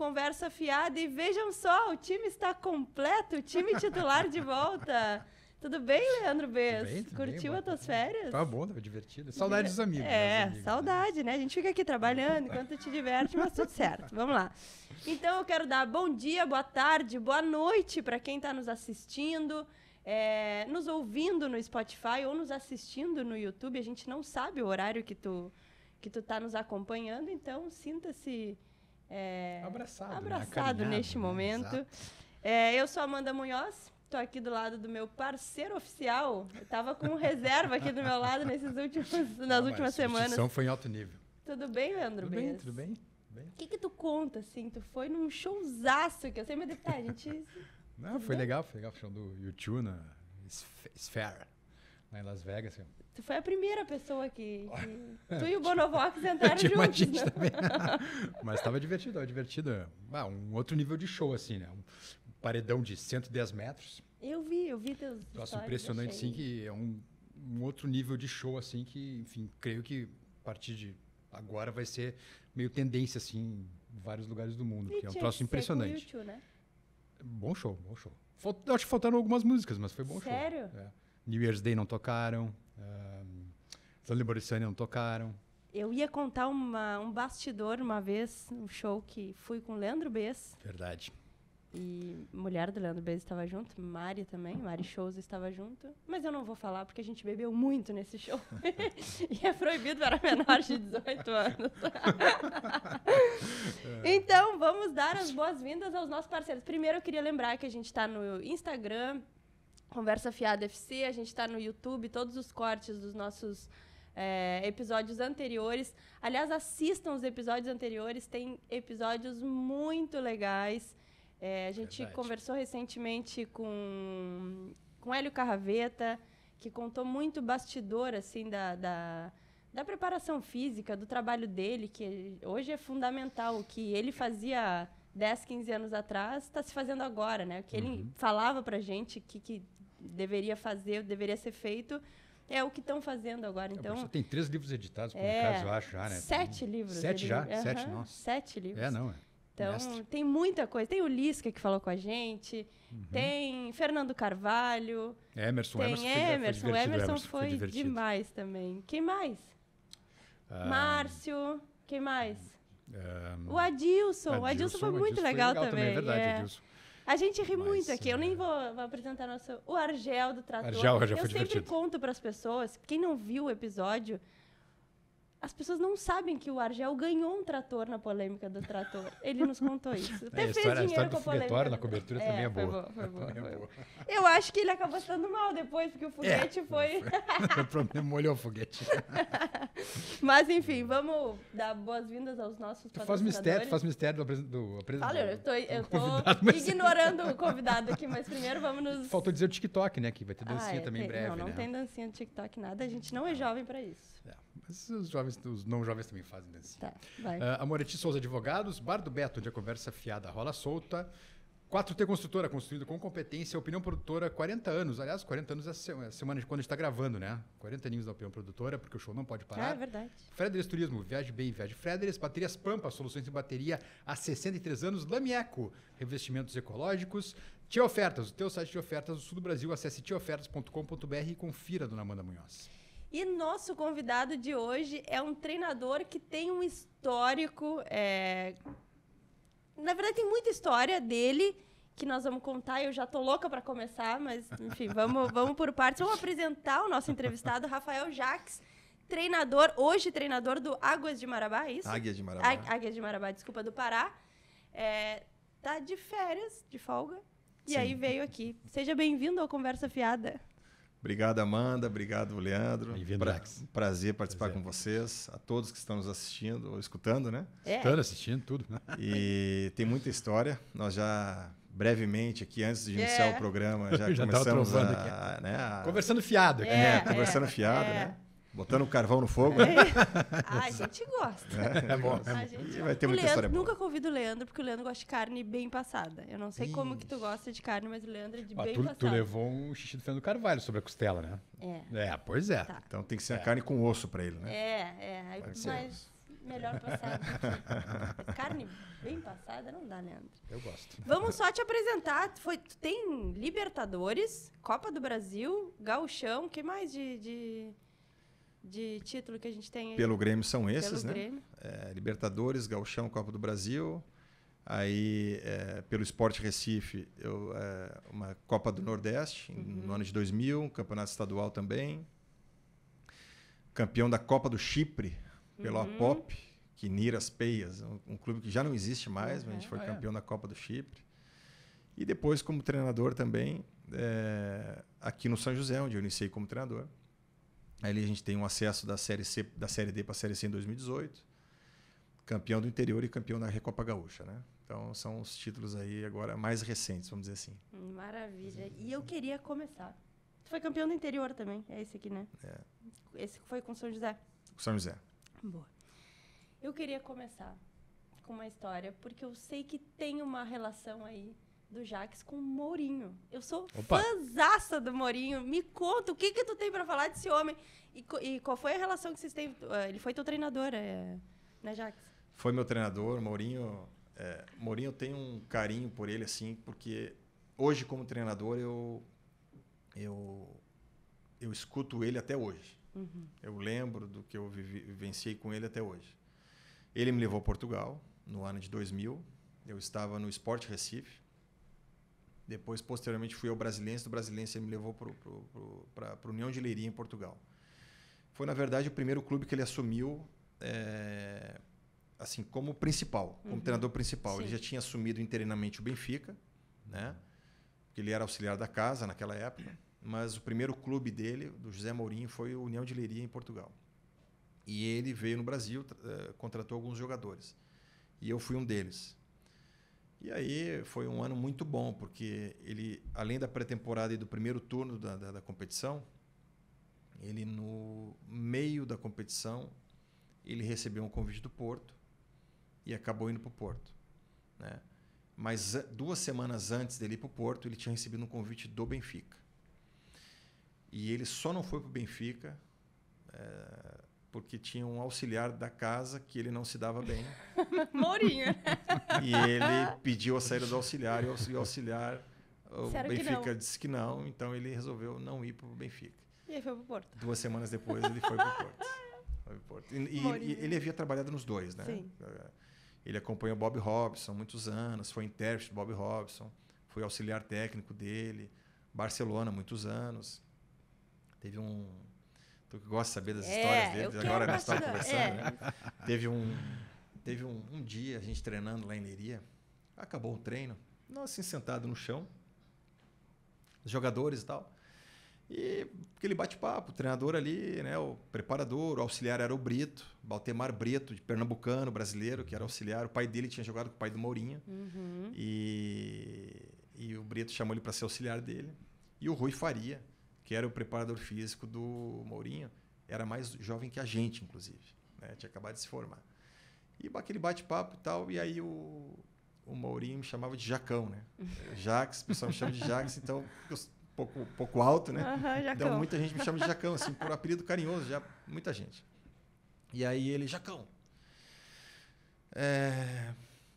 Conversa Fiada e vejam só, o time está completo, o time titular de volta. Tudo bem, Leandro Bess? Curtiu as tuas férias? Tá bom, tava divertido. Saudade dos amigos. Saudade, né? A gente fica aqui trabalhando enquanto te diverte, mas tudo certo. Vamos lá. Então eu quero dar bom dia, boa tarde, boa noite para quem está nos assistindo, nos ouvindo no Spotify ou nos assistindo no YouTube. A gente não sabe o horário que tu tá nos acompanhando, então sinta-se abraçado neste momento. Eu sou Amanda Munhoz. Estou aqui do lado do meu parceiro oficial. Eu estava com reserva aqui do meu lado nas últimas semanas. A discussão foi em alto nível. Tudo bem, Leandro? Tudo bem. O que tu conta, assim? Tu foi num showzaço que eu sei, mas depois a gente... Não, foi legal. Foi legal o show do U2 na Sphere, lá em Las Vegas. Tu foi a primeira pessoa que tu e o Bonovox entraram juntos, né? Também. Mas estava divertido. Um outro nível de show, assim, né? Paredão de 110 metros. Eu vi teus Nossa, impressionante, sim, que é um outro nível de show, assim, que, enfim, creio que a partir de agora vai ser meio tendência, assim, em vários lugares do mundo, que é um troço impressionante. YouTube, né? Bom show. Acho que faltaram algumas músicas, mas foi bom show. Sério? New Year's Day não tocaram, Stanley Borissani não tocaram. Eu ia contar um bastidor uma vez, um show que fui com o Leandro Bess. Verdade. E mulher do Leandro Bess estava junto, Mari também, Mari Souza estava junto. Mas eu não vou falar porque a gente bebeu muito nesse show. E é proibido para menores de 18 anos. Então, vamos dar as boas-vindas aos nossos parceiros. Primeiro, eu queria lembrar que a gente está no Instagram, Conversa Fiada FC, a gente está no YouTube, todos os cortes dos nossos episódios anteriores. Aliás, assistam os episódios anteriores, tem episódios muito legais. A gente conversou recentemente com Hélio Carraveta, que contou muito bastidor assim, da preparação física, do trabalho dele, que hoje é fundamental. O que ele fazia 10, 15 anos atrás está se fazendo agora, né? O que ele falava pra gente que deveria fazer, deveria ser feito, é o que estão fazendo agora. Então, você tem 3 livros editados, publicados, eu acho, já, né? 7 livros. 7 já? 7, nossa. 7 livros. Então, mestre. Tem muita coisa. Tem o Lisca, que falou com a gente. Tem Fernando Carvalho. Emerson foi demais também. Quem mais? Márcio. Quem mais? O Adilson. O Adilson foi muito legal também. É verdade, Adilson. A gente ri muito aqui. Eu nem vou apresentar o Argel do Trator. Argel foi divertido. divertido. Eu sempre conto para as pessoas, quem não viu o episódio... As pessoas não sabem que o Argel ganhou um trator na polêmica do trator. Ele nos contou isso. Até a história com do foguetório na cobertura também é boa. Foi boa. Eu acho que ele acabou se dando mal depois, porque o foguete foi... O problema molhou o foguete. Mas, enfim, vamos dar boas-vindas aos nossos patrocinadores. Faz mistério do apresentador. Olha, eu tô ignorando o convidado aqui, mas primeiro vamos nos... Faltou dizer o TikTok, né? Que vai ter dancinha também em breve, Não tem dancinha no TikTok, nada. A gente não é jovem pra isso. Mas os não jovens também fazem dancinha. Tá, vai. Amoretti Souza Advogados, Bar do Beto, onde a conversa fiada rola solta. 4T Construtora, construída com competência. Opinião Produtora, 40 anos. Aliás, 40 anos é a semana de quando a gente está gravando, né? 40 aninhos da Opinião Produtora, porque o show não pode parar. É verdade. Frederis Turismo, Viaje Bem, Viaje Frederis. Baterias Pampa, soluções em bateria há 63 anos. Lamieco, revestimentos ecológicos. Tia Ofertas, o teu site de ofertas do sul do Brasil. Acesse tiofertas.com.br e confira, dona Amanda Munhoz. E nosso convidado de hoje é um treinador que tem um histórico... Na verdade, tem muita história dele que nós vamos contar. Eu já tô louca para começar, mas, enfim, vamos por partes. Vamos apresentar o nosso entrevistado, Rafael Jacques, hoje treinador do Águas de Marabá, é isso? Águia de Marabá. Águia de Marabá, desculpa, do Pará. Tá de férias, de folga, e Sim. aí veio aqui. Seja bem-vindo ao Conversa Fiada. Obrigado, Amanda. Obrigado, Leandro. Bem-vindo, Jacques. Prazer participar com vocês. A todos que estão nos assistindo ou escutando, né? Escutando, assistindo, tudo. Né? E tem muita história. Nós já, brevemente, aqui, antes de iniciar o programa, já começamos Conversando fiado. Conversando fiado, né? Botando o carvão no fogo. A gente gosta. É bom. E vai ter muita história boa. Nunca convido o Leandro, porque o Leandro gosta de carne bem passada. Eu não sei como que tu gosta de carne, mas o Leandro é de bem passada. Tu levou um xixi do Fernando Carvalho sobre a costela, né? Pois é. Tá. Então tem que ser a carne com osso para ele, né? Mas melhor passada. Carne bem passada não dá, Leandro. Eu gosto. Vamos só te apresentar. Tu tem Libertadores, Copa do Brasil, Gauchão, o que mais de título que a gente tem aí? Pelo Grêmio são esses, Pelo né? Grêmio. Libertadores, Gauchão, Copa do Brasil. Aí, pelo Sport Recife, uma Copa do Nordeste, no ano de 2000, um campeonato estadual também. Campeão da Copa do Chipre, pelo APOP, que Niras Peias, um clube que já não existe mais, mas a gente foi campeão da Copa do Chipre. E depois, como treinador também, aqui no São José, onde eu iniciei como treinador. Ali a gente tem um acesso da Série D para a Série C em 2018. Campeão do interior e campeão da Recopa Gaúcha, né? Então, são os títulos aí agora mais recentes, vamos dizer assim. Maravilha. E eu queria começar. Tu foi campeão do interior também, é esse aqui, né? Esse foi com São José. São José. Boa. Eu queria começar com uma história, porque eu sei que tem uma relação aí do Jaques com o Mourinho. Eu sou fãzaça do Mourinho. Me conta, o que tu tem para falar desse homem? E qual foi a relação que vocês têm? Ele foi teu treinador, né, Jaques? Foi meu treinador, Mourinho. Mourinho, eu tenho um carinho por ele, assim, porque hoje, como treinador, eu escuto ele até hoje. Eu lembro do que eu vivenciei com ele até hoje. Ele me levou a Portugal no ano de 2000. Eu estava no Sport Recife. Depois, posteriormente, fui ao Brasiliense. Do Brasiliense, ele me levou para a União de Leiria, em Portugal. Foi, na verdade, o primeiro clube que ele assumiu assim, como principal, como treinador principal. Sim. Ele já tinha assumido interinamente o Benfica, né? Porque ele era auxiliar da casa naquela época. Mas o primeiro clube dele, do José Mourinho, foi o União de Leiria, em Portugal. E ele veio no Brasil, contratou alguns jogadores. E eu fui um deles. E aí foi um ano muito bom, porque ele, além da pré-temporada e do primeiro turno da competição, ele, no meio da competição, ele recebeu um convite do Porto e acabou indo para o Porto, né? Mas 2 semanas antes dele ir para o Porto, ele tinha recebido um convite do Benfica. E ele só não foi para o Benfica porque tinha um auxiliar da casa que ele não se dava bem. Mourinho. E ele pediu a saída do auxiliar, e o auxiliar, o Benfica disse que não, então ele resolveu não ir para o Benfica. E aí foi para o Porto. 2 semanas depois ele foi para o Porto. E ele havia trabalhado nos dois, né? Sim. Ele acompanhou Bob Robson muitos anos, foi intérprete de Bob Robson, foi auxiliar técnico dele, Barcelona muitos anos. Teve tu que gosta de saber das histórias dele, agora nós estamos conversando, né? Teve um dia, a gente treinando lá em Leiria, acabou o treino, nós assim sentados no chão, os jogadores e tal, e aquele bate-papo, o treinador ali, né, o preparador, o auxiliar era o Brito, Baltemar Brito, de pernambucano, brasileiro, que era auxiliar, o pai dele tinha jogado com o pai do Mourinho, e o Brito chamou ele para ser auxiliar dele, e o Rui Faria, que era o preparador físico do Mourinho, era mais jovem que a gente, inclusive, né? Tinha acabado de se formar. E aquele bate-papo e tal, e aí o Mourinho me chamava de Jacão, né? Jaques, o pessoal me chama de Jaques, então, pouco alto, né? Então, muita gente me chama de Jacão, assim, por apelido carinhoso, já, muita gente. E aí ele, Jacão,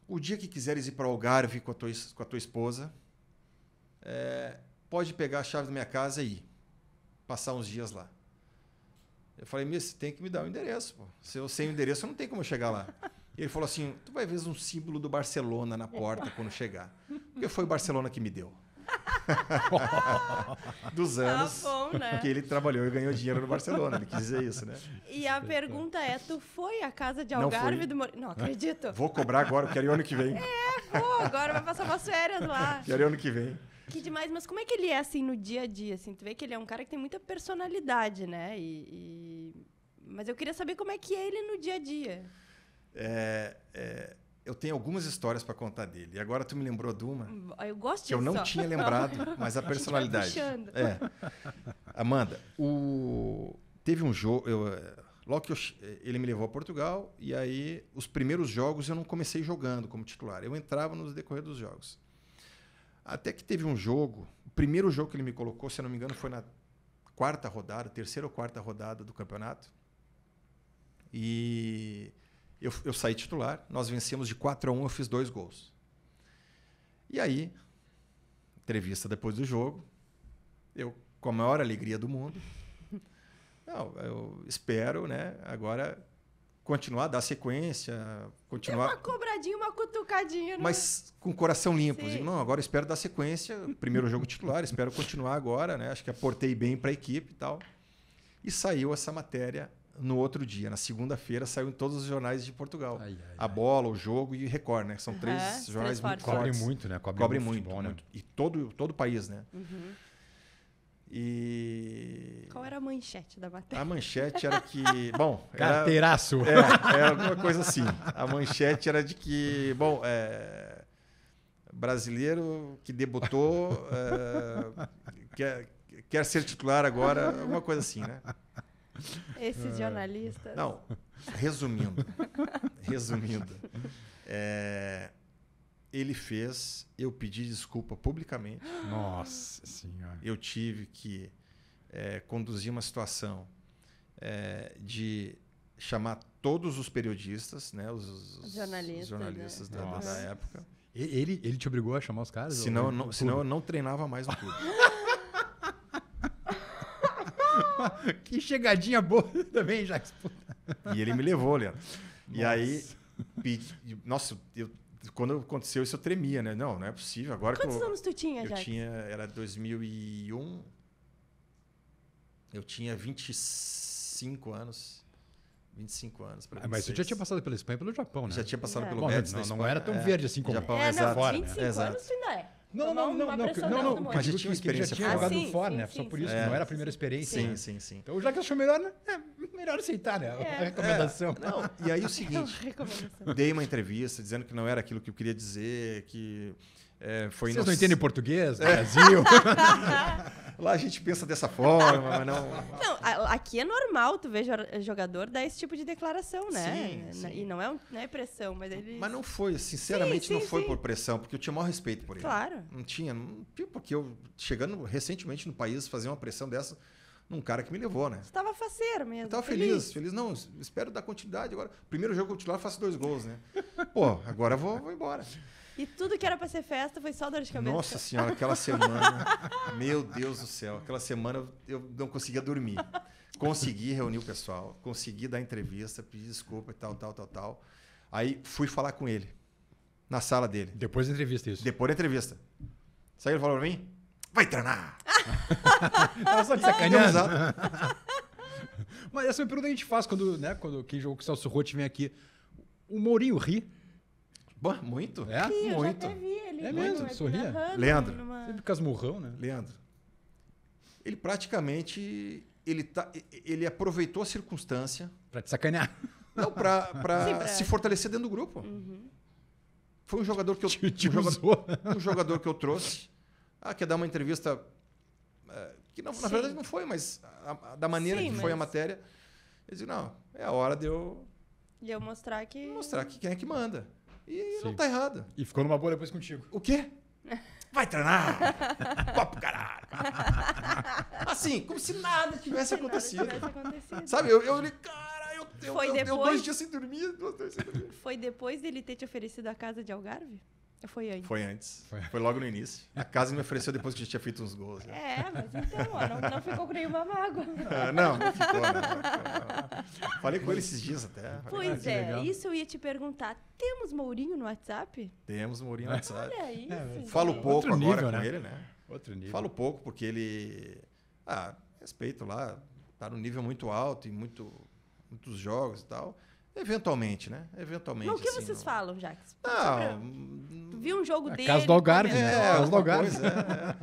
o dia que quiseres ir para o Algarve com a tua esposa, pode pegar a chave da minha casa e ir. Passar uns dias lá. Eu falei, você tem que me dar o endereço. Pô. Se eu sei o endereço, eu não tenho como eu chegar lá. E ele falou assim, tu vai ver um símbolo do Barcelona na porta quando chegar. Porque foi o Barcelona que me deu. Dos anos que ele trabalhou e ganhou dinheiro no Barcelona. Ele quis dizer isso, né? E a pergunta é, tu foi à casa de Algarve do Mourinho? Não acredito. Vou cobrar agora, quero ir ano que vem. Agora vai passar umas férias lá. Quero ir ano que vem. Que demais, mas como é que ele é, assim, no dia a dia, assim? Tu vê que ele é um cara que tem muita personalidade, né? Mas eu queria saber como é que é ele no dia a dia. Eu tenho algumas histórias para contar dele. E agora tu me lembrou de uma eu gosto que eu não tinha lembrado, mas a personalidade. Amanda, teve um jogo... Logo que ele me levou a Portugal, e aí os primeiros jogos eu não comecei jogando como titular. Eu entrava no decorrer dos jogos. Até que teve um jogo, o primeiro jogo que ele me colocou, se eu não me engano, foi na terceira ou quarta rodada do campeonato. E Eu saí titular, nós vencemos de 4-1, eu fiz 2 gols. E aí, entrevista depois do jogo, eu, com a maior alegria do mundo, eu espero, né, agora continuar, dar sequência, continuar... Uma cobradinha, uma cutucadinha. Mas com o coração limpo. Sim. Digo, não, agora eu espero dar sequência, primeiro jogo titular, espero continuar agora, né? Acho que aportei bem para a equipe e tal. E saiu essa matéria no outro dia, na segunda-feira, saiu em todos os jornais de Portugal. A Bola, o Jogo e Record, né? São 3 jornais muito fortes. Cobre muito, né? Cobre muito, futebol, né? muito. E todo o país, né? Uhum. E... Qual era a manchete da matéria? A manchete era que... Bom, Carteiraço. era alguma coisa assim. A manchete era de que... Bom, brasileiro que debutou quer ser titular agora, alguma coisa assim, né? Esses jornalistas. Não, resumindo, ele fez, eu pedi desculpa publicamente. Nossa Senhora. Eu tive que conduzir uma situação de chamar todos os periodistas, né, os jornalistas né? da época. Ele te obrigou a chamar os caras? Senão eu não treinava mais no clube. Que chegadinha boa também, Jacques. E ele me levou, Leandro. E aí, quando aconteceu isso, eu tremia, né? Não é possível. Agora Quantos anos tu tinha, Jacques? Era 2001. Eu tinha 25 anos. 25 anos. Mas tu já tinha passado pela Espanha e pelo Japão, né? Já tinha passado pelo Bom, Betis. não era tão verde assim como Japão, exato. fora, 25 né? anos tu ainda é. Não. Mas já tinha experiência tinha fora. jogado Sim, fora, sim, né? sim, Só por sim. isso, não era a primeira experiência. né? Sim. Então, já que achou melhor, né? Melhor aceitar, né? A recomendação. Não, e aí o seguinte, dei uma entrevista dizendo que não era aquilo que eu queria dizer, que foi... Vocês não entendem português? Brasil? Lá a gente pensa dessa forma, mas não... Não, aqui é normal tu ver jogador dar esse tipo de declaração, né? Sim. E não é pressão, mas ele... Mas não foi, sinceramente, Sim, não foi sim. por pressão, porque eu tinha o maior respeito por ele. Claro. Não tinha, porque eu, chegando recentemente no país, fazer uma pressão dessa num cara que me levou, né? Você tava faceiro mesmo. Eu tava feliz. Não, espero dar continuidade agora. Primeiro jogo titular, faço 2 gols, né? Pô, agora vou embora. E tudo que era pra ser festa foi só dor de cabeça. Nossa senhora, aquela semana, meu Deus do céu, aquela semana eu não conseguia dormir. Consegui reunir o pessoal, consegui dar entrevista, pedir desculpa e tal. Aí fui falar com ele, na sala dele. Depois da entrevista, isso. Depois da entrevista. Sabe o que ele falou pra mim? Vai treinar! Tava só de Deu sacaneando. risada. Mas essa é uma pergunta que a gente faz quando quem jogou com o Celso Roth vem aqui. O Mourinho ri? Bom, muito. É? Ih, eu Muito. já até vi ele. É mesmo? Sorria? narrando Leandro. Sempre casmurrão, né? Leandro, ele praticamente ele aproveitou a circunstância Pra te sacanear. não pra Sim, pra- se fortalecer dentro do grupo. Foi um jogador que eu Te um usou. jogador que eu trouxe. Quer dar uma entrevista que na Sim. verdade não foi, mas da maneira Sim, que foi a mas- matéria, eu disse, não, é a hora de eu E eu mostrar que... mostrar quem é que manda. E não Sim. tá errado. E ficou numa boa depois contigo. O quê? Vai treinar! Copo caralho! Assim, como se nada tivesse Nada acontecido. tivesse acontecido. Sabe, eu olhei, cara, eu Foi deu depois? 2 dias sem dormir, 2 dias sem dormir. Foi depois dele ter te oferecido a casa de Algarve? Ou foi antes? Foi antes. Foi logo no início. A casa me ofereceu depois que a gente tinha feito uns gols. Né? Mas então, ó, não ficou com nenhuma mágoa. Não ficou, não. Falei com ele esses dias até. Pois que é, legal. isso eu ia te perguntar. Temos Mourinho no WhatsApp? Temos o Mourinho no WhatsApp. Olha isso. Falo gente. pouco Outro agora nível, com né? ele, né? Outro nível. Falo pouco porque ele... respeito lá. Tá num nível muito alto e muitos jogos e tal. Eventualmente, né? Eventualmente. Mas o que assim, vocês não- falam, Jacques? Não, Tu viu um jogo A dele? casa do Algarve, né? É, Casa do alguma Algarve. coisa,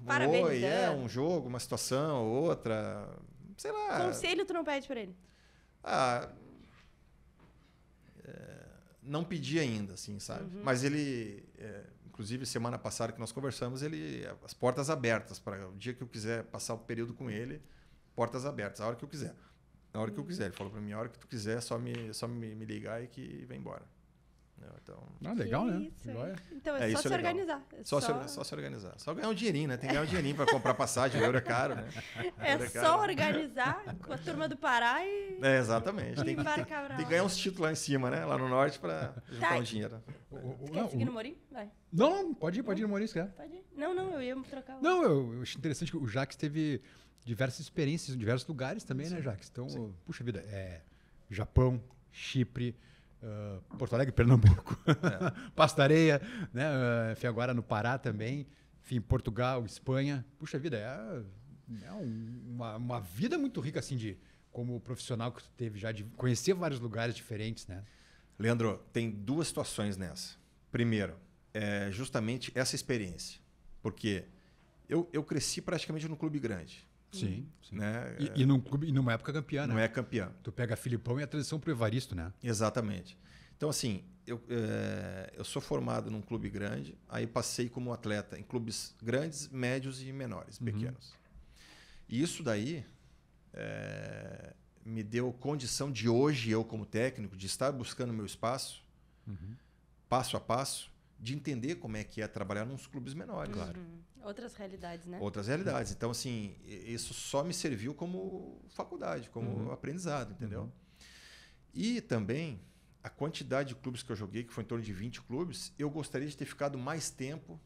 Parabenizando. um jogo, uma situação, outra, sei lá. Conselho tu não pede pra ele? Não pedi ainda, assim, sabe? Mas ele, inclusive semana passada que nós conversamos, as portas abertas para o dia que eu quiser passar o período com ele, portas abertas, a hora que eu quiser. A hora que eu quiser. Ele falou para mim, a hora que tu quiser, só me ligar e que vem embora. Então, Legal, Que né? isso, Joia. então É, é só isso se é legal. organizar. Só se organizar. Só ganhar um dinheirinho, né? Tem que ganhar um dinheirinho para comprar passagem, o euro é caro, né? É Euro só caro. organizar com a turma do Pará e Exatamente. Tem embarcar que ganhar uns títulos lá em cima, né? Lá no norte para juntar Tá. um dinheiro. Quer seguir no Morim? Vai. Não, pode ir no Maurício, cara. Pode ir. Não, eu ia me trocar. Não, eu achei interessante que o Jaques teve diversas experiências em diversos lugares também, né, Jaques? Então, puxa vida, Japão, Chipre, Porto Alegre, Pernambuco, Pasto da Areia, né? Enfim, agora no Pará também, enfim, Portugal, Espanha. Puxa vida, uma vida muito rica, assim, como profissional que tu teve já, de conhecer vários lugares diferentes, né? Leandro, tem duas situações nessa. Primeiro, justamente essa experiência. Porque eu cresci praticamente num clube grande. Sim. Né? E num clube, e numa época campeã, né? Não é campeão. Tu pega Filipão e a transição pro Evaristo, né? Exatamente. Então, assim, eu sou formado num clube grande, aí passei como atleta em clubes grandes, médios e menores, pequenos. E isso daí me deu condição de hoje, eu como técnico, de estar buscando meu espaço, passo a passo, de entender como é que é trabalhar nos clubes menores. Claro. Outras realidades, né? Outras realidades. Então, assim, isso só me serviu como faculdade, como aprendizado, entendeu? E também, a quantidade de clubes que eu joguei, que foi em torno de 20 clubes, eu gostaria de ter ficado mais tempo,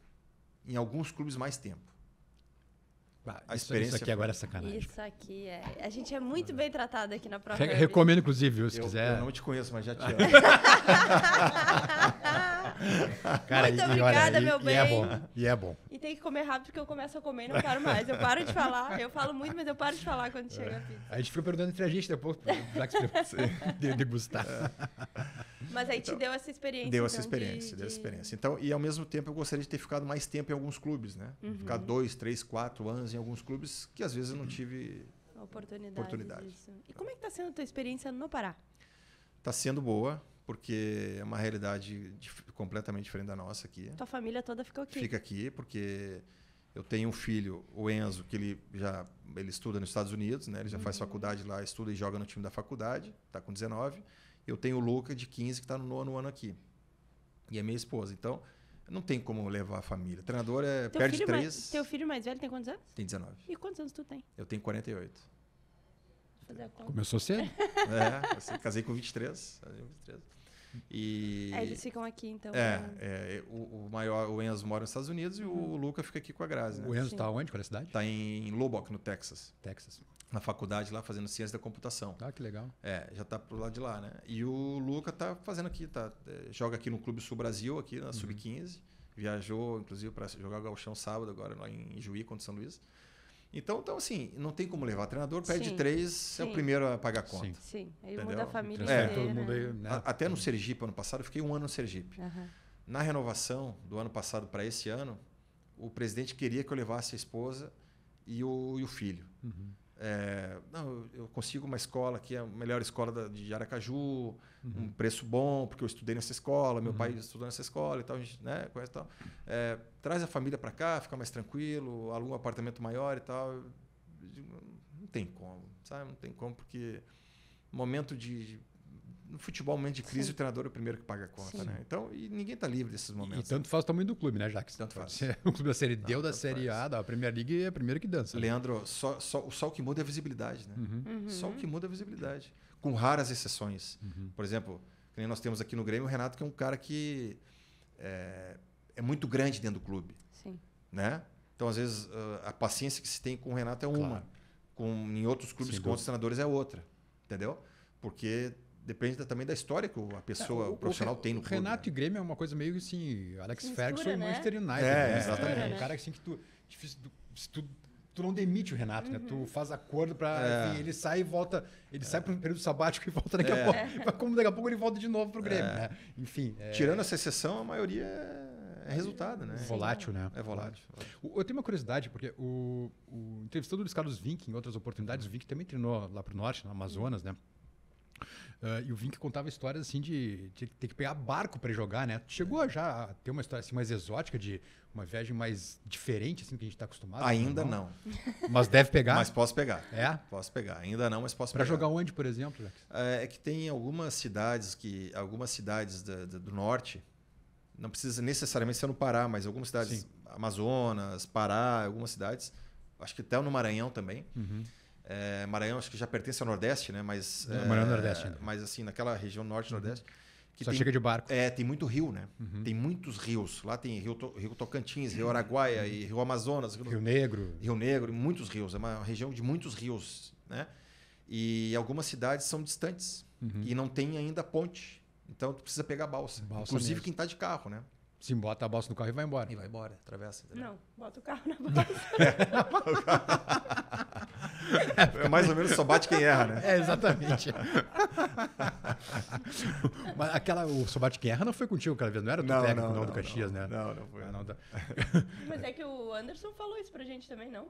em alguns clubes mais tempo. A experiência isso aqui agora é sacanagem. Isso aqui A gente é muito bem tratado aqui na Pro Recomendo, inclusive, viu, se Eu quiser. não te conheço, mas já te amo. Cara, Muito obrigada, meu bem. E é bom. E tem que comer rápido, porque eu começo a comer e não paro mais. Eu paro de falar. Eu falo muito, mas eu paro de falar quando chega a pizza. A gente fica perguntando entre a gente depois, já que degustar. Mas aí te deu essa experiência. Deu essa experiência. Então, e ao mesmo tempo eu gostaria de ter ficado mais tempo em alguns clubes, né? Ficar 2, 3, 4 anos em alguns clubes que às vezes eu não tive oportunidade. Disso. E como é que tá sendo a tua experiência no Pará? Está sendo boa, porque é uma realidade completamente diferente da nossa aqui. Tua família toda ficou aqui. Fica aqui, porque eu tenho um filho, o Enzo, que ele estuda nos Estados Unidos, né? Ele já faz faculdade lá, estuda e joga no time da faculdade, está com 19. Eu tenho o Luca, de 15, que está no 9º ano aqui. E é minha esposa. Então, não tem como levar a família. O treinador perde 3. Teu filho mais velho tem quantos anos? Tem 19. E quantos anos tu tem? Eu tenho 48. Vou fazer a conta. Começou cedo? Eu casei com 23. E Eles ficam aqui, então. o maior, o Enzo mora nos Estados Unidos e o Luca fica aqui com a Grazi. Né? O Enzo está onde? Qual é a cidade? Está em Lubbock, no Texas. Texas. Na faculdade lá, fazendo ciência da computação. Ah, que legal. Já está pro lado de lá, né? E o Luca está fazendo aqui, joga aqui no Clube Sul Brasil, aqui na Sub-15. Viajou, inclusive, para jogar o Gauchão sábado, agora lá em Juí, contra São Luís. Então, assim, não tem como levar. O treinador perde 3, é o primeiro a pagar a conta. Sim, aí Entendeu? muda a família Transfere inteira. todo mundo aí, né? Até no Sergipe, ano passado, eu fiquei 1 ano no Sergipe. Na renovação do ano passado para esse ano, o presidente queria que eu levasse a esposa e o filho. Não, eu consigo uma escola que é a melhor escola de Aracaju, um preço bom, porque eu estudei nessa escola, meu pai estudou nessa escola e tal, a gente, né, conhece e tal. Traz a família para cá, fica mais tranquilo, aluga um apartamento maior e tal. Eu digo, não tem como, sabe? Não tem como, porque no futebol, momento de crise, o treinador é o primeiro que paga a conta, né? Então, e ninguém está livre desses momentos. E tanto faz o tamanho do clube, né, Jaques? Tanto faz. O clube da Série D ou da Série A, da Primeira Liga, é o primeiro que dança. Leandro, só o que muda é a visibilidade, né? Só o que muda é a visibilidade. Com raras exceções. Por exemplo, que nem nós temos aqui no Grêmio o Renato, que é um cara que é muito grande dentro do clube. Sim. Né? Então, às vezes, a paciência que se tem com o Renato é uma. Claro. Em outros clubes com outros treinadores é outra. Entendeu? Porque depende também da história que a pessoa, o profissional tem no clube. Renato né? e Grêmio é uma coisa meio assim, Alex Mistura, Ferguson e né? Manchester United. Exatamente. É um cara assim que tu não demite o Renato, né? Tu faz acordo para ele sai e volta, ele sai para um período sabático e volta daqui a pouco. Como daqui a pouco ele volta de novo pro Grêmio, né? Enfim. Tirando essa exceção, a maioria é resultado, né? Volátil, né? É volátil. Eu tenho uma curiosidade, porque o entrevistador do Luiz Carlos Vinck, em outras oportunidades, o Vinck também treinou lá pro norte, no Amazonas, né? E o Vink contava histórias assim de ter que pegar barco para jogar, né? Chegou já a ter uma história assim mais exótica, de uma viagem mais diferente assim que a gente está acostumado? Ainda não. Mas deve pegar? Mas posso pegar. É? Posso pegar. Ainda não, mas posso Para pegar. jogar onde, por exemplo, Alex? É que tem algumas cidades do norte, não precisa necessariamente ser no Pará, mas algumas cidades, Sim. Amazonas, Pará, algumas cidades, acho que até no Maranhão também. Maranhão acho que já pertence ao Nordeste, né? Mas, Maranhão Nordeste ainda. mas assim, naquela região Norte-Nordeste. Só chega de barco. Tem muito rio, né? Tem muitos rios. Lá tem Rio Tocantins, Rio Araguaia, e Rio Amazonas. Rio Negro. Rio Negro, muitos rios. É uma região de muitos rios, né? E algumas cidades são distantes e não tem ainda ponte. Então, tu precisa pegar balsa. Inclusive mesmo. quem está de carro, né? Sim, bota a balsa no carro e vai embora. E vai embora, atravessa. Entendeu? Não, bota o carro na balsa. É mais ou menos só bate quem erra, né? É, exatamente. Mas o Sobate Quem Erra não foi contigo aquela vez, não era do técnico, não, do Caxias, né? Não foi. Mas é que o Anderson falou isso pra gente também, não?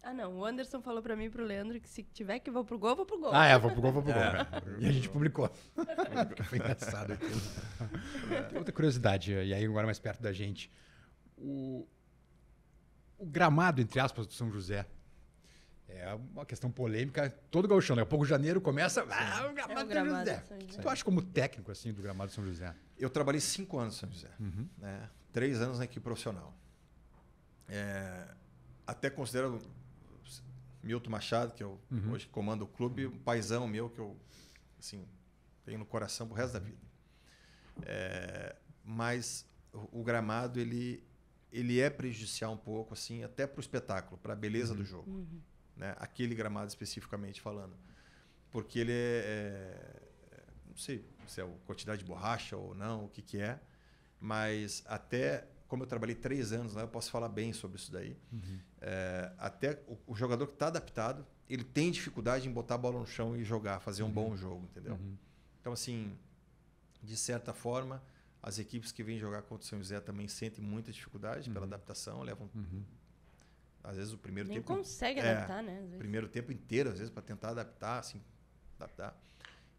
Ah, não. O Anderson falou pra mim e pro Leandro que se tiver que vou pro gol, vou pro gol. Ah, vou pro gol, vou pro gol. E a gente publicou. Foi engraçado aquilo. Tem outra curiosidade, e aí agora mais perto da gente. O gramado, entre aspas, do São José. É uma questão polêmica. Todo gauchão, daqui a pouco janeiro começa. O gramado do São José. O que tu acha como técnico assim, do gramado do São José? Eu trabalhei 5 anos no São José. Né? 3 anos na equipe profissional. Até considero Milton Machado, que eu hoje comando o clube, um paizão meu que eu assim, tenho no coração pro resto da vida. Mas o gramado ele é prejudicial um pouco, assim, até para o espetáculo, para a beleza do jogo. Né? Aquele gramado especificamente falando. Porque ele não sei se é quantidade de borracha ou não, o que é, mas até, como eu trabalhei 3 anos lá, eu posso falar bem sobre isso daí. Até o jogador que está adaptado, ele tem dificuldade em botar a bola no chão e jogar, fazer um bom jogo, entendeu? Então, assim, de certa forma, as equipes que vêm jogar contra o São José também sentem muita dificuldade pela adaptação, levam às vezes o primeiro Nem tempo consegue adaptar, né? Às vezes. Primeiro tempo inteiro, às vezes, para tentar adaptar, assim, adaptar.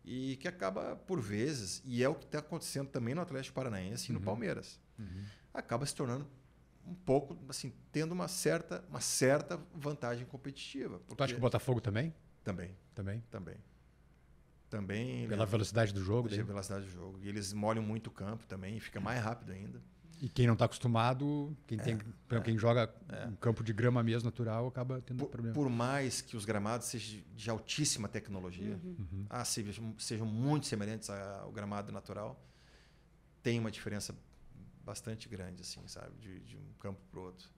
E que acaba, por vezes, e é o que está acontecendo também no Atlético Paranaense e no Palmeiras, acaba se tornando um pouco, assim, tendo uma certa vantagem competitiva. Tu acha que o Botafogo também? Também. Pela velocidade do jogo? Pela velocidade do jogo. E eles molham muito o campo também, fica mais rápido ainda. E quem não está acostumado, quem joga um campo de grama mesmo natural, acaba tendo problema. Por mais que os gramados sejam de altíssima tecnologia, sejam muito semelhantes ao gramado natural, tem uma diferença bastante grande, assim, sabe, de um campo para o outro.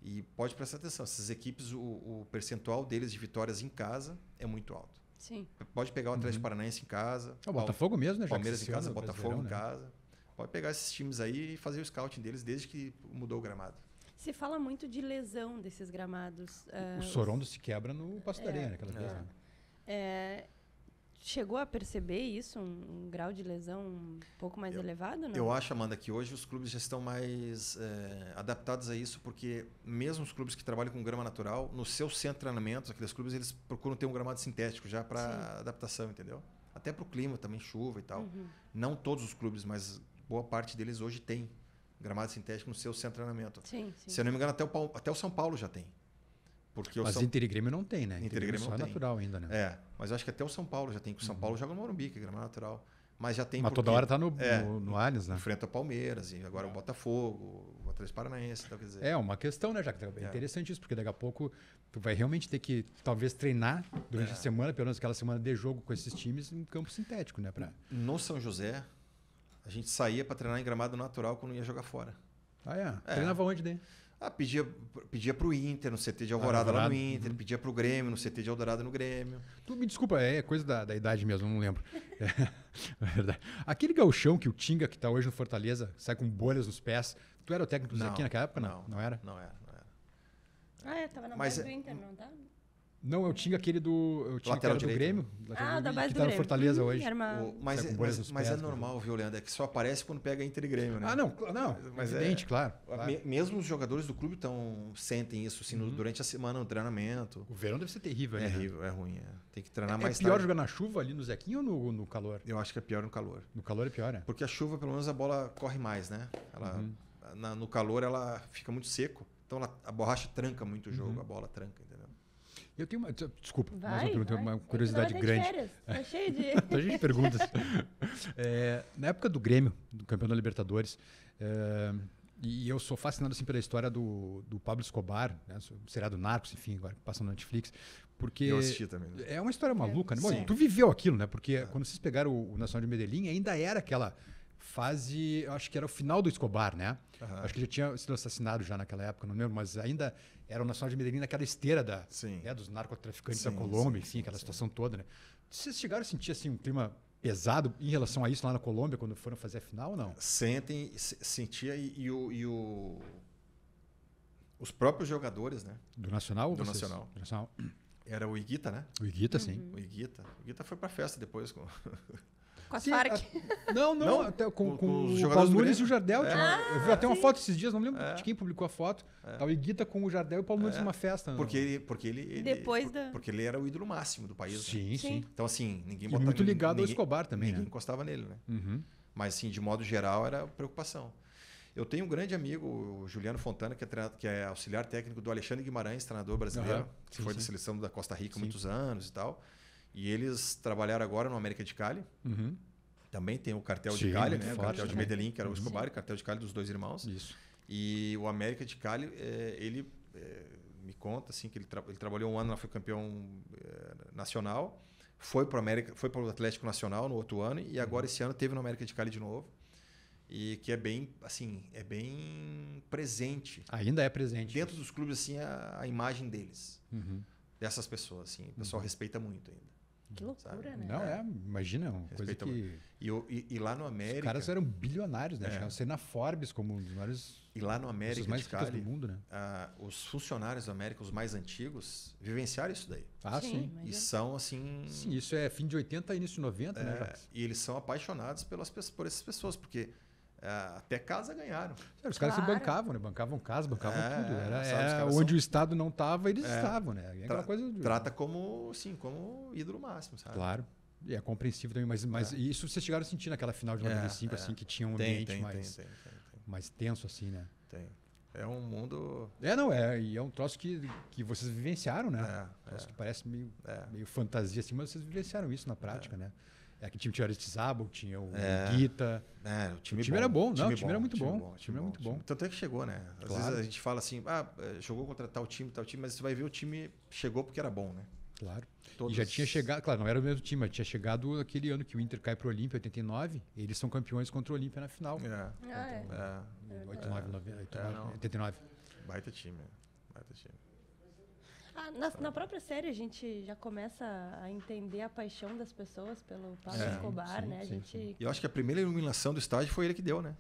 E pode prestar atenção, essas equipes, o percentual deles de vitórias em casa é muito alto. Sim. Pode pegar o Atlético Paranaense em casa. O Botafogo mesmo, né? Palmeiras em casa, Botafogo em né? casa. Pode pegar esses times aí e fazer o scouting deles desde que mudou o gramado. Se fala muito de lesão desses gramados. O Sorondo se quebra no Passo da Areia, naquela vez. Né? Chegou a perceber isso, um grau de lesão um pouco mais elevado? Não? Eu acho, Amanda, que hoje os clubes já estão mais adaptados a isso, porque mesmo os clubes que trabalham com grama natural, no seu centro de treinamento, aqueles clubes eles procuram ter um gramado sintético já para adaptação, entendeu? Até para o clima também, chuva e tal. Não todos os clubes, mas boa parte deles hoje tem gramado sintético no seu centro de treinamento. Sim. Se eu não me engano, até o São Paulo já tem. Porque mas Inter e Grêmio não tem, né? Inter e Grêmio só não é tem. natural ainda, né? Mas eu acho que até o São Paulo já tem. Que o São Paulo joga no Morumbi, que é gramado natural. Mas já tem. Mas toda hora tá no Allianz, né? Enfrenta o Palmeiras, e agora o Botafogo, o Atlético Paranaense. Então, quer dizer, é uma questão, né, Jack? É interessante isso, porque daqui a pouco tu vai realmente ter que, talvez, treinar durante a semana, pelo menos aquela semana de jogo com esses times, em campo sintético, né? No São José, a gente saía para treinar em gramado natural quando ia jogar fora. Treinava onde, daí? Pedia pro Inter no CT de Alvorada lá no Inter, pedia pro Grêmio no CT de Eldorado no Grêmio. Tu me desculpa, é coisa da idade mesmo, não lembro. É verdade. Aquele gauchão que o Tinga, que tá hoje no Fortaleza, sai com bolhas nos pés. Tu era o técnico do Zequinha naquela época? Não era? Não era. Tava na Mas base do Inter, não tá? Não, eu tinha aquele do. Eu tinha Lateral aquele do direito. Grêmio. Ah, da base que do tá no Grêmio. Fortaleza hoje. Era uma... Mas, Sai com é, bolhas nos mas é pés, normal, viu, Leandro? É que só aparece quando pega Inter e Grêmio, né? Ah, não, Mas evidente, claro. Mesmo os jogadores do clube sentem isso assim, durante a semana no treinamento. O verão deve ser terrível, É né? horrível, é ruim. Tem que treinar É mais pior tarde. jogar na chuva ali no Zequinho ou no calor? Eu acho que é pior no calor. No calor é pior, né? Porque a chuva, pelo menos, a bola corre mais, né? No calor, ela fica muito seco. Então, a borracha tranca muito o jogo, a bola tranca, entendeu? Eu tenho uma. Desculpa, mais Vai, uma pergunta, vai. uma curiosidade É que grande. tu vai ter férias. Tá cheio de... Então a gente pergunta. Na época do Grêmio, do campeão da Libertadores, e eu sou fascinado assim, pela história do Pablo Escobar, né, o seriado Narcos, enfim, agora passando na Netflix, porque Eu assisti também. Né? é uma história maluca, né? Bom, Sim. tu viveu aquilo, né? Porque quando vocês pegaram o Nacional de Medellín, ainda era aquela fase, eu acho que era o final do Escobar, né? Aham. Acho que já tinha sido assassinado já naquela época, não lembro, mas ainda era o Nacional de Medellín naquela esteira Sim. dos narcotraficantes Sim, da Colômbia, sim, enfim, sim, aquela sim. situação toda, né? Vocês chegaram a sentir assim, um clima pesado em relação a isso lá na Colômbia, quando foram fazer a final ou não? Sentia os próprios jogadores, né? Do Nacional? ou Do vocês? Nacional. Do Nacional. Era o Higuita, né? O Iguita, sim. O Higuita foi pra festa depois. Com as Sim, Farc. Não, Não, até com com os o jogadores Paulo do Nunes e Grêmio. o Jardel. Eu vi até uma foto esses dias, não lembro É. de quem publicou a foto. Tá o Iguita com o Jardel e o Paulo Nunes numa festa. Porque ele era o ídolo máximo do país. Né? Sim, sim. Então, assim, ninguém E muito ligado ao Escobar também, ninguém né? encostava nele, né? Uhum. Mas, assim, de modo geral, era preocupação. Eu tenho um grande amigo, o Juliano Fontana, que é auxiliar técnico do Alexandre Guimarães, treinador brasileiro, Aham. que Sim, foi sim. da seleção da Costa Rica há Sim. muitos anos e tal. E eles trabalharam agora no América de Cali. Uhum. Também tem o cartel Sim, de Cali, muito né? O forte, cartel de né? Medellín, que era o Uhum. Escobar, e o cartel de Cali dos dois irmãos. Isso. E o América de Cali, ele me conta assim, que ele trabalhou um ano lá, foi campeão nacional, foi para o Atlético Nacional no outro ano, e agora esse ano teve no América de Cali de novo. E que é bem presente. Ainda é presente. Dentro dos clubes, assim, a imagem deles, Uhum. dessas pessoas. Assim, o pessoal respeita muito ainda. Que loucura, Sabe? né? Não, imagina, é uma coisa Respeita que... E lá no Os América. caras eram bilionários, né? É. Chegaram a ser na Forbes como um dos maiores... E lá no América pessoas mais de ricas Cali, do mundo, né? os funcionários do América, os mais antigos, vivenciaram isso daí. Ah, sim. imagina. E são assim. Sim, isso é fim de 80 e início de 90, né, Jacques? E eles são apaixonados por essas pessoas, porque até casa ganharam. Sério, os caras se Claro. bancavam, né? Bancavam casa, bancavam tudo. sabe, os Era caras onde são- o Estado não estava, eles estavam, né? E é aquela coisa... Trata como ídolo máximo, sabe? Claro. E é compreensível também, mas isso vocês chegaram a sentir naquela final de 95, assim, que tinha um ambiente Tem. mais tenso, assim, né? Tem. É um mundo. E é um troço que vocês vivenciaram, né? Um troço que parece meio fantasia, assim, mas vocês vivenciaram isso na prática, né? É que tinha o Aristizábal, tinha o Guita. O time era bom, não, o time bom, era muito bom. bom, O time era muito bom. Tanto é que chegou, né? Às Claro. vezes a gente fala assim, jogou contra tal time, mas você vai ver o time chegou porque era bom, né? Claro. Todos- E já tinha chegado, claro, não era o mesmo time, mas tinha chegado aquele ano que o Inter cai pro Olímpia, 89, e eles são campeões contra o Olímpia na final. Ah, é. 89, 89. Baita time. Baita time. Na própria série a gente já começa a entender a paixão das pessoas pelo Pablo Escobar, sim, né? A sim, gente... sim. E eu acho que a primeira iluminação do estádio foi ele que deu, né?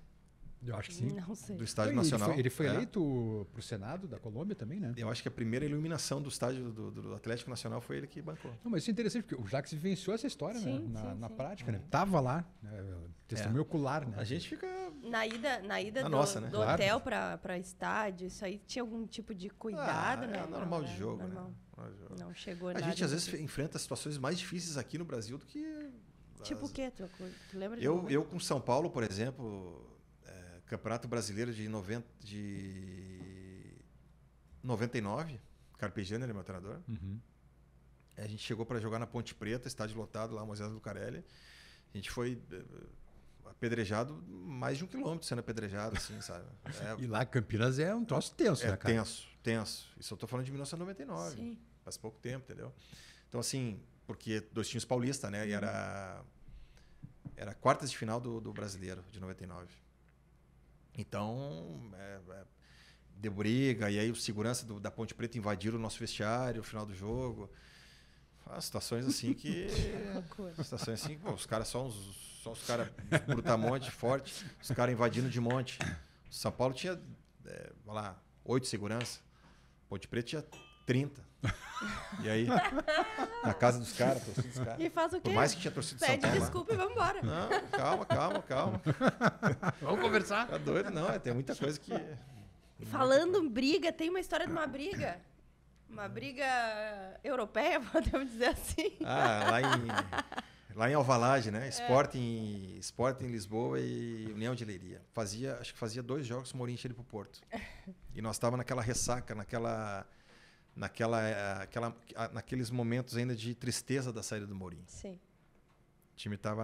Eu acho que sim. Não sei. Do estádio Ele nacional. Ele foi É. eleito pro Senado da Colômbia também, né? Eu acho que a primeira iluminação do estádio do Atlético Nacional foi ele que bancou. Não, mas isso é interessante, porque o Jacques vivenciou essa história, Sim, né? sim, Na sim. prática, né? Tava lá, né? Testemunho ocular, né? A gente fica. Na ida A do, nossa, né? do Claro. hotel pra estádio, isso aí tinha algum tipo de cuidado, né? É normal de Não, jogo, normal. né? Normal de jogo. Não chegou A nada gente às vezes disso. enfrenta situações mais difíceis aqui no Brasil do que. Tipo o quê? Tu lembra de Eu, alguma? eu com São Paulo, por exemplo, Campeonato Brasileiro de 99, Carpegiani era meu treinador. Uhum. A gente chegou para jogar na Ponte Preta, estádio lotado lá, Moisés Lucarelli. A gente foi apedrejado mais de 1 quilômetro sendo apedrejado, assim, sabe? E lá Campinas é um troço tenso, né, cara? Tenso. Isso eu estou falando de 1999. Sim. Faz pouco tempo, entendeu? Então, assim, porque 2 times paulistas, né? E era quartas de final do Brasileiro, de 99. Então, deu briga, e aí os segurança da Ponte Preta invadiram o nosso vestiário no final do jogo. Situações assim que... Loucura. situações assim, pô, os caras só os caras brutamonte, forte, os caras invadindo de monte. São Paulo tinha, 8 segurança. Ponte Preta tinha 30. E aí, na casa dos caras, torcida dos caras. E faz o quê? Por mais que tinha torcida de São Pede Paulo lá. desculpa e vamos embora. Não, calma. Vamos conversar? Tá doido? Não, tem muita coisa que... Falando em briga, tem uma história de uma briga. Uma briga europeia, podemos dizer assim. Lá em Alvalade, né? Sporting Lisboa e União de Leiria. Acho que fazia 2 jogos que o Mourinho tinha ido pro Porto. E nós estávamos naquela ressaca, naqueles momentos ainda de tristeza da saída do Mourinho. Sim. O time estava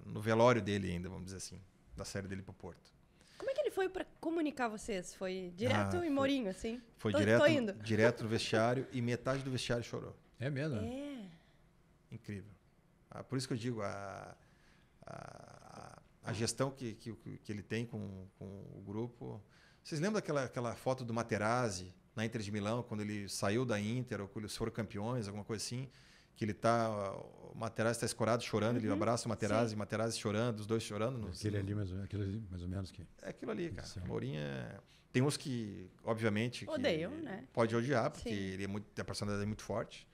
no velório dele ainda, vamos dizer assim, da saída dele pro Porto. Como é que ele foi para comunicar vocês? Foi direto em Mourinho, assim? Foi Tô indo. direto no vestiário e metade do vestiário chorou. É mesmo? É. Incrível. Por isso que eu digo, a gestão que ele tem com o grupo. Vocês lembram daquela foto do Materazzi na Inter de Milão, quando ele saiu da Inter, ou quando eles foram campeões, alguma coisa assim, que o Materazzi está escorado, chorando, ele abraça o Materazzi, chorando, os dois chorando. Aquele ali, mais ou menos. É aquilo ali, cara. Mourinho tem uns que, obviamente, odeiam, né? Pode odiar, porque ele a personalidade é muito forte,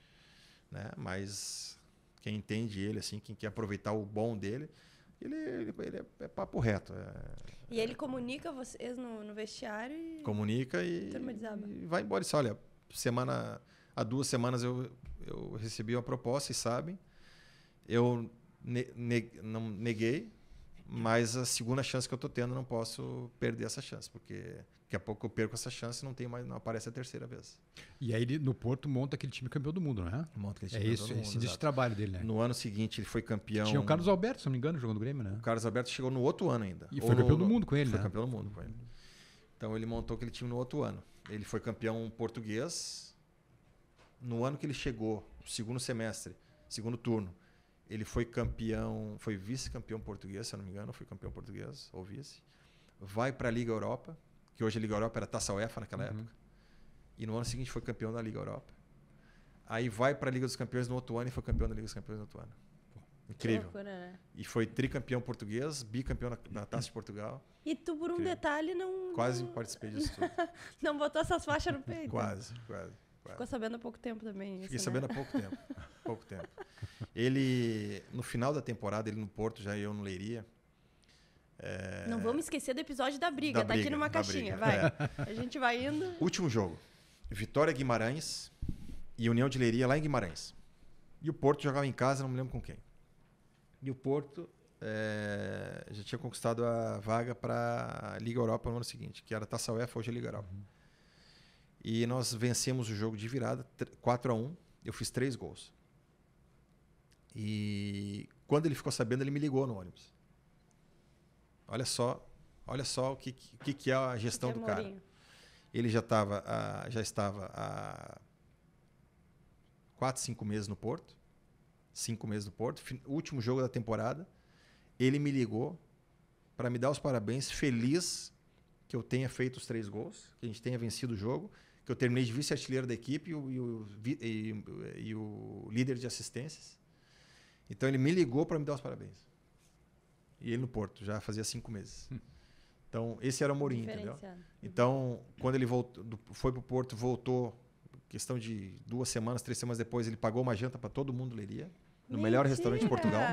né? Mas quem entende ele, assim, quem quer aproveitar o bom dele, ele é papo reto. E ele comunica vocês no vestiário e... Comunica e vai embora. E diz, olha, há 2 semanas eu recebi uma proposta, e sabem. Eu não neguei, mas a segunda chance que eu estou tendo, eu não posso perder essa chance, porque daqui a pouco eu perco essa chance e não aparece a terceira vez. E aí ele, no Porto, monta aquele time campeão do mundo, não é? Monta aquele time campeão do mundo, esse trabalho dele, né? No ano seguinte ele foi campeão... Tinha o Carlos Alberto, se não me engano, jogando no Grêmio, né? O Carlos Alberto chegou no outro ano ainda. E foi campeão do mundo com ele, né? Foi campeão do mundo com ele. Então ele montou aquele time no outro ano. Ele foi campeão português. No ano que ele chegou, segundo semestre, segundo turno, ele foi vice-campeão português, se eu não me engano, foi campeão português, ou vice. Vai para a Liga Europa, que hoje a Liga Europa era Taça UEFA naquela época. E no ano seguinte foi campeão da Liga Europa. Aí vai para a Liga dos Campeões no outro ano e foi campeão da Liga dos Campeões no outro ano. Incrível. Loucura, né? E foi tricampeão português, bicampeão na Taça de Portugal. E tu, por um detalhe, não... Quase participei disso tudo. Não botou essas faixas no peito? Quase. Ficou sabendo há pouco tempo também. Fiquei sabendo há pouco tempo. Ele, no final da temporada, ele no Porto, já eu no Leiria. Não vamos esquecer do episódio da briga. Tá aqui numa caixinha, vai. A gente vai indo. Último jogo. Vitória Guimarães e União de Leiria lá em Guimarães. E o Porto jogava em casa, não me lembro com quem. E o Porto já tinha conquistado a vaga para a Liga Europa no ano seguinte, que era a Taça UEFA, hoje é a Liga Europa. E nós vencemos o jogo de virada, 4-1. Eu fiz 3 gols. E quando ele ficou sabendo, ele me ligou no ônibus. Olha só o que é a gestão do cara. Ele já estava há 4, 5 meses no Porto. 5 meses no Porto. Último jogo da temporada. Ele me ligou para me dar os parabéns, feliz que eu tenha feito os 3 gols, que a gente tenha vencido o jogo, que eu terminei de vice-artilheiro da equipe e o líder de assistências. Então ele me ligou para me dar os parabéns. E ele no Porto, já fazia 5 meses. Então esse era o Mourinho, entendeu? Então quando ele foi para o Porto, voltou, questão de 2 semanas, 3 semanas depois, ele pagou uma janta para todo mundo Leiria, no melhor restaurante de Portugal.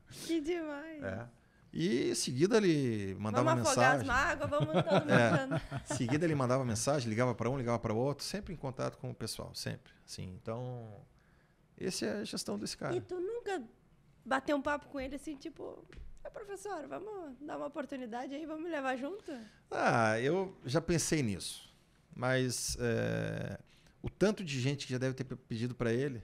Que demais! E em seguida ele mandava mensagem. Vamos afogar as mágoas, vamos todo mundo. Em seguida ele mandava mensagem, ligava para um, ligava para o outro, sempre em contato com o pessoal, sempre. Assim, então, essa é a gestão desse cara. E tu nunca bateu um papo com ele assim, tipo, professor, vamos dar uma oportunidade aí, vamos me levar junto? Eu já pensei nisso, mas o tanto de gente que já deve ter pedido para ele,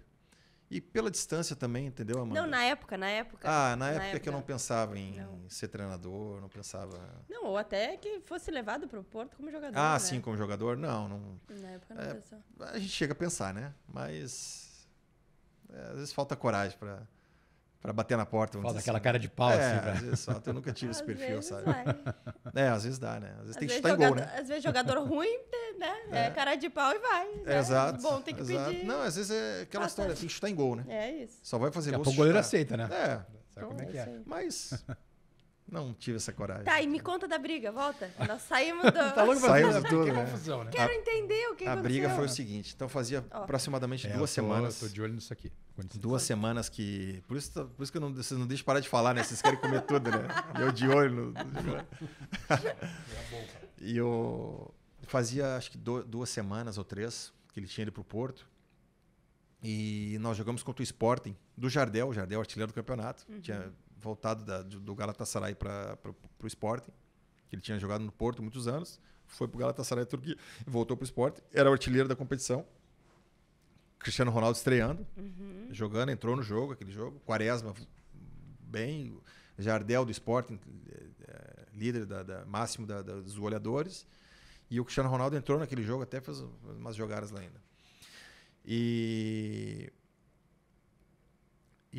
e pela distância também, entendeu, Amanda? Não, na época. Na época que eu não pensava em ser treinador, não pensava... Não, ou até que fosse levado para o Porto como jogador, né? Sim, como jogador? Não. Na época não pensou. A gente chega a pensar, né? Mas às vezes falta coragem para bater na porta. Falta aquela cara de pau, assim. Às vezes falta. Eu nunca tive esse perfil, sabe? Às vezes dá, né? Às vezes tem que chutar em gol, né? Às vezes jogador ruim, né? Cara de pau e vai. Né? Exato. Bom, tem que pedir. Não, às vezes é aquela história, tem que chutar em gol, né? É isso. Só vai fazer gol. O goleiro aceita, né? Sabe como é que é? Mas Não tive essa coragem. Tá, e me conta da briga, volta. Nós saímos do... Tá louco pra Saímos fazer tudo, que né? confusão, né? Quero entender o que A aconteceu. briga foi o seguinte. Então fazia aproximadamente É, 2 semanas. Tô de olho nisso aqui. 2 semanas que... Por isso que vocês não deixam parar de falar, né? Vocês querem comer tudo, né? Eu de olho. E eu fazia, acho que 2 semanas ou 3 que ele tinha ido pro Porto. E nós jogamos contra o Sporting, do Jardel. O Jardel, artilheiro do campeonato. Tinha voltado do Galatasaray para o Sporting. Que ele tinha jogado no Porto muitos anos. Foi pro Galatasaray da Turquia e voltou pro Sporting. Era o artilheiro da competição. Cristiano Ronaldo estreando, jogando, entrou no jogo, aquele jogo. Quaresma, bem. Jardel do Sporting, líder máximo dos goleadores. E o Cristiano Ronaldo entrou naquele jogo, até fez umas jogadas lá ainda. E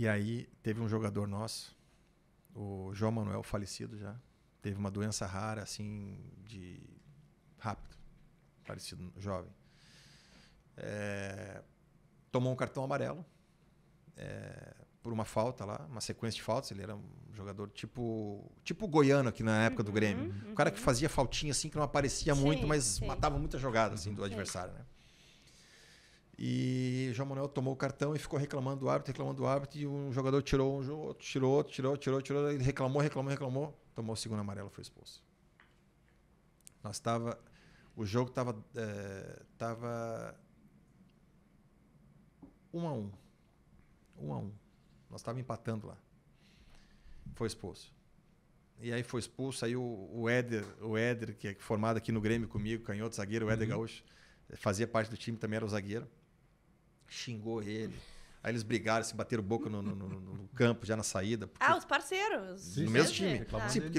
aí teve um jogador nosso, o João Manuel, falecido já. Teve uma doença rara, assim, rápido. Falecido, jovem. Tomou um cartão amarelo por uma falta lá, uma sequência de faltas. Ele era um jogador tipo o Goiano aqui na época do Grêmio. O cara que fazia faltinha assim, que não aparecia muito, mas matava muita jogada assim, do adversário, né? E o João Manuel tomou o cartão e ficou reclamando do árbitro, e um jogador tirou um, outro tirou outro, tirou, ele reclamou, tomou o segundo amarelo, foi expulso. O jogo estava 1-1. 1-1. Nós estávamos empatando lá. Foi expulso. E aí foi expulso, aí o Éder, que é formado aqui no Grêmio comigo, canhoto, zagueiro, o Éder Gaúcho, fazia parte do time, também era o zagueiro. Xingou ele. Aí eles brigaram, se bateram boca no campo, já na saída. Ah, os parceiros. Sim, no mesmo time. Sim, porque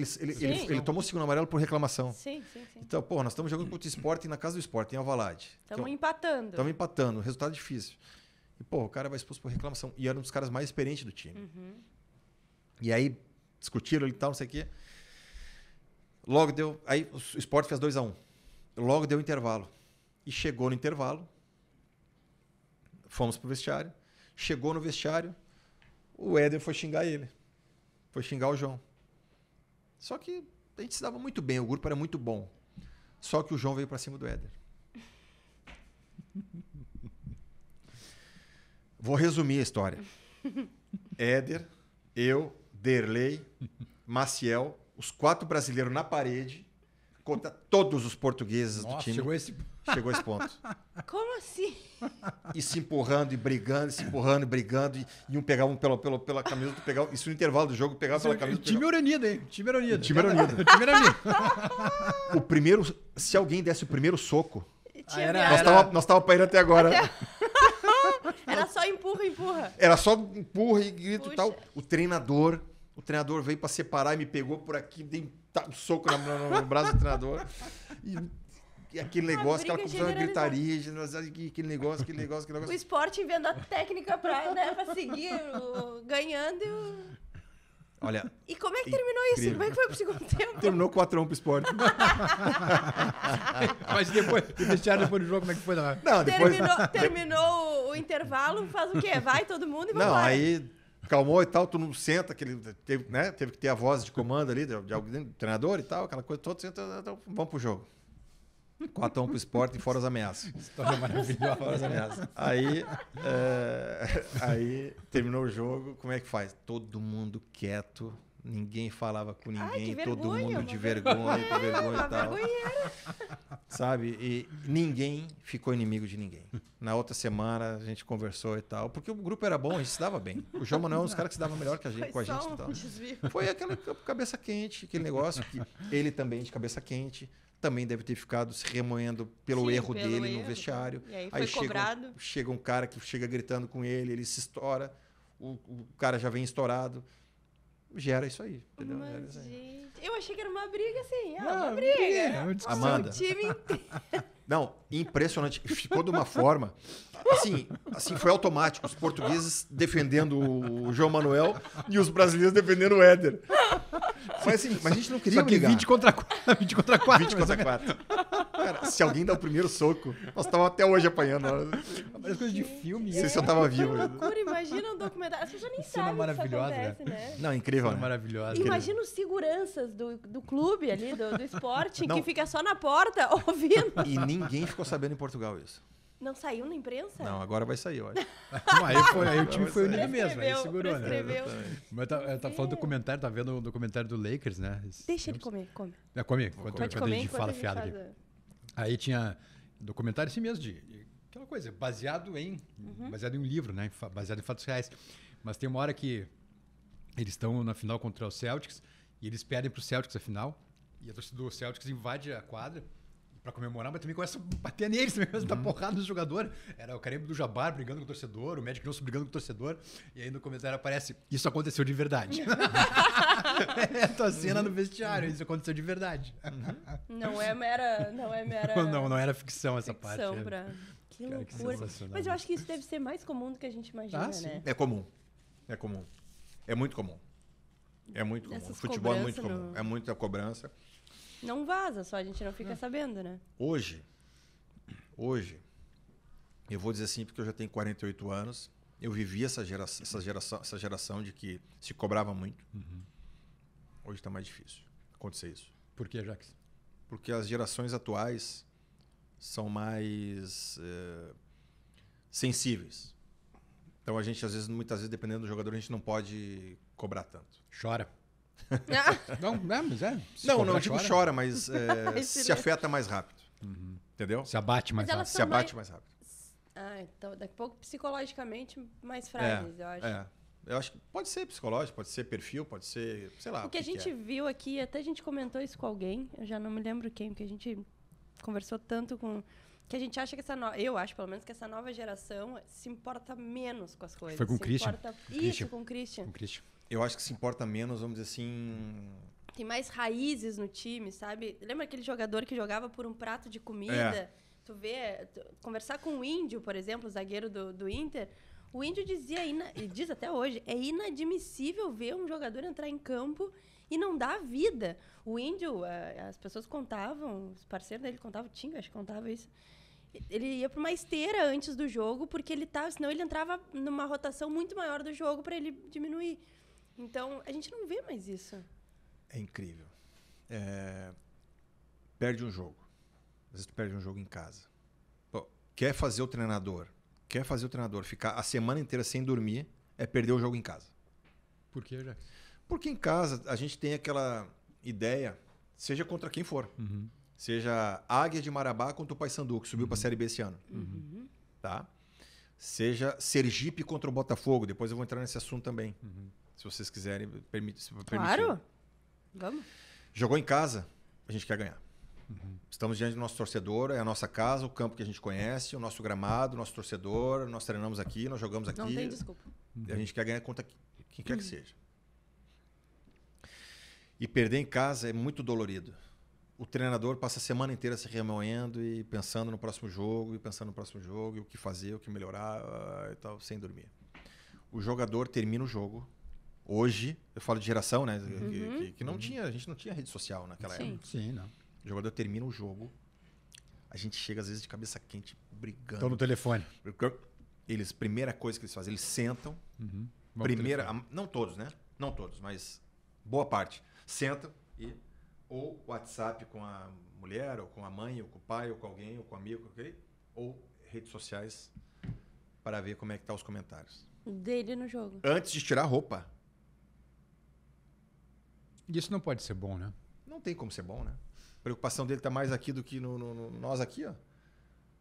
ele tomou o segundo amarelo por reclamação. Sim. Então, nós estamos jogando contra o Sporting na casa do Sporting, em Alvalade. Estamos empatando. Estamos empatando, resultado difícil. E, o cara vai expulso por reclamação. E era um dos caras mais experientes do time. E aí, discutiram e tal, não sei o quê. Logo deu... Aí o Sport fez 2-1. Logo deu intervalo. E chegou no intervalo. Fomos pro vestiário. Chegou no vestiário. O Éder foi xingar ele. Foi xingar o João. Só que a gente se dava muito bem. O grupo era muito bom. Só que o João veio para cima do Éder. Vou resumir a história. Éder, eu, Derlei, Maciel, os 4 brasileiros na parede, contra todos os portugueses do time. Chegou esse ponto. Como assim? E se empurrando e brigando, e um pegava pela camisa, outro pegava. Isso no intervalo do jogo, pegava pela camisa. Time era unido, hein? Time era unido. O primeiro, se alguém desse o primeiro soco, nós tava para ir até agora. Era só empurra. Era só empurra e grito e tal. O treinador veio para separar e me pegou por aqui, dei um soco no braço do treinador. E aquele negócio, aquela confusão, gritaria, aquele negócio. O Sport vendo a técnica pra seguir ganhando. Olha, e como é que terminou isso? Como é que foi pro segundo tempo? Terminou 4-1 pro Sport. Mas depois do jogo, como é que foi? Não, depois... Terminou o intervalo, faz o quê? Vai todo mundo e vai Não, embora. aí calmou e tal, tu não senta, teve que ter a voz de comando ali, de alguém, do treinador e tal, aquela coisa toda, senta, então, vamos pro jogo. 4-1 pro Sport e fora as ameaças. História maravilhosa. Fora as ameaças. Aí terminou o jogo, como é que faz? Todo mundo quieto, ninguém falava com ninguém, todo mundo de vergonha, com vergonha e tal. Sabe? E ninguém ficou inimigo de ninguém. Na outra semana a gente conversou e tal, porque o grupo era bom, a gente se dava bem. O João Manuel é um dos caras que se dava melhor que a gente, com a gente e tal. Foi aquela cabeça quente, aquele negócio que ele também de cabeça quente. Também deve ter ficado se remoendo pelo erro dele no vestiário. E aí foi cobrado. Chega um cara que chega gritando com ele se estoura, o cara já vem estourado. Gera isso aí, entendeu? Mas, gente, eu achei que era uma briga assim. Uma briga. Amanda. O time inteiro. Não, impressionante. Ficou de uma forma... Assim, foi automático. Os portugueses defendendo o João Manuel e os brasileiros defendendo o Éder. Mas a gente não queria brigar. 20 contra 4. 20 contra 4. Cara, se alguém dá o primeiro soco, nós estávamos até hoje apanhando. Parece coisa de filme. Não sei se eu tava Foi vivo. uma loucura, imagina um documentário. As pessoas nem Cena sabem que isso maravilhosa, acontece, né? Não, incrível, Cena né? maravilhosa. Imagina os seguranças do clube ali, do esporte, Não. que fica só na porta ouvindo. E ninguém ficou sabendo em Portugal isso. Não saiu na imprensa? Não, agora vai sair, eu acho. Não, aí o time foi unido mesmo, aí segurou, né? Prescreveu. Mas tá falando do documentário, tá vendo o documentário do Lakers, né? Deixa ele comer, come. Come, enquanto Pode a comer gente enquanto fala a gente fiado faz aqui. a- Aí tinha documentário assim mesmo, de aquela coisa, baseado em um livro, né? Baseado em fatos reais. Mas tem uma hora que eles estão na final contra o Celtics e eles perdem pro Celtics a final. E a torcida do Celtics invade a quadra pra comemorar, mas também começa a bater neles, também começa a dar porrada no jogador. Era o Kareem do Jabbar brigando com o torcedor, o Magic Johnson brigando com o torcedor. E aí no comentário aparece, isso aconteceu de verdade. É a tua cena no vestiário, isso aconteceu de verdade. Não é mera. Não é mera. Não era ficção essa parte. ficção né? pra... Que Cara, que loucura. sensacional. Mas eu acho que isso deve ser mais comum do que a gente imagina, Ah, sim. né? É comum. É comum. É muito comum. É muito comum. Essas O futebol é muito cobranças comum. no- É muita cobrança. Não vaza, só a gente não fica sabendo, né? Hoje, eu vou dizer assim porque eu já tenho 48 anos, eu vivi essa geração de que se cobrava muito. Hoje está mais difícil acontecer isso. Por que, Jax? Porque as gerações atuais são mais sensíveis. Então a gente, muitas vezes, dependendo do jogador, a gente não pode cobrar tanto. Chora. Não, mas é. Se Não cobrar, digo chora, mas Esse se silêncio. afeta mais rápido. Entendeu? Se abate mais Mas elas rápido. Se são abate mais rápido. Ah, então daqui a pouco psicologicamente mais frágeis, eu acho. Eu acho que pode ser psicológico, pode ser perfil, pode ser, sei lá. O que a gente viu aqui, até a gente comentou isso com alguém, eu já não me lembro quem, porque a gente conversou tanto com... Que a gente acha que eu acho, pelo menos, que essa nova geração se importa menos com as coisas. Foi com o se Christian. importa- Christian. Isso, com o Christian. Com Christian. Eu acho que se importa menos, vamos dizer assim. Tem mais raízes no time, sabe? Lembra aquele jogador que jogava por um prato de comida? É. Tu vê, conversar com o Índio, por exemplo, o zagueiro do Inter, o Índio dizia, e diz até hoje, é inadmissível ver um jogador entrar em campo e não dar vida. O Índio, as pessoas contavam, os parceiros dele contavam, o Tinga, acho que contava isso. Ele ia para uma esteira antes do jogo, porque senão ele entrava numa rotação muito maior do jogo para ele diminuir. Então, a gente não vê mais isso. É incrível. Perde um jogo. Às vezes tu perde um jogo em casa. Pô, quer fazer o treinador ficar a semana inteira sem dormir, é perder o jogo em casa. Por que, Jax? Porque em casa a gente tem aquela ideia, seja contra quem for. Seja Águia de Marabá contra o Paysandu, que subiu para a Série B esse ano. Tá? Seja Sergipe contra o Botafogo. Depois eu vou entrar nesse assunto também. Se vocês quiserem, se permitir. Claro. Vamos. Jogou em casa, a gente quer ganhar. Estamos diante do nosso torcedor, é a nossa casa, o campo que a gente conhece, o nosso gramado, o nosso torcedor, nós treinamos aqui, nós jogamos aqui. Não tem desculpa. E a gente quer ganhar contra quem quer que seja. E perder em casa é muito dolorido. O treinador passa a semana inteira se remoendo e pensando no próximo jogo, e o que fazer, o que melhorar e tal, sem dormir. O jogador termina o jogo. Hoje, eu falo de geração, né? Que não tinha, a gente não tinha rede social naquela Sim. época. Sim, não. O jogador termina o jogo. A gente chega, às vezes, de cabeça quente, brigando. Estão no telefone. Primeira coisa que eles fazem, eles sentam. Vamos pro telefone. Não todos, né? Não todos, mas boa parte. Sentam e ou WhatsApp com a mulher, ou com a mãe, ou com o pai, ou com alguém, ou com um amigo, okay? Ou redes sociais para ver como é que tá os comentários. Dele no jogo. Antes de tirar a roupa. Isso não pode ser bom, né? Não tem como ser bom, né? A preocupação dele tá mais aqui do que nós aqui, ó. O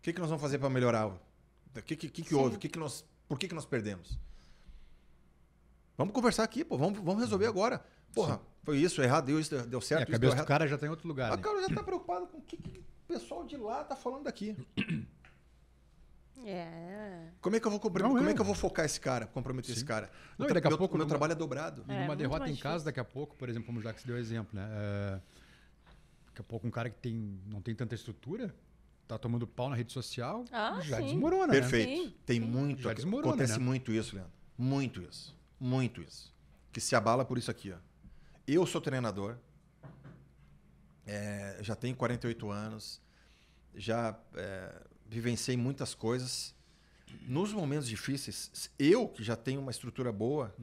que nós vamos fazer para melhorar? O que houve? Por que nós perdemos? Vamos conversar aqui, pô. Vamos resolver agora. Porra, Sim. foi isso, errado, deu certo, A isso deu cabeça do errado. cara já tá em outro lugar. A Né? cara já tá preocupado com o que o pessoal de lá tá falando daqui. Como é que eu vou como é que eu vou focar esse cara, comprometer esse cara? Não, e daqui a pouco meu numa- trabalho é dobrado. E numa muito derrota mais em casa, difícil. daqui a pouco, por exemplo, como o Jax deu exemplo, né? Daqui a pouco um cara que não tem tanta estrutura, tá tomando pau na rede social, Ah, já sim. desmorona, né? Perfeito. Sim, Tem sim. muito. Já desmorona, Acontece né? muito isso, Leandro. Muito isso. Muito isso. Que se abala por isso aqui, ó. Eu sou treinador. Já tenho 48 anos. Já vivenciei muitas coisas. nos momentos difíceis, eu que já tenho uma estrutura boa,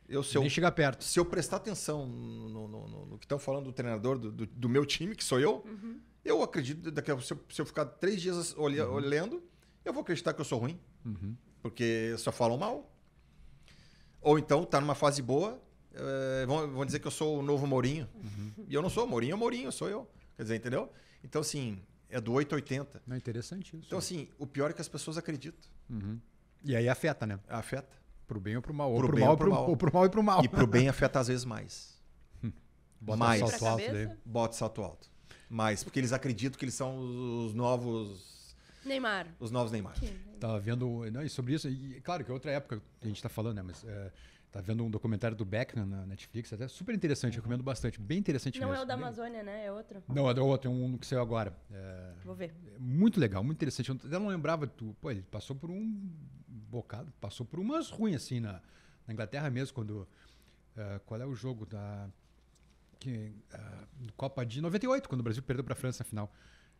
Nem chegar perto. se eu prestar atenção no que estão falando do treinador do meu time, que sou eu, eu acredito, se eu ficar 3 dias olhando, eu vou acreditar que eu sou ruim, porque só falam mal. Ou então tá numa fase boa, vão dizer que eu sou o novo Mourinho. E eu não sou. Mourinho é Mourinho, sou eu. Quer dizer, entendeu? Então, assim, é do 880. Não é interessante isso. Então, assim, o pior é que as pessoas acreditam. E aí afeta, né? Afeta. Pro bem ou pro mal. Pro Ou pro bem mal, ou pro mal. ou pro mal e pro mal. E pro bem afeta às vezes mais. Bota mais. salto Pra alto cabeça? daí. Bota salto alto. Mais. Porque eles acreditam que eles são os novos Neymar. Neymar. Tava vendo. Não, e sobre isso, e claro que é outra época que a gente tá falando, né? Mas tá vendo um documentário do Beckham na Netflix, até super interessante, recomendo bastante. Bem interessante Não mesmo. é o da Bem- Amazônia, né? É outro. Não, é outro, é um que saiu agora. Vou ver. É muito legal, muito interessante. Eu até não lembrava, pô, ele passou por um bocado, passou por umas ruins assim na Inglaterra mesmo, quando. Qual é o jogo da. Copa de 98, quando o Brasil perdeu para a França na final.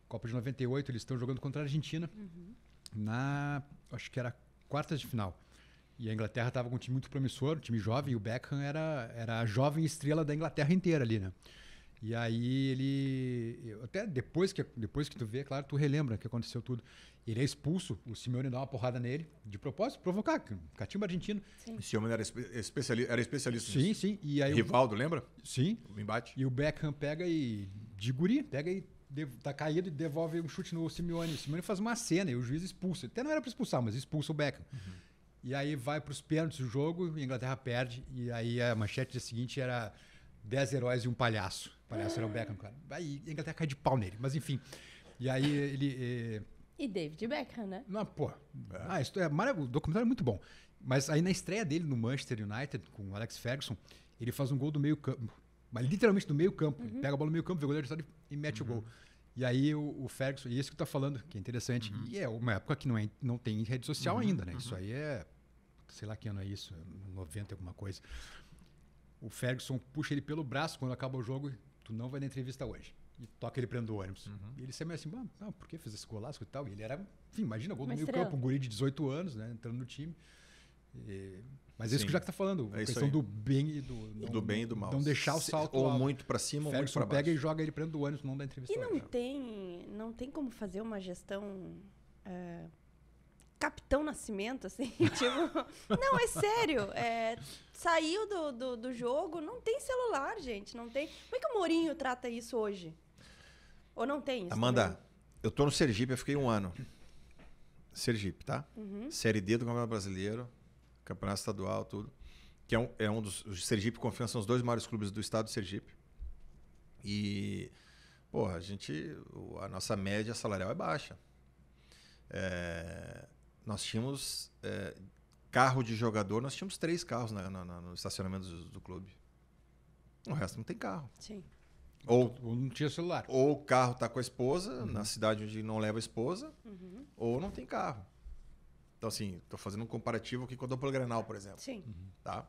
Copa de 98, eles estão jogando contra a Argentina acho que era quartas de final. E a Inglaterra estava com um time muito promissor, um time jovem, e o Beckham era a jovem estrela da Inglaterra inteira ali, né? E aí até depois que tu vê, claro, tu relembra que aconteceu tudo. Ele é expulso, o Simeone dá uma porrada nele, de propósito, provocar, catimba argentino. Esse homem era especialista Sim, nisso. sim. E aí Rivaldo, lembra? sim. O embate. E o Beckham pega e, de guri, tá caído e devolve um chute no Simeone. O Simeone faz uma cena e o juiz expulsa. Até não era para expulsar, mas expulsa o Beckham. E aí vai para os pênaltis o jogo, e a Inglaterra perde. E aí a manchete dia seguinte era 10 heróis e um palhaço. O palhaço era o Beckham, cara. Aí a Inglaterra cai de pau nele. Mas enfim. E aí ele... E David Beckham, né? Não, pô. Isso o documentário é muito bom. Mas aí na estreia dele no Manchester United, com o Alex Ferguson, ele faz um gol do meio campo. Mas literalmente do meio campo. Ele pega a bola no meio campo, vê o goleiro e mete o gol. E aí o Ferguson, e isso que tu tá falando, que é interessante. E é uma época que não tem rede social ainda, né? Isso aí é... Sei lá que ano é isso, 90 alguma coisa. O Ferguson puxa ele pelo braço quando acaba o jogo. Tu não vai na entrevista hoje. E toca ele prendo o ônibus. E ele sempre assim, por que fez esse golaço e tal? E ele era, enfim, imagina, gol do meio campo, um guri de 18 anos, né? Entrando no time. Mas é isso que o Jack tá falando. A questão do bem e do bem e do mal. Não deixar o salto ou alto. muito para cima ou muito Ferguson para baixo. pega e joga ele prendo o ônibus, não dá entrevista E hoje. não tem como fazer uma gestão Capitão Nascimento, assim, tipo... Não, é sério. Saiu do jogo, não tem celular, gente, não tem... Como é que o Mourinho trata isso hoje? Ou não tem isso? Amanda, também? eu tô no Sergipe, eu fiquei 1 ano. Sergipe, tá? Série D do Campeonato Brasileiro, Campeonato Estadual, tudo. Que é um dos... Os Sergipe e Confiança são os 2 maiores clubes do estado de Sergipe. E, porra, a nossa média salarial é baixa. Nós tínhamos carro de jogador, nós tínhamos 3 carros no estacionamento do clube. O resto não tem carro. Sim. Ou não tinha celular. Ou o carro tá com a esposa, na cidade onde não leva a esposa, ou não tem carro. Então, assim, estou fazendo um comparativo aqui com a dupla Grenal, por exemplo. Sim. Tá?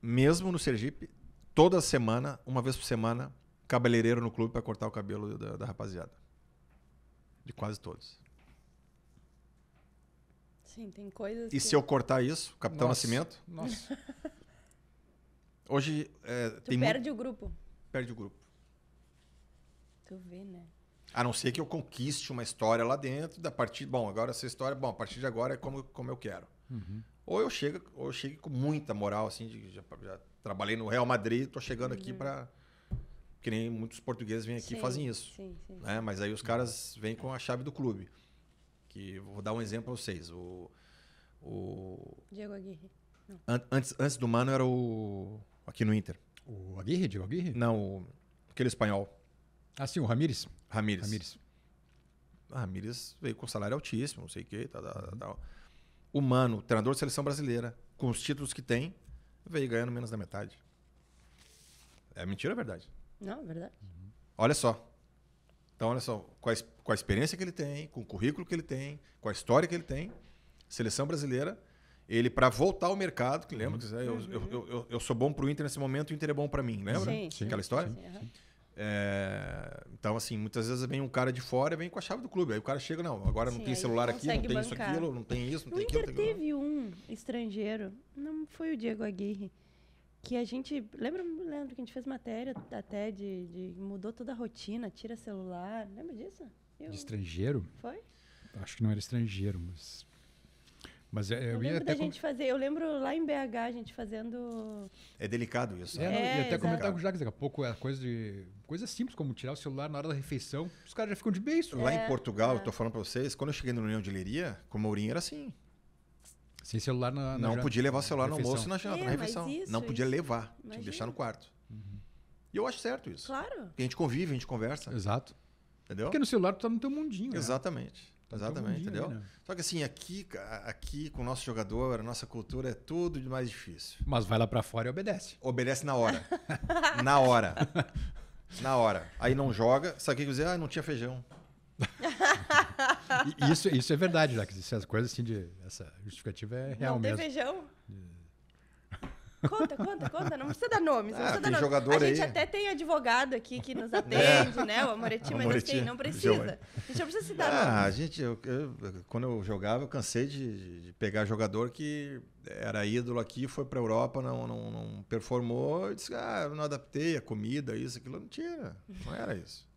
Mesmo no Sergipe, toda semana, uma vez por semana, cabeleireiro no clube para cortar o cabelo da rapaziada. De quase todos. Sim, tem coisas E se eu cortar isso, Capitão Nascimento, Nossa. hoje Tu perde o grupo. perde o grupo. Tu vê, né? A não ser que eu conquiste uma história lá dentro, agora essa história, a partir de agora é como eu quero. Ou eu chego com muita moral, assim, já trabalhei no Real Madrid, tô chegando aqui para... Que nem muitos portugueses vêm aqui e fazem isso. Sim. Né? Mas aí os caras vêm com a chave do clube. Que vou dar um exemplo para vocês. Diego Aguirre. Antes do Mano era o... Aqui no Inter. O Aguirre, Diego Aguirre? Não, aquele espanhol. Ah, sim, o Ramírez. Ramírez. Ramírez veio com salário altíssimo, não sei o quê. Tal. O Mano, treinador de seleção brasileira, com os títulos que tem, veio ganhando menos da metade. É mentira ou é verdade? Não, é verdade. Olha só. Então, olha só, com a experiência que ele tem, com o currículo que ele tem, com a história que ele tem, seleção brasileira, ele, para voltar ao mercado, que lembra? Eu sou bom pro Inter nesse momento, o Inter é bom para mim, lembra? Sim. Aquela história? Sim. Então, assim, muitas vezes vem um cara de fora e vem com a chave do clube. Aí o cara chega, não, agora não Sim, tem aí celular aqui, não consegue tem isso, bancar. aquilo, não tem isso, não No tem aquilo. Inter não tem aquilo. teve um estrangeiro, não foi o Diego Aguirre, que a gente... Lembro que a gente fez matéria até de mudou toda a rotina, tira celular. Lembra disso? De estrangeiro? Foi? Acho que não era estrangeiro, mas Eu eu ia lembro até... da gente fazer... Eu lembro lá em BH a gente fazendo... É delicado isso. Não, né? ia até exato. comentar com o Jacques daqui a pouco, é coisa simples, como tirar o celular na hora da refeição. Os caras já ficam de beiço. Lá em Portugal, eu tô falando pra vocês, quando eu cheguei na União de Leiria, com o Mourinho era assim. Sem celular na Não podia levar o celular no refeição. almoço e na janta, na mas refeição. isso, Não podia isso. levar, tinha que Imagina. deixar no quarto. E eu acho certo isso. Claro. Porque a gente convive, a gente conversa, Exato. entendeu? Porque no celular tu tá no teu mundinho, né? Exatamente. Tá no teu Exatamente, mundinho entendeu? ali, né? Só que assim, aqui com o nosso jogador, a nossa cultura é tudo de mais difícil. Mas vai lá pra fora e obedece. Obedece na hora. Na hora. Na hora. Aí não joga, sabe o que eu ia dizer? Ah, não tinha feijão. E isso é verdade, Jacques. Essas coisas assim essa justificativa é real Não tem mesmo. feijão? Conta. Não precisa dar nomes. Não precisa dar tem nomes. jogador a gente aí. até tem advogado aqui que nos atende, né? O Amoretti, mas Amoretti. assim, não precisa. A gente não precisa citar nomes. A gente, quando eu jogava, eu cansei de pegar jogador que era ídolo aqui, foi pra Europa, não performou, eu disse, eu não adaptei a comida, isso, aquilo, não tinha, não era isso.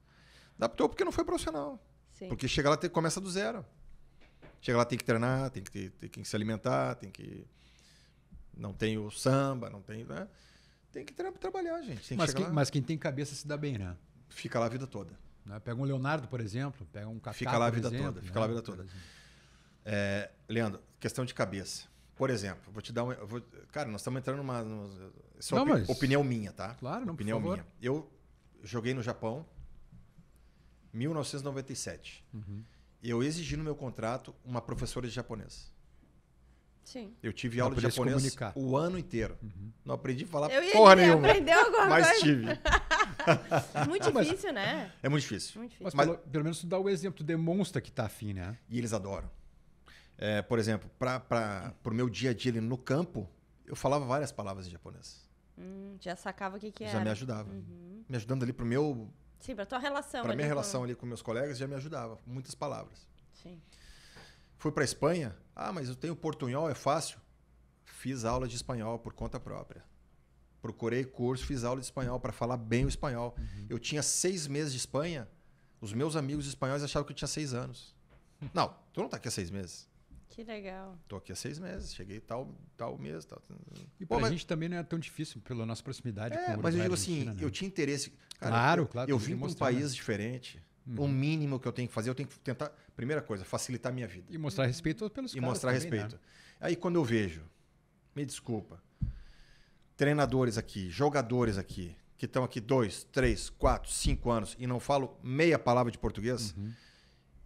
Adaptou porque não foi profissional. Sim. Porque chega lá, começa do zero. Chega lá, tem que treinar, tem que se alimentar, não tem o samba, não tem, né? Tem que trabalhar, gente. Tem que chegar lá, Mas quem tem cabeça se dá bem, né? fica lá a vida toda. Pega um Leonardo, por exemplo, pega um Kaká, Fica lá a por vida exemplo, toda, fica lá a vida toda. Leandro, questão de cabeça. Por exemplo, vou te dar cara, nós estamos entrando numa... Isso é opinião minha, tá? Claro, não, opinião por favor. minha. Eu joguei no Japão em 1997. Eu exigi no meu contrato uma professora de japonês. Sim. Eu tive Pra aula de poder se japonês comunicar. o ano inteiro. Não aprendi a falar Eu ia porra dizer, nenhuma. aprendeu alguma Mas coisa? tive. Muito difícil, né? É muito difícil. Muito difícil. Mas, Mas- pelo menos tu dá o exemplo, tu demonstra que tá afim, né? E eles adoram. Por exemplo, pro meu dia a dia ali no campo, eu falava várias palavras em japonês. Já sacava o que Já era. me ajudava. Me ajudando ali Sim, pra tua relação. pra ali minha com- relação ali com meus colegas, já me ajudava. Muitas palavras. Sim. Fui pra Espanha. Mas eu tenho portunhol, é fácil. Fiz aula de espanhol por conta própria. Procurei curso, fiz aula de espanhol para falar bem o espanhol. Eu tinha 6 meses de Espanha. Os meus amigos espanhóis achavam que eu tinha 6 anos. Não, tu não tá aqui há 6 meses. Que legal. Tô aqui há 6 meses. Cheguei tal mês. Tal. E Pô, pra mas- gente também não é tão difícil pela nossa proximidade com o Uruguai mas eu e digo Argentina, assim, né? eu tinha interesse. Cara, Claro, eu, claro, eu tem que vim para um mostrar, né? país diferente. O mínimo que eu tenho que fazer, eu tenho que tentar, primeira coisa, facilitar a minha vida. E mostrar respeito pelos E caras mostrar também, respeito. né? Aí quando eu vejo, me desculpa, treinadores aqui, jogadores aqui, que estão aqui 2, 3, 4, 5 anos e não falam meia palavra de português,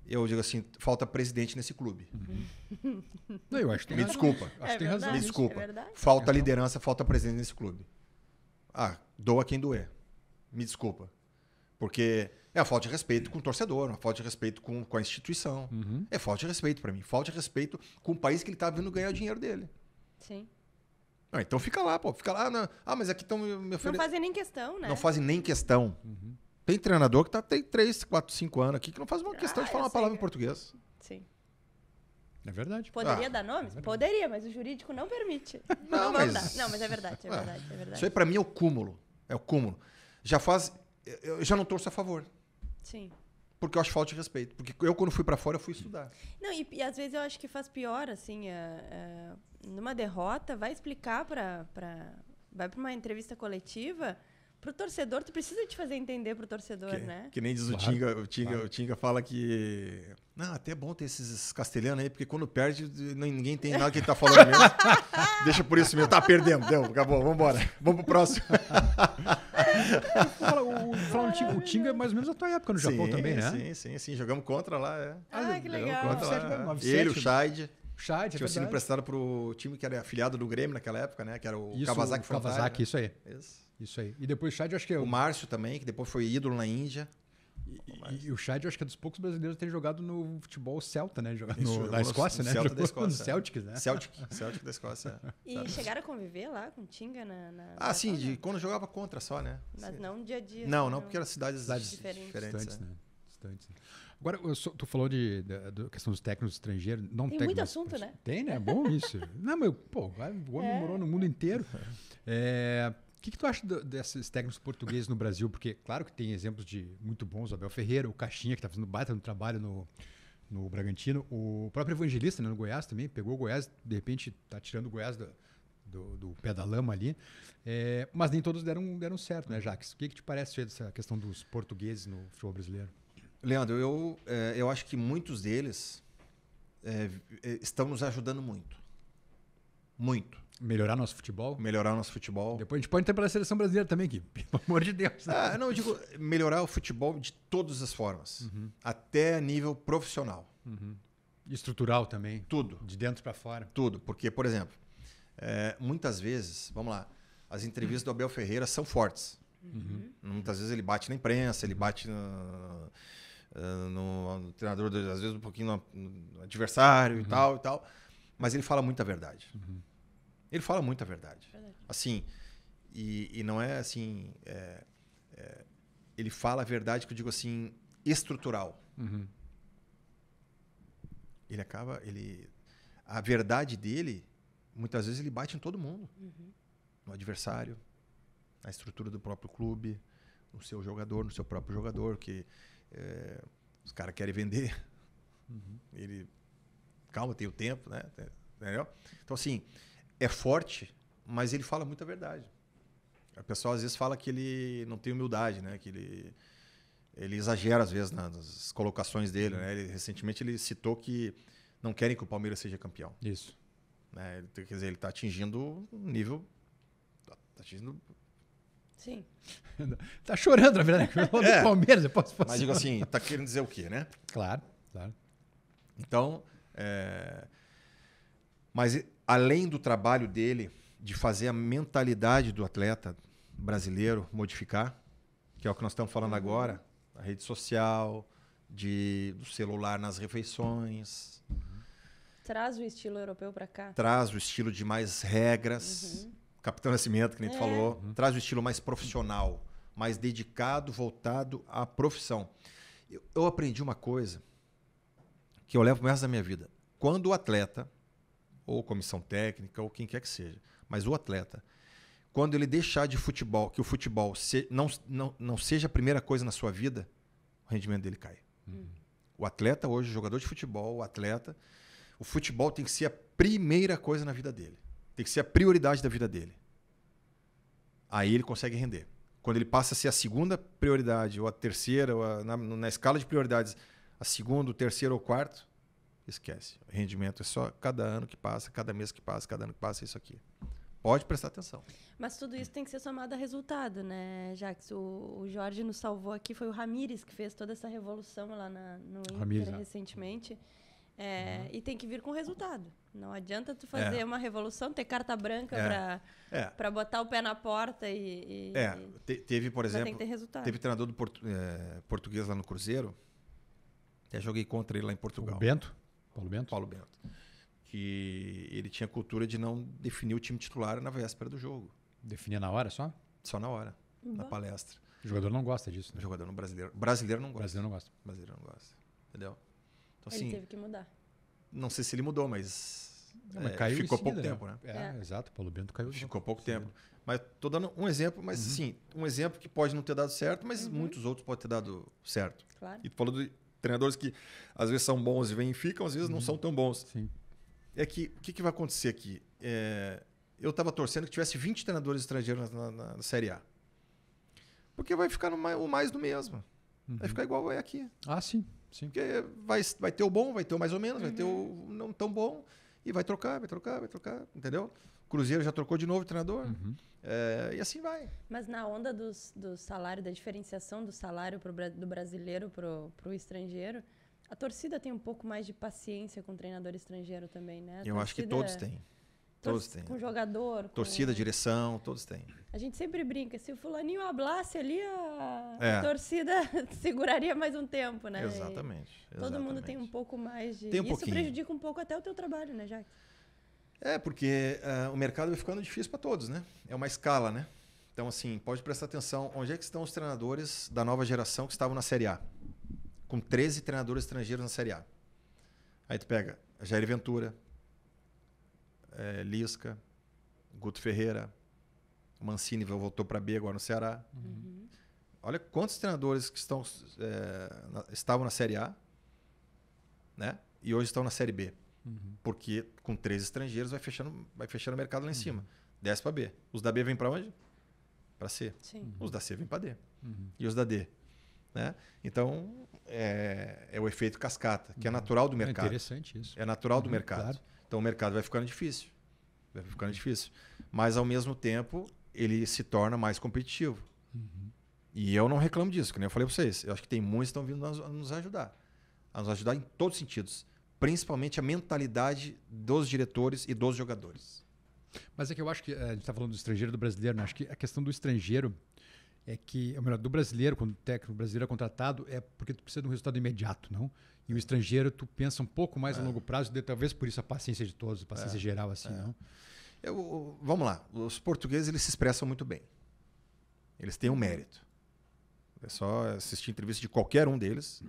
eu digo assim, falta presidente nesse clube. Não, eu acho que tem Me razão. desculpa. Acho que tem razão. Me verdade, desculpa. é verdade. Falta liderança, falta presidente nesse clube. Doa quem doer. Me desculpa. Porque é a falta de respeito com o torcedor, uma falta de respeito com a instituição. É falta de respeito para mim. Falta de respeito com o país que ele tá vindo ganhar o dinheiro dele. Sim. Então fica lá, pô. Fica lá. Mas aqui estão me Não oferecendo. fazem nem questão, né? Não fazem nem questão. Tem treinador que tem 3, 4, 5 anos aqui que não faz uma questão de falar eu uma palavra sei. em português. Sim. É verdade. Poderia dar nomes? Poderia, mas o jurídico não permite. Não, vamos mas- dar. Não, mas é verdade, é verdade, é verdade. Isso aí para mim é o cúmulo. É o cúmulo. Eu já não torço a favor. Sim. Porque eu acho falta de respeito. Porque eu, quando fui para fora, eu fui estudar. Não, e às vezes eu acho que faz pior, assim, numa derrota, vai explicar vai para uma entrevista coletiva, pro torcedor, tu precisa te fazer entender pro torcedor, né? Que nem diz o Claro, Tinga, o Tinga fala que... Não, até é bom ter esses castelhanos aí, porque quando perde, ninguém tem nada que ele tá falando mesmo. Deixa por isso mesmo. Tá perdendo. Deu, acabou. Vambora. Vamos pro próximo. O Tinga é mais ou menos a tua época no Japão também, né? Sim. Jogamos contra lá. Que Jogamos legal. contra lá. 97, 97, Ele, o Scheid. Chat, Tinha sido emprestado pro time que era afiliado do Grêmio naquela época, né? Que era o Isso, Kawasaki o Frontale, Kawasaki, né? isso aí. Isso. Isso aí. E depois o Chat, eu acho que é O Márcio também, que depois foi ídolo na Índia. E o Chad, eu acho que é dos poucos brasileiros a ter jogado no futebol celta, né? Jogado Isso, na Escócia, no né? Celta Jogou da Escócia, no Celtics, né? Celtic da Escócia. E chegaram a conviver lá com Tinga Ah, sim, quando jogava contra só, né? Mas não dia a dia. Não, assim, não, porque eram cidades diferentes. Distantes, né? né? Distantes. Agora, tu falou da questão dos técnicos estrangeiros. Não Tem técnicos, muito assunto, né? Tem, né? Bom isso. Não, mas, pô, o homem morou no mundo inteiro. O que tu acha desses técnicos portugueses no Brasil? Porque, claro que tem exemplos de muito bons, o Abel Ferreira, o Caixinha, que está fazendo baita no trabalho no Bragantino, o próprio Evangelista, né, no Goiás também, pegou o Goiás, de repente está tirando o Goiás do pé da lama ali, mas nem todos deram certo, né, Jacques? O que te parece dessa questão dos portugueses no futebol brasileiro? Leandro, eu acho que muitos deles estão nos ajudando muito. Muito. Melhorar nosso futebol? Melhorar o nosso futebol. Depois a gente pode ter pela seleção brasileira também aqui, pelo amor de Deus. Né? Não, eu digo melhorar o futebol de todas as formas, até nível profissional. Estrutural também. Tudo. De dentro para fora. Tudo. Porque, por exemplo, muitas vezes, vamos lá, as entrevistas do Abel Ferreira são fortes. Muitas vezes ele bate na imprensa, ele bate no treinador, às vezes um pouquinho no adversário e tal. Mas ele fala muita verdade. Ele fala muita verdade. Assim, e não é assim... ele fala a verdade que eu digo assim, estrutural. A verdade dele, muitas vezes ele bate em todo mundo. No adversário, na estrutura do próprio clube, no seu jogador, no seu próprio jogador, que os caras querem vender. Ele, calma, tem o tempo, né? Entendeu? Então, assim, é forte, mas ele fala muita verdade. A pessoa às vezes fala que ele não tem humildade, né? Que ele exagera às vezes nas colocações dele, né? Recentemente ele citou que não querem que o Palmeiras seja campeão. Isso. Né? Quer dizer, ele está atingindo um nível... Sim. Tá chorando, na verdade. Do Palmeiras, eu posso Mas digo assim, tá querendo dizer o quê, né? Claro. Então, mas além do trabalho dele de fazer a mentalidade do atleta brasileiro modificar, que é o que nós estamos falando agora, a rede social, do celular nas refeições. Traz o estilo europeu para cá. Traz o estilo de mais regras. Capitão Nascimento, que nem tu falou. Traz o estilo mais profissional, mais dedicado, voltado à profissão. Eu aprendi uma coisa que eu levo pro resto da minha vida. Quando o atleta, ou comissão técnica, ou quem quer que seja, mas o atleta, quando ele deixar de futebol, que o futebol não seja a primeira coisa na sua vida, o rendimento dele cai. O atleta hoje, jogador de futebol, o futebol tem que ser a primeira coisa na vida dele. Tem que ser a prioridade da vida dele. Aí ele consegue render. Quando ele passa a ser a segunda prioridade, ou a terceira, ou na escala de prioridades, a segunda, o terceiro ou quarto, esquece. O rendimento é só cada ano que passa, cada mês que passa, cada ano que passa, isso aqui. Pode prestar atenção. Mas tudo isso tem que ser somado a resultado, né, Jacques? O Jorge nos salvou aqui, foi o Ramires que fez toda essa revolução lá no Inter recentemente. E tem que vir com resultado. Não adianta tu fazer uma revolução, ter carta branca para botar o pé na porta teve, por exemplo, tem que ter resultado. Teve treinador do português lá no Cruzeiro, até joguei contra ele lá em Portugal. Paulo Bento. Que ele tinha cultura de não definir o time titular na véspera do jogo. Definia na hora só? Só na hora, na palestra. O jogador não gosta disso, né? O jogador brasileiro não gosta. Brasileiro não gosta. Brasileiro não gosta. Entendeu? Então, Ele assim, teve que mudar. Não sei se ele mudou, mas caiu ficou em pouco seguida, tempo, né? Exato, Paulo Bento caiu. Ficou pouco tempo. Mas tô dando um exemplo, mas sim, um exemplo que pode não ter dado certo, mas muitos outros podem ter dado certo. Claro. E tu falou de treinadores que às vezes são bons e vêm e ficam, às vezes não são tão bons. Sim. É que o que vai acontecer aqui? Eu estava torcendo que tivesse 20 treinadores estrangeiros na Série A. Porque vai ficar o mais do mesmo. Vai ficar igual é aqui. Ah, sim. Porque vai ter o bom, vai ter o mais ou menos, vai ter o não tão bom e vai trocar, entendeu? O Cruzeiro já trocou de novo o treinador e assim vai. Mas na onda do salário, da diferenciação do salário do brasileiro pro estrangeiro, a torcida tem um pouco mais de paciência com o treinador estrangeiro também, né? Eu acho que todos têm. Todos têm. Com jogador. Torcida, direção, todos têm. A gente sempre brinca, se o fulaninho hablasse ali, a torcida seguraria mais um tempo, né? Exatamente. Todo mundo tem um pouco mais de... Tem um Isso pouquinho. prejudica um pouco até o teu trabalho, né, Jacques? Porque o mercado vai ficando difícil para todos, né? É uma escala, né? Então, assim, pode prestar atenção. Onde é que estão os treinadores da nova geração que estavam na Série A? Com 13 treinadores estrangeiros na Série A. Aí tu pega Jair Ventura, Lisca, Guto Ferreira, Mancini voltou para B agora no Ceará. Uhum. Olha quantos treinadores que estavam na Série A, né? E hoje estão na Série B. Uhum. Porque com 13 estrangeiros vai fechando o mercado lá em cima. Desce para B. Os da B vêm para onde? Para C. Sim. Os da C vêm para D. Uhum. E os da D. Né? Então, é o efeito cascata, que é natural do mercado. É interessante isso. É natural do mercado. Claro. Então, o mercado vai ficando difícil. Mas, ao mesmo tempo, ele se torna mais competitivo. Uhum. E eu não reclamo disso, que nem eu falei para vocês. Eu acho que tem muitos que estão vindo a nos ajudar. A nos ajudar em todos os sentidos. Principalmente a mentalidade dos diretores e dos jogadores. Mas é que eu acho que a gente está falando do estrangeiro e do brasileiro, né? Acho que a questão do estrangeiro é que, ou melhor, do brasileiro, quando o técnico brasileiro é contratado, é porque tu precisa de um resultado imediato, não? E o estrangeiro, tu pensa um pouco mais a longo prazo, talvez por isso a paciência de todos, a paciência geral, assim, não? Vamos lá, os portugueses eles se expressam muito bem. Eles têm um mérito. É só assistir entrevista de qualquer um deles,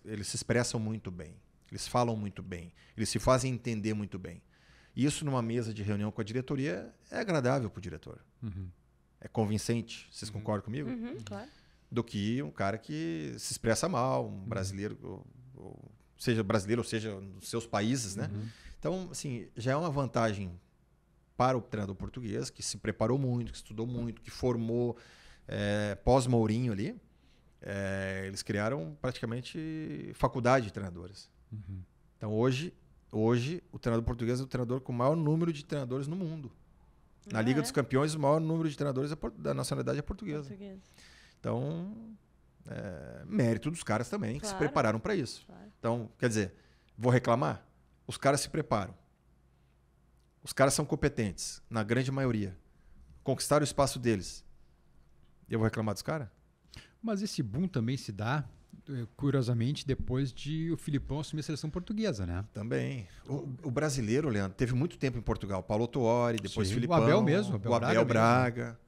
eles se expressam muito bem. Eles falam muito bem. Eles se fazem entender muito bem. E isso numa mesa de reunião com a diretoria é agradável para o diretor. Uhum. É convincente, vocês concordam comigo? Uhum, claro. Do que um cara que se expressa mal, um brasileiro, seja brasileiro ou seja nos seus países, né? Então, assim, já é uma vantagem para o treinador português, que se preparou muito, que estudou muito, que formou pós-Mourinho ali. Eles criaram praticamente faculdade de treinadores. Uhum. Então, hoje, o treinador português é o treinador com o maior número de treinadores no mundo. Na Liga dos Campeões, o maior número de treinadores da nacionalidade é portuguesa. Então, mérito dos caras também, que se prepararam para isso. Claro. Então, quer dizer, vou reclamar? Os caras se preparam. Os caras são competentes, na grande maioria. Conquistaram o espaço deles. Eu vou reclamar dos caras? Mas esse boom também se dá, curiosamente, depois de o Filipão assumir a seleção portuguesa, né? Também. O brasileiro, Leandro, teve muito tempo em Portugal. Paulo Tuori, depois Sim, Filipão. o Abel mesmo. O Abel Braga.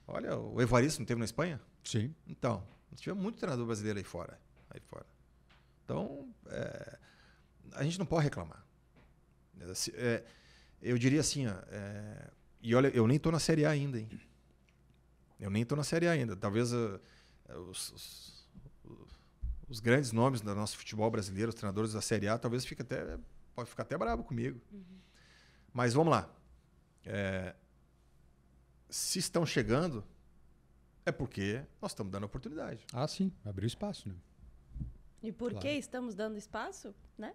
Olha, o Evaristo não teve na Espanha? Sim. Então, nós tivemos muito treinador brasileiro aí fora. Então, a gente não pode reclamar. Eu diria assim, e olha, eu nem estou na Série A ainda, hein? Talvez os grandes nomes do nosso futebol brasileiro, os treinadores da Série A, talvez pode ficar até bravo comigo. Mas vamos lá. Se estão chegando, é porque nós estamos dando oportunidade. Ah, sim. Abriu espaço, né? E por que estamos dando espaço, né?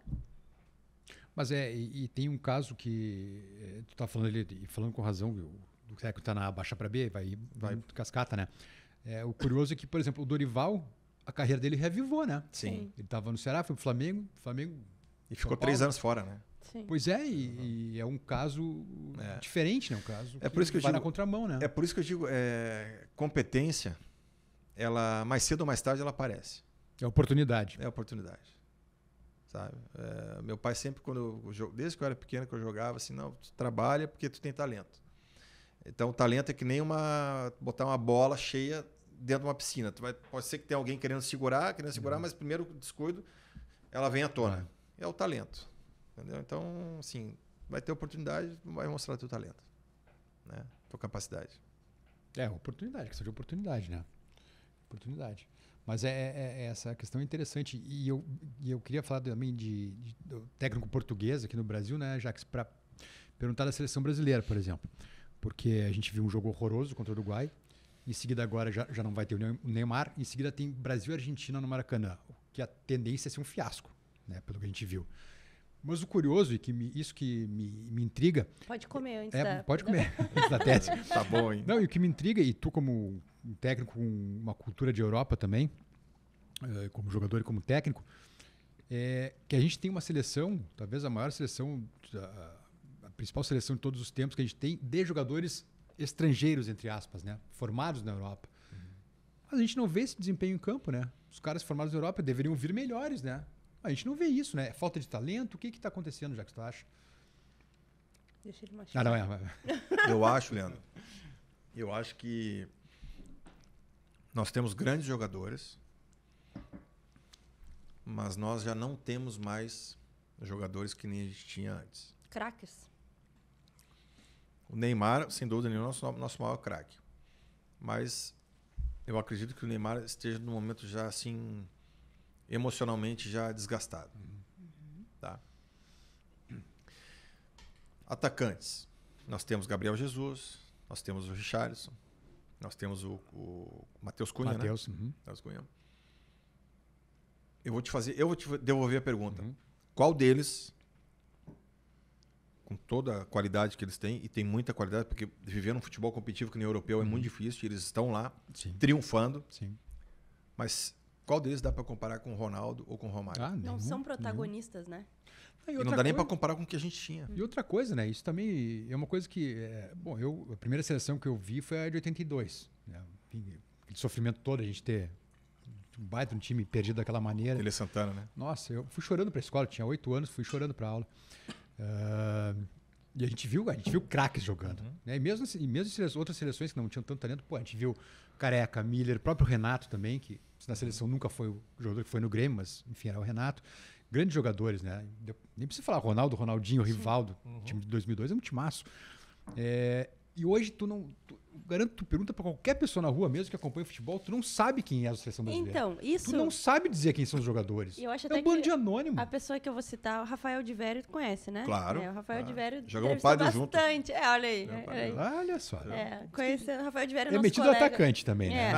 Mas e tem um caso que tu tá falando ali, e falando com razão, o técnico tá na baixa para B, vai cascata, né? O curioso é que, por exemplo, o Dorival, a carreira dele revivou, né? Sim. Ele tava no Ceará, foi pro Flamengo E ficou 3 anos fora, né? Sim. Pois é, e é um caso diferente, né? Um caso por isso que eu vai digo, na contramão, né? É por isso que eu digo, competência, ela mais cedo ou mais tarde ela aparece. É oportunidade. É oportunidade. Sabe? Meu pai sempre, desde que eu era pequeno que eu jogava, assim, não, tu trabalha porque tu tem talento. Então, o talento é que nem botar uma bola cheia dentro de uma piscina. Pode ser que tenha alguém querendo segurar, mas primeiro descuido, ela vem à tona. É o talento. Entendeu? Então, assim, vai ter oportunidade, vai mostrar teu talento, né? Tua capacidade. Oportunidade, questão de oportunidade, né? Oportunidade. Mas essa questão é interessante. E eu queria falar também do técnico português aqui no Brasil, né, Jacques, para perguntar da seleção brasileira, por exemplo. Porque a gente viu um jogo horroroso contra o Uruguai. Em seguida, agora já não vai ter o Neymar. Em seguida, tem Brasil e Argentina no Maracanã, que a tendência é ser um fiasco, né, pelo que a gente viu. Mas o curioso, e isso que me intriga... Pode comer antes Pode comer antes da tese. Tá bom, hein? Não, e o que me intriga, e tu como um técnico com uma cultura de Europa também, como jogador e como técnico, é que a gente tem uma seleção, talvez a maior seleção, principal seleção de todos os tempos que a gente tem de jogadores estrangeiros, entre aspas, né? Formados na Europa. Mas a gente não vê esse desempenho em campo, né? Os caras formados na Europa deveriam vir melhores, né? A gente não vê isso, né? Falta de talento? O que está acontecendo, já que tu acha? Deixa ele machucar. Não é. Eu acho, Leandro. Eu acho que nós temos grandes jogadores, mas nós já não temos mais jogadores que nem a gente tinha antes. Craques. O Neymar, sem dúvida nenhuma, é o nosso maior craque. Mas eu acredito que o Neymar esteja num momento já assim, emocionalmente já desgastado. Tá? Atacantes. Nós temos Gabriel Jesus, nós temos o Richarlison, nós temos o Matheus Cunha, Matheus, né? Matheus Cunha. Eu vou te devolver a pergunta. Qual deles, com toda a qualidade que eles têm, e tem muita qualidade, porque viver num futebol competitivo que nem o europeu é muito difícil, eles estão lá, triunfando, mas qual deles dá para comparar com o Ronaldo ou com o Romário? Não são protagonistas, né? E não dá nem para comparar com o que a gente tinha. E outra coisa, né? Isso também é uma coisa que... a primeira seleção que eu vi foi a de 82. Né? Enfim, aquele sofrimento todo, a gente ter um baita um time perdido daquela maneira. Tele Santana, né? Nossa, eu fui chorando para a escola, eu tinha 8 anos, fui chorando para aula. E a gente viu craques jogando. Né? E mesmo outras seleções que não tinham tanto talento, a gente viu Careca, Miller, o próprio Renato também, que na seleção nunca foi o jogador que foi no Grêmio, mas enfim, era o Renato. Grandes jogadores, né? Nem precisa falar Ronaldo, Ronaldinho, Rivaldo, time de 2002 é um timaço. E hoje tu pergunta para qualquer pessoa na rua mesmo que acompanha o futebol, tu não sabe quem é a seleção brasileira. Então, isso... Tu não sabe dizer quem são os jogadores. Eu acho é até um bando que de anônimo. A pessoa que eu vou citar, o Rafael de Vério, tu conhece, né? Claro. O Rafael de Vério jogamos padre junto. bastante. Olha aí. Olha só. Conhecendo o Rafael de Vério, É metido colega. Atacante também, né?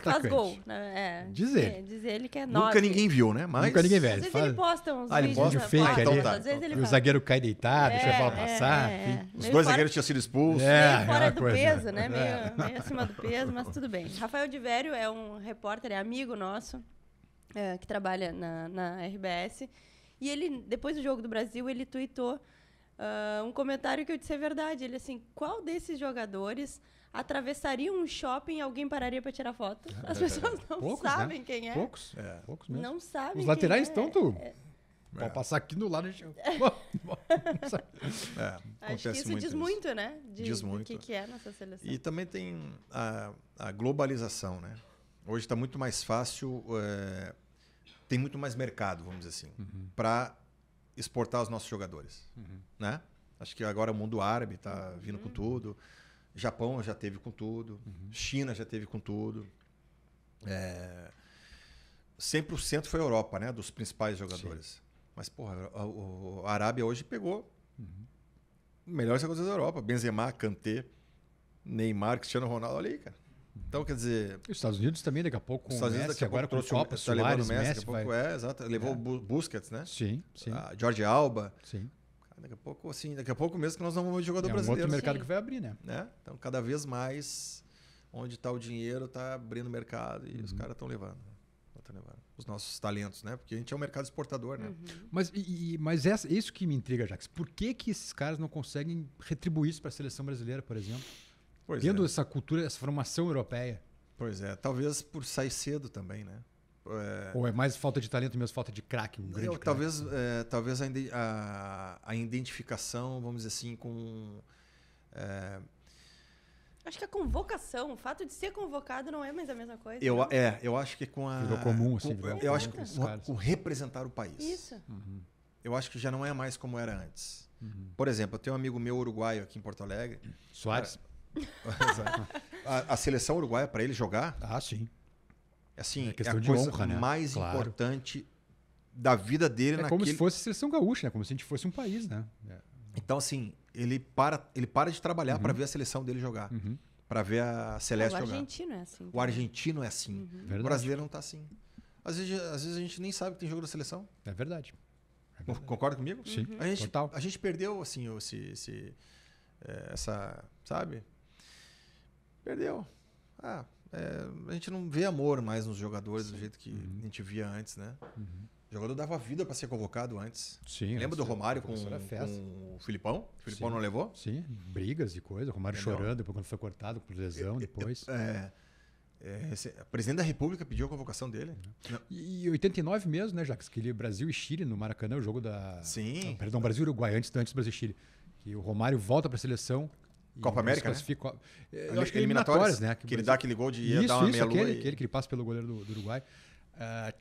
Faz gol. Né? Diz ele. Diz ele que é 9. Nunca ninguém viu, né? Mas... Nunca ninguém vê. Às vezes ele posta uns ele vídeos. vídeo fake ali. Às vezes ele E o zagueiro cai deitado, deixa a bola passar. Os dois zagueiros tinham sido expulsos. Meio fora do peso, né? Meio acima do peso, mas tudo bem. Rafael de Vério é um repórter, é amigo nosso, que trabalha na RBS. E ele, depois do Jogo do Brasil, ele tweetou um comentário que eu disse é verdade. Ele assim, qual desses jogadores atravessaria um shopping e alguém pararia para tirar foto? As pessoas não sabem quem é. Poucos mesmo. Não sabem. Os laterais quem estão, pode passar aqui no lado. Acho que isso diz muito, né? Diz muito. Do que é nossa seleção. E também tem a globalização, né? Hoje está muito mais fácil, tem muito mais mercado, vamos dizer assim, para exportar os nossos jogadores, né? Acho que agora o mundo árabe está vindo com tudo, Japão já teve com tudo, China já teve com tudo. 100% foi a Europa, né? Dos principais jogadores. Sim. Mas, porra, a Arábia hoje pegou melhores jogadores da Europa. Benzema, Kanté, Neymar, Cristiano Ronaldo, olha aí, cara. Então, quer dizer... Os Estados Unidos também, daqui a pouco, com os Estados Unidos, Messi, agora com o Copa, está levando o Messi, Messi daqui a pouco, exato. Levou o Busquets, né? Sim. Jorge Alba. Sim. Daqui a pouco mesmo que nós vamos ver jogador brasileiro. É um outro mercado que vai abrir, né? Então, cada vez mais, onde está o dinheiro, está abrindo o mercado e os caras estão levando. Os nossos talentos, né? Porque a gente é um mercado exportador, né? Mas isso que me intriga, Jacques. Por que esses caras não conseguem retribuir isso para a seleção brasileira, por exemplo? Tendo essa cultura, essa formação europeia. Pois é. Talvez por sair cedo também, né? Ou é mais falta de talento mesmo, falta de craque, um grande craque? Talvez a identificação, vamos dizer assim, com... Acho que a convocação, o fato de ser convocado não é mais a mesma coisa. Eu acho que com a... Virou comum, assim. Eu acho que com representar o país. Isso. Eu acho que já não é mais como era antes. Por exemplo, eu tenho um amigo meu uruguaio aqui em Porto Alegre. Soares. A seleção uruguaia, para ele jogar... Ah, sim. Assim, é a coisa honra, né? mais importante da vida dele. É como se fosse seleção gaúcha, né? Como se a gente fosse um país, né? Então, assim, ele para de trabalhar para ver a seleção dele jogar. Para ver a Celeste jogar. O argentino é assim. O argentino é assim. O brasileiro não tá assim. Às vezes a gente nem sabe que tem jogo da seleção. É verdade. Concorda comigo? Sim, total. A gente perdeu, assim, essa... Sabe? Perdeu. a gente não vê amor mais nos jogadores do jeito que a gente via antes, né? O jogador dava vida para ser convocado antes. Sim. Lembra do Romário com com o Filipão? O Filipão não levou? Sim, brigas e coisa. O Romário chorando depois quando foi cortado por lesão depois. O presidente da República pediu a convocação dele. E 89 mesmo, né, Jacques? Aquele Brasil e Chile no Maracanã, o jogo da... Sim. Não, perdão, Brasil e Uruguai, antes do Brasil e Chile. Que o Romário volta para a seleção. Copa América, né? Eu acho que eliminatórias, né? Que ele dá aquele gol de ia dar uma meia lua. Aquele que ele passa pelo goleiro do Uruguai.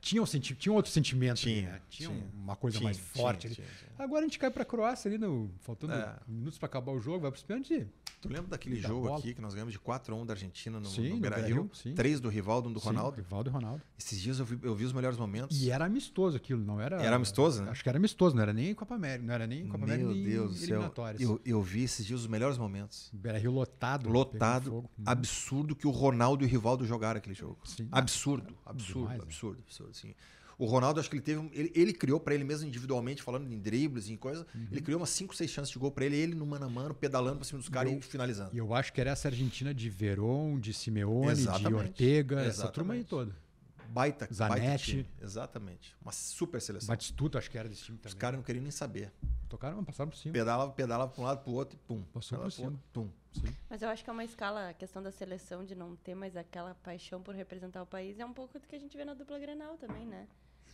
Tinha outro sentimento. Tinha, né? Tinha uma coisa mais forte ali. Tinha. Agora a gente cai para a Croácia ali, faltando minutos para acabar o jogo, vai para os pênaltis. Tu lembra daquele jogo aqui que nós ganhamos de 4-1 da Argentina no Beira-Rio? 3 do Rivaldo, 1 do Ronaldo? Sim, Rivaldo e Ronaldo. Esses dias eu vi os melhores momentos. E era amistoso aquilo, não era... Era amistoso, né? Acho que era amistoso, não era nem Copa América, não era nem Copa América, Meu Deus do céu. eliminatórias. Eu vi esses dias os melhores momentos. Beira-Rio lotado. Absurdo que o Ronaldo e o Rivaldo jogaram aquele jogo. Sim. Absurdo. Assim. O Ronaldo, acho que ele teve. Ele criou para ele mesmo individualmente, falando em dribles, em coisa. Ele criou umas 5, 6 chances de gol para ele no mano a mano, pedalando pra cima dos caras e finalizando. E eu acho que era essa Argentina de Veron, de Simeone, Exatamente. de Ortega, essa turma aí toda. Baita Zanetti. time. Exatamente. Uma super seleção. Batistuta, acho que era desse time também. Os caras não queriam nem saber. Tocaram, passaram por cima. Pedalava pra um lado, pro outro e pum. Passou por cima. Pum. Sim. Mas eu acho que é uma escala, a questão da seleção, de não ter mais aquela paixão por representar o país, é um pouco do que a gente vê na dupla Grenal também, né?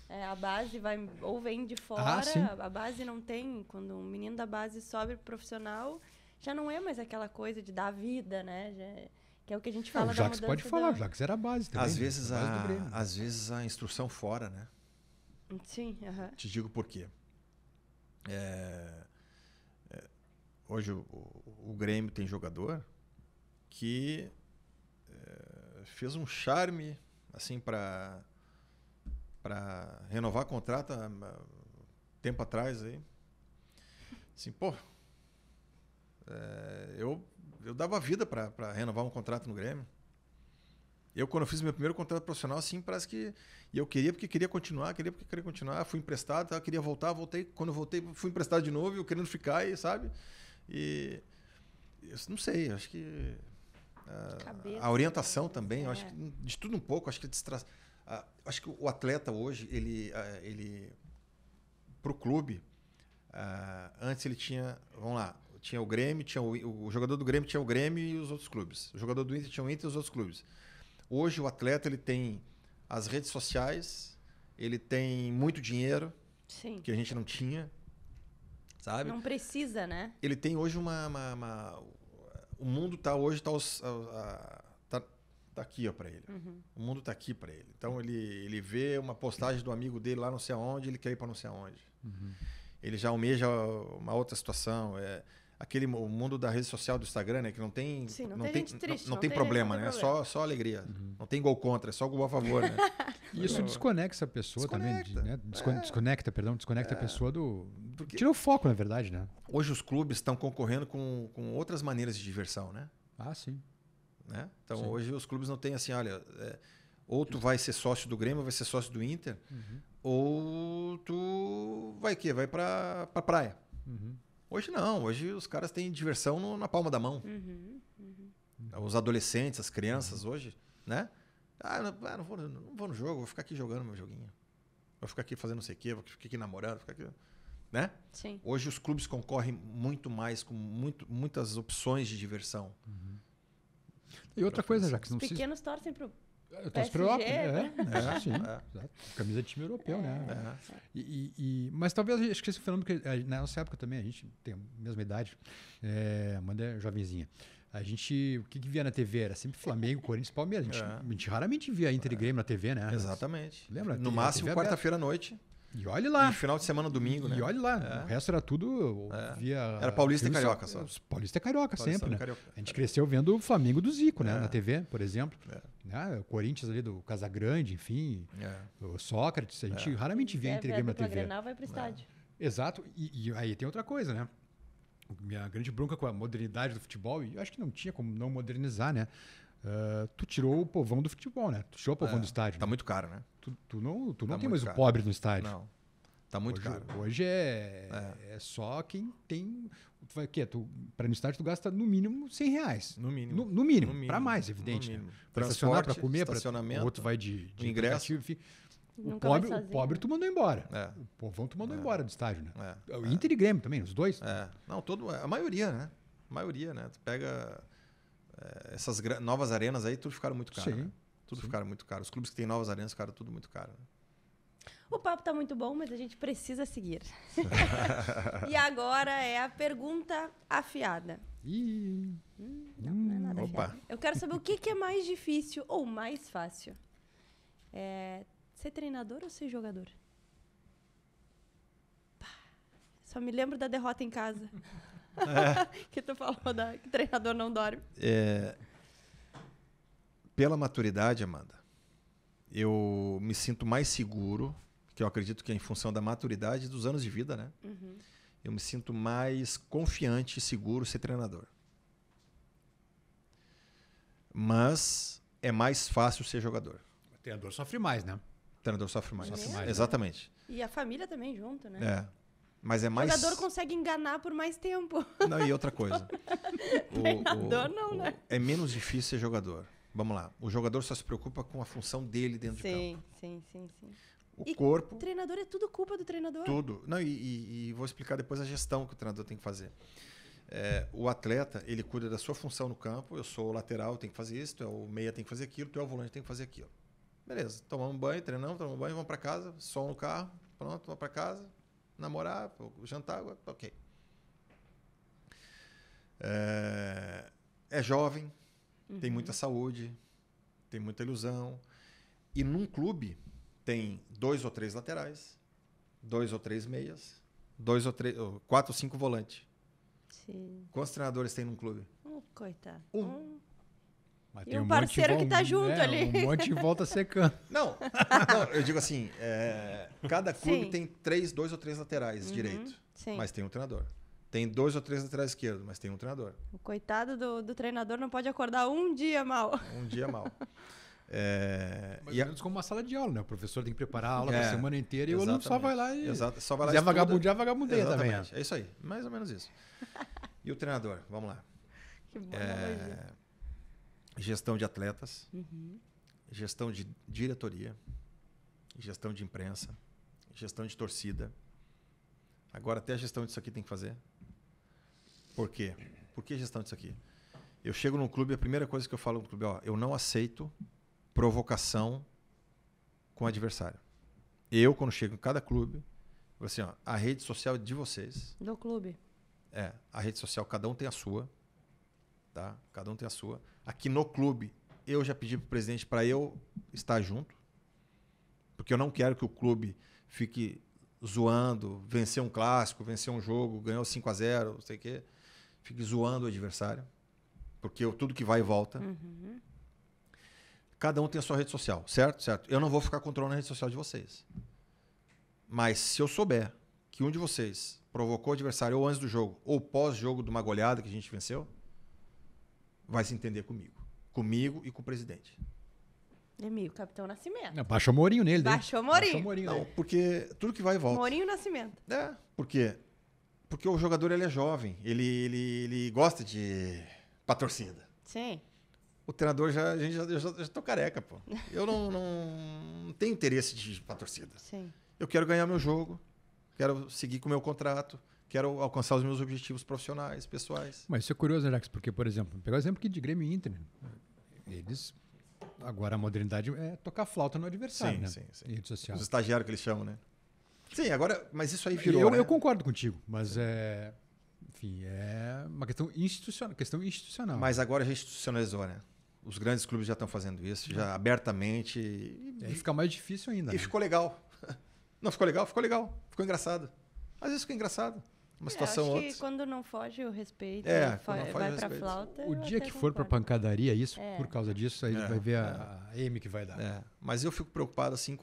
A base ou vem de fora, a base não tem. Quando um menino da base sobe pro profissional, já não é mais aquela coisa de dar vida, né? Que é o que a gente fala O Jacques pode falar, o Jacques era a base também. Às vezes a instrução fora, né? Sim, Te digo por quê. Hoje o Grêmio tem jogador que fez um charme assim para renovar contrato tempo atrás aí. Assim, eu dava vida para renovar um contrato no Grêmio. Eu, quando eu fiz meu primeiro contrato profissional, assim, parece que... E eu queria porque queria continuar, fui emprestado, queria voltei. Quando eu voltei, fui emprestado de novo, eu querendo ficar, sabe? E eu não sei, acho que a orientação também, eu acho que de tudo um pouco, acho que acho que o atleta hoje, ele pro clube, antes ele tinha, vamos lá, tinha o Grêmio, o jogador do Grêmio tinha o Grêmio e os outros clubes. O jogador do Inter tinha o Inter e os outros clubes. Hoje o atleta ele tem as redes sociais, ele tem muito dinheiro, Sim. que a gente não tinha, sabe? Não precisa, né? Ele tem hoje o mundo tá aqui, ó, para ele. O mundo tá aqui para ele. Então ele vê uma postagem do amigo dele lá não sei aonde, ele quer ir para não sei aonde. Ele já almeja uma outra situação. O mundo da rede social do Instagram, né, que não tem não tem problema, né? Só alegria. Não tem gol contra, é só gol a favor, né? E isso desconecta a pessoa também, né? Desconecta a pessoa do... Tira o foco, na verdade, né? Hoje os clubes estão concorrendo com outras maneiras de diversão, né? Sim. Né? Então, hoje os clubes não têm assim, olha, ou tu vai ser sócio do Grêmio, vai ser sócio do Inter, ou tu vai pra praia. Hoje não, hoje os caras têm diversão na palma da mão. Os adolescentes, as crianças hoje, né? Não vou no jogo, vou ficar aqui jogando meu joguinho. Vou ficar aqui fazendo não sei o quê, vou ficar aqui namorando, vou ficar aqui... Né? Sim. Hoje os clubes concorrem muito mais, com muitas opções de diversão. E outra coisa, já que não Os pequenos torcem pro Eu torço para Europa, sim. Camisa de time europeu, né? Mas talvez, acho que esse fenômeno, que na nossa época também, a gente tem a mesma idade, a Amanda é jovenzinha. O que via na TV era sempre Flamengo, Corinthians, Palmeiras. A gente raramente via Inter e Grêmio na TV, né? Exatamente. Lembra? No máximo, quarta-feira à noite. E olhe lá. E final de semana, domingo, né? E olhe lá. O resto era tudo via... Era Paulista e Carioca só. Paulista e Carioca sempre, né? Carioca. A gente cresceu vendo o Flamengo do Zico, né? Na TV, por exemplo. O Corinthians ali do Casagrande, enfim. O Sócrates. A gente raramente via Inter e Grêmio na TV. Grenal vai pro estádio. Exato. E aí tem outra coisa, né? Minha grande bronca com a modernidade do futebol, e eu acho que não tinha como não modernizar, né? Tu tirou o povão do futebol, né? Tu tirou o povão do estádio. Tá muito caro, né? Tu não tem mais o pobre no estádio. Não. Tá muito caro. Hoje é só quem tem... Para ir no estádio, tu gasta no mínimo R$100. No mínimo. No mínimo. Para mais, evidente. No mínimo. Para estacionar, para comer, estacionamento, outro vai de ingresso. Enfim. O Nunca vai pobre tu mandou embora. É. O povão tu mandou embora do estádio, né? É. O Inter e Grêmio também, os dois. Não, a maioria, né? A maioria, né? Tu pega essas novas arenas aí, tudo ficaram muito caro. Sim. Né? Tudo ficaram muito caro. Os clubes que têm novas arenas ficaram tudo muito caro. Né? O papo tá muito bom, mas a gente precisa seguir. E agora é a pergunta afiada. Não é nada Opa. afiado. Eu quero saber o que é mais difícil ou mais fácil. Ser treinador ou ser jogador? Só me lembro da derrota em casa. Que tu falou que treinador não dorme. Pela maturidade, Amanda, eu me sinto mais seguro, que eu acredito que é em função da maturidade dos anos de vida, né? Uhum. Eu me sinto mais confiante e seguro ser treinador. Mas é mais fácil ser jogador. O treinador sofre mais, né? O treinador sofre mais. Sofre mais, Exatamente. E a família também junto, né? Mas é O mais... jogador consegue enganar por mais tempo. Não, e outra coisa. Treinador não, né? É menos difícil ser jogador. Vamos lá. O jogador só se preocupa com a função dele dentro de campo. Sim. O corpo... O treinador é tudo culpa do treinador. Tudo. Não, e vou explicar depois a gestão que o treinador tem que fazer. O atleta, ele cuida da sua função no campo. Eu sou o lateral, eu tenho que fazer isso. Tu é o meia, tem que fazer aquilo. Tu é o volante, tem que fazer aquilo. Beleza. Tomamos um banho, treinamos, tomamos um banho, vamos para casa. Som no carro. Pronto, vamos para casa. Namorar, jantar, ok. É jovem, tem muita saúde, tem muita ilusão. E num clube tem 2 ou 3 laterais, 2 ou 3 meias, 4 ou 5 volantes. Sim. Quantos treinadores tem num clube? Coitado. Mas E tem um monte parceiro que tá junto ali. Um monte em volta secando. Não, eu digo assim, cada clube Sim. tem 2 ou 3 laterais direito, Sim. mas tem um treinador. Tem 2 ou 3 laterais esquerdo, mas tem um treinador. O coitado do treinador não pode acordar um dia mal. Um dia mal. Mais ou menos como uma sala de aula, né? O professor tem que preparar a aula para a semana inteira e o aluno só exatamente. vai lá e... Só vai lá Se quiser e estuda. vagabundear, vagabundeia também. Exatamente. É isso aí, mais ou menos isso. E o treinador? Vamos lá. Que boa analogia. Gestão de atletas, gestão de diretoria, gestão de imprensa, gestão de torcida. Agora até a gestão disso aqui tem que fazer. Por quê? Por que gestão disso aqui? Eu chego num clube, a primeira coisa que eu falo no clube, eu não aceito provocação com o adversário. Eu, quando chego em cada clube, eu assim, a rede social de vocês. Do clube. A rede social, cada um tem a sua. Tá? Cada um tem a sua. Aqui no clube, eu já pedi para o presidente para eu estar junto. Porque eu não quero que o clube fique zoando, vencer um clássico, vencer um jogo, ganhou 5-0, não sei o quê. Fique zoando o adversário. Porque tudo que vai e volta. Cada um tem a sua rede social, certo? Certo. Eu não vou ficar controlando a rede social de vocês. Mas se eu souber que um de vocês provocou o adversário ou antes do jogo, ou pós-jogo de uma goleada que a gente venceu, vai se entender comigo. Comigo e com o presidente. Emílio, Capitão Nascimento. Baixou o Mourinho nele. Baixou o Mourinho. Baixou o Mourinho Não, nele. porque tudo que vai e volta. Mourinho Nascimento. Por quê? Porque o jogador ele é jovem, ele gosta de pra torcida. Sim. O treinador eu já tô careca, pô. Eu não tenho interesse de ir pra torcida. Sim. Eu quero ganhar meu jogo, quero seguir com o meu contrato, quero alcançar os meus objetivos profissionais, pessoais. Mas isso é curioso, Alex, porque, por exemplo, pegar o exemplo aqui de Grêmio e Inter. Né? Eles... Agora a modernidade é tocar flauta no adversário, né? Sim. Em rede social. Os estagiários que eles chamam, né? Sim, agora, mas isso aí virou, né? Eu concordo contigo, mas enfim, é uma questão institucional. Mas agora já institucionalizou, né? Os grandes clubes já estão fazendo isso, já abertamente. E aí fica mais difícil ainda. E ficou legal. Não ficou legal? Ficou legal. Ficou engraçado. Às vezes fica engraçado. Uma situação acho ou outra. que quando não foge o respeito, quando não foge vai o pra respeito. flauta. O eu dia até que for pra concordo. pancadaria, isso, por causa disso, aí vai ver a M que vai dar. Mas eu fico preocupado, assim,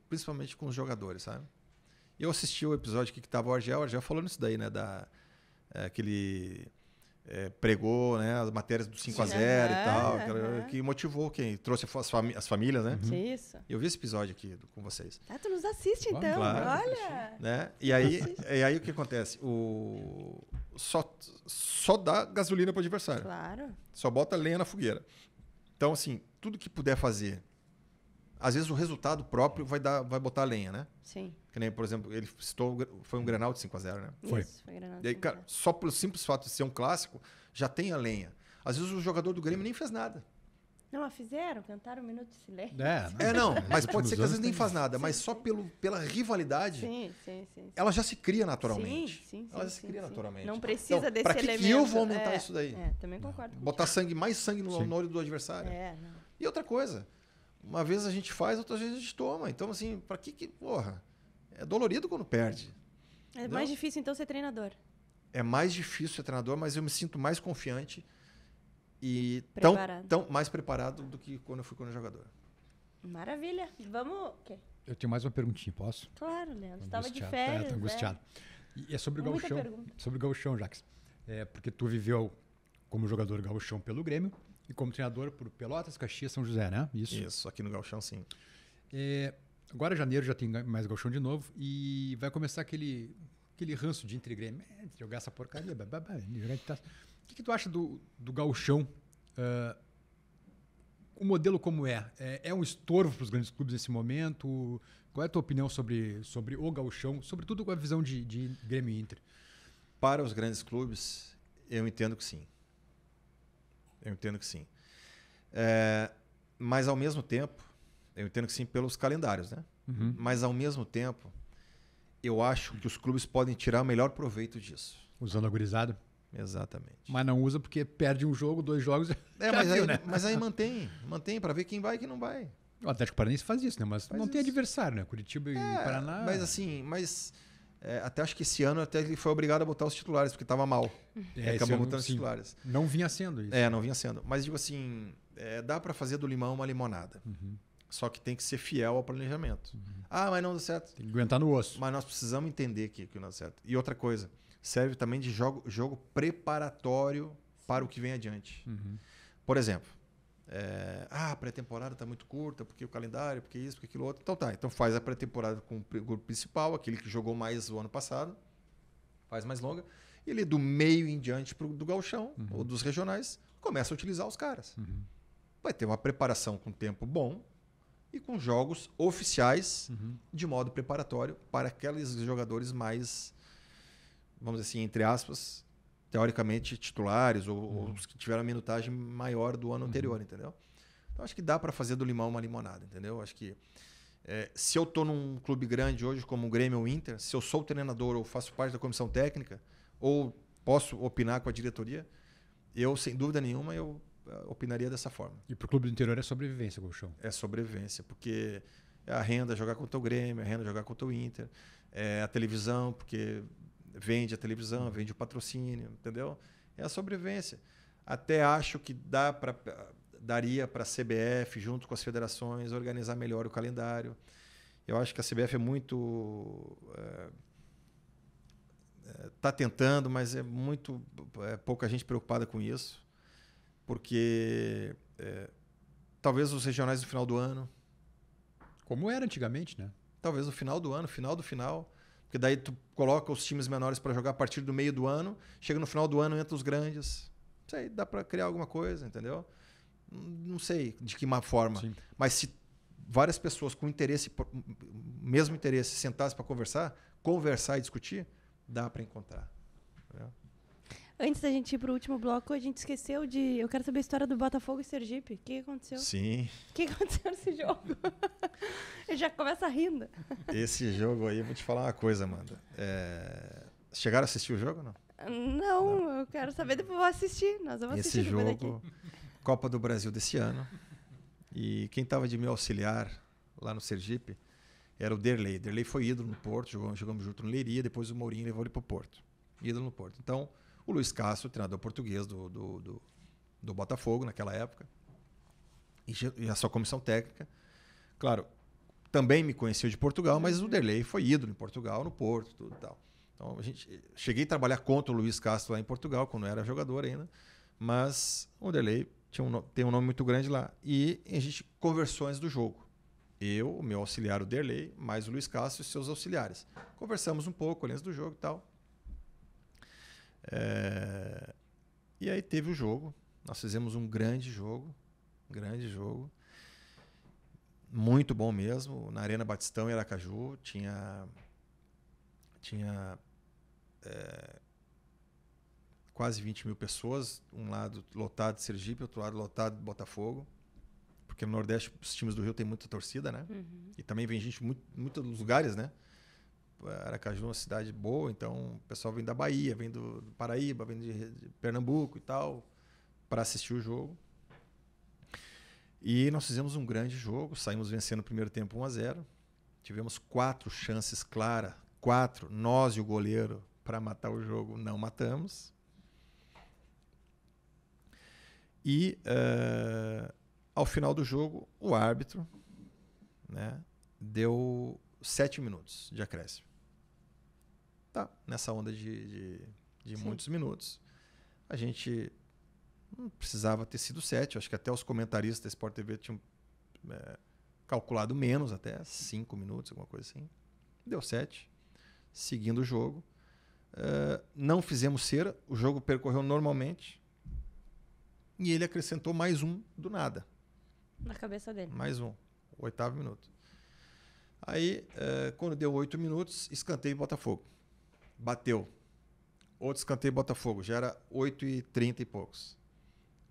principalmente com os jogadores, sabe? Eu assisti o episódio que estava o Argel falou nisso daí, né? Aquele pregou, né, as matérias do 5-0 e tal, que motivou quem trouxe as famílias, né? Isso. Eu vi esse episódio aqui com vocês. Tu nos assiste então, claro. olha. Né? E aí o que acontece? Só dá gasolina para o adversário. Claro. Só bota lenha na fogueira. Então, assim, tudo que puder fazer, às vezes o resultado próprio vai botar lenha, né? Sim. Que nem, por exemplo, ele citou, foi um Grenal de 5-0, né? Foi Grenal de E aí, cara, só pelo simples fato de ser um clássico, já tem a lenha. Às vezes o jogador do Grêmio nem fez nada. Não, mas fizeram, cantaram um minuto de silêncio. Mas pode ser que às vezes nem faz nada, mas só pela rivalidade, Sim. ela já se cria naturalmente. Sim. Ela já se cria naturalmente. Não precisa desse pra que elemento. que eu vou aumentar isso daí? Também concordo. Botar mais sangue no olho do adversário. Não. E outra coisa, uma vez a gente faz, outra vez a gente toma. Então, assim, pra que porra? É dolorido quando perde. É mais difícil, então, ser treinador. É mais difícil ser treinador, mas eu me sinto mais confiante e tão mais preparado do que quando eu fui jogador. Maravilha. Vamos... quê? Eu tenho mais uma perguntinha, posso? Claro, Leandro. Estava de férias. Tô angustiado. E é sobre o Muita gauchão. pergunta. Sobre o gauchão, Jacques. Porque tu viveu como jogador gauchão pelo Grêmio e como treinador por Pelotas, Caxias, São José, né? Isso, aqui no gauchão, sim. Agora, janeiro, já tem mais gauchão de novo e vai começar aquele ranço de entre Grêmio. Jogar essa porcaria. O que tu acha do gauchão? O modelo como é um estorvo para os grandes clubes nesse momento? Qual é a tua opinião sobre o gauchão, sobretudo com a visão de Grêmio e Inter? Para os grandes clubes, eu entendo que sim. Mas, ao mesmo tempo, eu entendo que sim pelos calendários, né? Uhum. Mas, ao mesmo tempo, eu acho que os clubes podem tirar o melhor proveito disso. Usando a gurizada? Exatamente. Mas não usa porque perde um jogo, 2 jogos. Mas aí mantém para ver quem vai e quem não vai. O Atlético Paranaense faz isso, né? Mas não tem adversário, né? Curitiba e Paraná. Mas assim, até acho que esse ano até ele foi obrigado a botar os titulares, porque estava mal. Acabou botando os titulares. Não vinha sendo isso. Não vinha sendo. Mas digo assim, dá para fazer do limão uma limonada. Uhum. Só que tem que ser fiel ao planejamento. Uhum. Mas não deu certo. Tem que aguentar no osso. Mas nós precisamos entender que não deu certo. E outra coisa, serve também de jogo preparatório para o que vem adiante. Uhum. Por exemplo, a pré-temporada está muito curta, porque o calendário, porque isso, porque aquilo outro. Então faz a pré-temporada com o grupo principal, aquele que jogou mais o ano passado, faz mais longa, e ele do meio em diante do gauchão, ou dos regionais, começa a utilizar os caras. Uhum. Vai ter uma preparação com tempo bom e com jogos oficiais de modo preparatório para aqueles jogadores mais, vamos dizer assim, entre aspas, teoricamente titulares ou os que tiveram a minutagem maior do ano anterior, entendeu? Então acho que dá para fazer do limão uma limonada, entendeu? Acho que se eu estou num clube grande hoje como o Grêmio ou o Inter, se eu sou o treinador ou faço parte da comissão técnica ou posso opinar com a diretoria, eu sem dúvida nenhuma eu opinaria dessa forma. E para o clube do interior é sobrevivência, gauchão? É sobrevivência, porque é a renda jogar contra o Grêmio, é a renda jogar contra o Inter, é a televisão, porque vende a televisão, vende o patrocínio, entendeu? É a sobrevivência. Até acho que daria para a CBF, junto com as federações, organizar melhor o calendário. Eu acho que a CBF é muito... Está tentando, mas é muito pouca gente preocupada com isso, porque talvez os regionais no final do ano... Como era antigamente, né? Talvez no final do ano, final do final... Porque daí tu coloca os times menores para jogar a partir do meio do ano, chega no final do ano, entra os grandes. Não sei, dá para criar alguma coisa, entendeu? Não sei de que forma. Sim. Mas se várias pessoas com mesmo interesse, sentassem para conversar e discutir, dá para encontrar. Entendeu? Antes da gente ir para o último bloco, a gente esqueceu de... Eu quero saber a história do Botafogo e Sergipe. O que aconteceu? Sim. O que aconteceu nesse jogo? Ele já começa rindo. Esse jogo aí, eu vou te falar uma coisa, Amanda. Chegaram a assistir o jogo, não? Não, eu quero saber, depois vou assistir. Nós vamos assistir esse jogo, Copa do Brasil desse ano. E quem estava de meu auxiliar lá no Sergipe era o Derlei. Derlei foi ídolo no Porto, jogamos junto no Leiria, depois o Mourinho levou ele para o Porto. Ídolo no Porto. Então, o Luiz Castro, treinador português do Botafogo naquela época, e a sua comissão técnica, claro, também me conheceu de Portugal, mas o Derlei foi ídolo em Portugal, no Porto, tudo e tal. Então, cheguei a trabalhar contra o Luiz Castro lá em Portugal, quando eu era jogador ainda, mas o Derlei tem um nome muito grande lá. E a gente conversou antes do jogo. Eu, o meu auxiliar, o Derlei, mais o Luiz Castro e seus auxiliares. Conversamos um pouco antes do jogo e tal. E aí teve o jogo. Nós fizemos um grande jogo. Muito bom mesmo. Na Arena Batistão, em Aracaju, tinha quase 20 mil pessoas. Um lado lotado de Sergipe, outro lado lotado de Botafogo. Porque no Nordeste, os times do Rio tem muita torcida, né? Uhum. E também vem gente de muitos lugares, né? Aracaju é uma cidade boa, então o pessoal vem da Bahia, vem do Paraíba, vem de Pernambuco e tal, para assistir o jogo. E nós fizemos um grande jogo, saímos vencendo o primeiro tempo 1-0. Tivemos 4 chances claras, 4, nós e o goleiro, para matar o jogo, não matamos. E ao final do jogo, o árbitro, né, deu 7 minutos de acréscimo. Tá, nessa onda de muitos minutos, a gente não precisava ter sido 7. Acho que até os comentaristas da Sport TV tinham calculado menos, até 5 minutos, alguma coisa assim. Deu 7, seguindo o jogo. Não fizemos cera, o jogo percorreu normalmente. E ele acrescentou mais um do nada. Na cabeça dele. Mais um, o 8º minuto. Aí, quando deu 8 minutos, escanteio Botafogo. Bateu. Outro escanteio Botafogo. Já era 8h30 e poucos.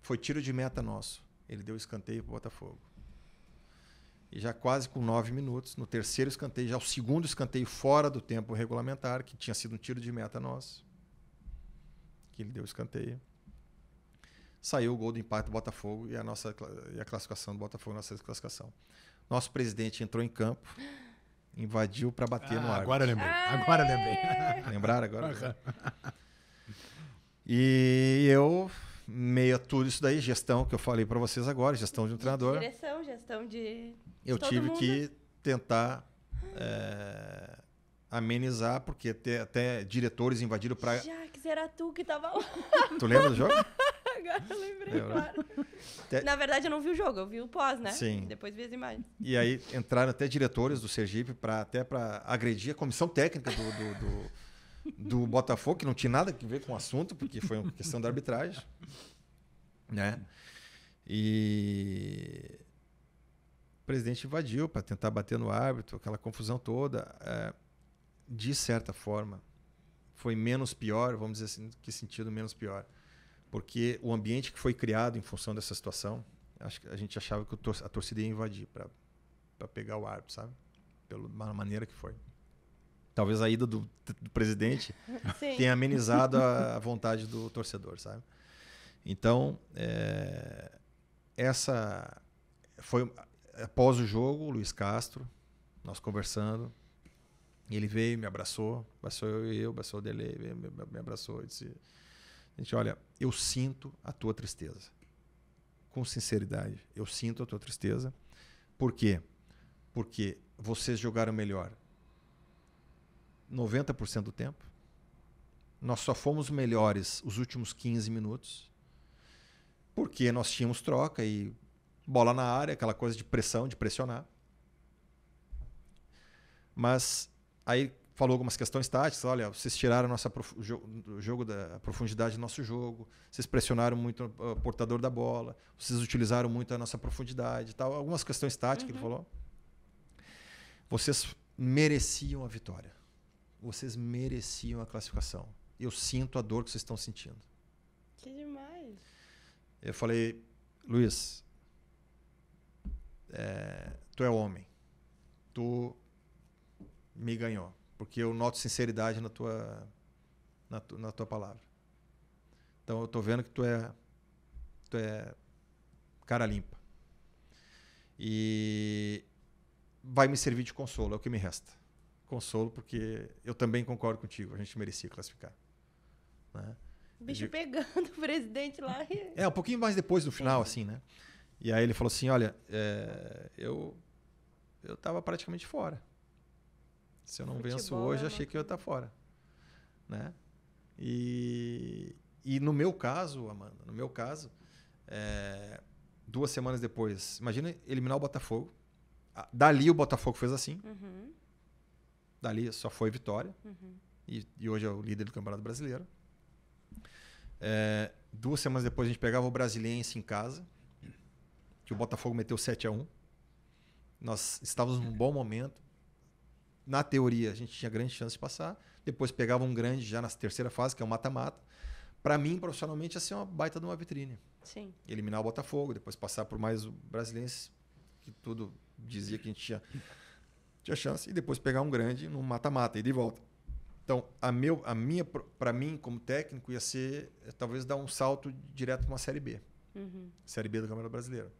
Foi tiro de meta nosso. Ele deu escanteio para o Botafogo. E já quase com 9 minutos, no terceiro escanteio, já o segundo escanteio fora do tempo regulamentar, que tinha sido um tiro de meta nosso. Que ele deu escanteio. Saiu o gol do empate do Botafogo e a classificação do Botafogo, nossa classificação. Nosso presidente entrou em campo, invadiu para bater no árbitro. Agora lembrei. Lembraram agora? E eu, meio a tudo isso daí, gestão que eu falei para vocês agora, gestão de um treinador. Direção, gestão de Eu todo tive mundo. que tentar amenizar, porque até diretores invadiram para... Jacques, era tu que tava lá. Tu lembra do jogo? Agora eu lembrei, Lembra? claro. Na verdade, eu não vi o jogo, eu vi o pós, né? Sim. Depois vi as imagens. E aí entraram até diretores do Sergipe até para agredir a comissão técnica do Botafogo, que não tinha nada a ver com o assunto, porque foi uma questão da arbitragem. Né? E o presidente invadiu para tentar bater no árbitro, aquela confusão toda. De certa forma, foi menos pior, vamos dizer assim, que sentido menos pior. Porque o ambiente que foi criado em função dessa situação, acho que a gente achava que a torcida ia invadir para pegar o árbitro, sabe? Pela maneira que foi. Talvez a ida do presidente Sim. tenha amenizado a vontade do torcedor, sabe? Então, essa foi após o jogo, o Luiz Castro, nós conversando, ele veio, me abraçou eu, abraçou o Derlei, me abraçou e disse: gente, olha, eu sinto a tua tristeza. Com sinceridade, eu sinto a tua tristeza. Por quê? Porque vocês jogaram melhor 90% do tempo. Nós só fomos melhores os últimos 15 minutos. Porque nós tínhamos troca e bola na área, aquela coisa de pressão, de pressionar. Mas aí falou algumas questões táticas. Olha, vocês tiraram o jogo da profundidade do nosso jogo, vocês pressionaram muito o portador da bola, vocês utilizaram muito a nossa profundidade, tal. Algumas questões táticas que ele falou. Vocês mereciam a vitória. Vocês mereciam a classificação. Eu sinto a dor que vocês estão sentindo. Que demais. Eu falei: Luiz, tu é homem. Tu me ganhou. Porque eu noto sinceridade na tua palavra. Então eu estou vendo que tu é cara limpa. E vai me servir de consolo, é o que me resta. Consolo, porque eu também concordo contigo, a gente merecia classificar. Né? O bicho pegando o presidente lá. Um pouquinho mais depois do final, assim, né? E aí ele falou assim: olha, eu estava praticamente fora. Se eu não venço hoje, achei que eu ia estar fora. né? E no meu caso, Amanda, 2 semanas depois, imagina eliminar o Botafogo. Dali o Botafogo fez assim. Dali só foi vitória. E hoje é o líder do Campeonato Brasileiro. 2 semanas depois a gente pegava o Brasiliense em casa, que o Botafogo meteu 7-1. Nós estávamos num bom momento. Na teoria, a gente tinha grande chance de passar. Depois pegava um grande já na terceira fase, que é o mata-mata. Para mim, profissionalmente, ia ser uma baita de uma vitrine. Sim. Eliminar o Botafogo, depois passar por mais o Brasiliense, que tudo dizia que a gente tinha chance, e depois pegar um grande no mata-mata e de volta. Então, para mim, como técnico, ia ser talvez dar um salto direto para uma Série B. Série B do Campeonato Brasileiro.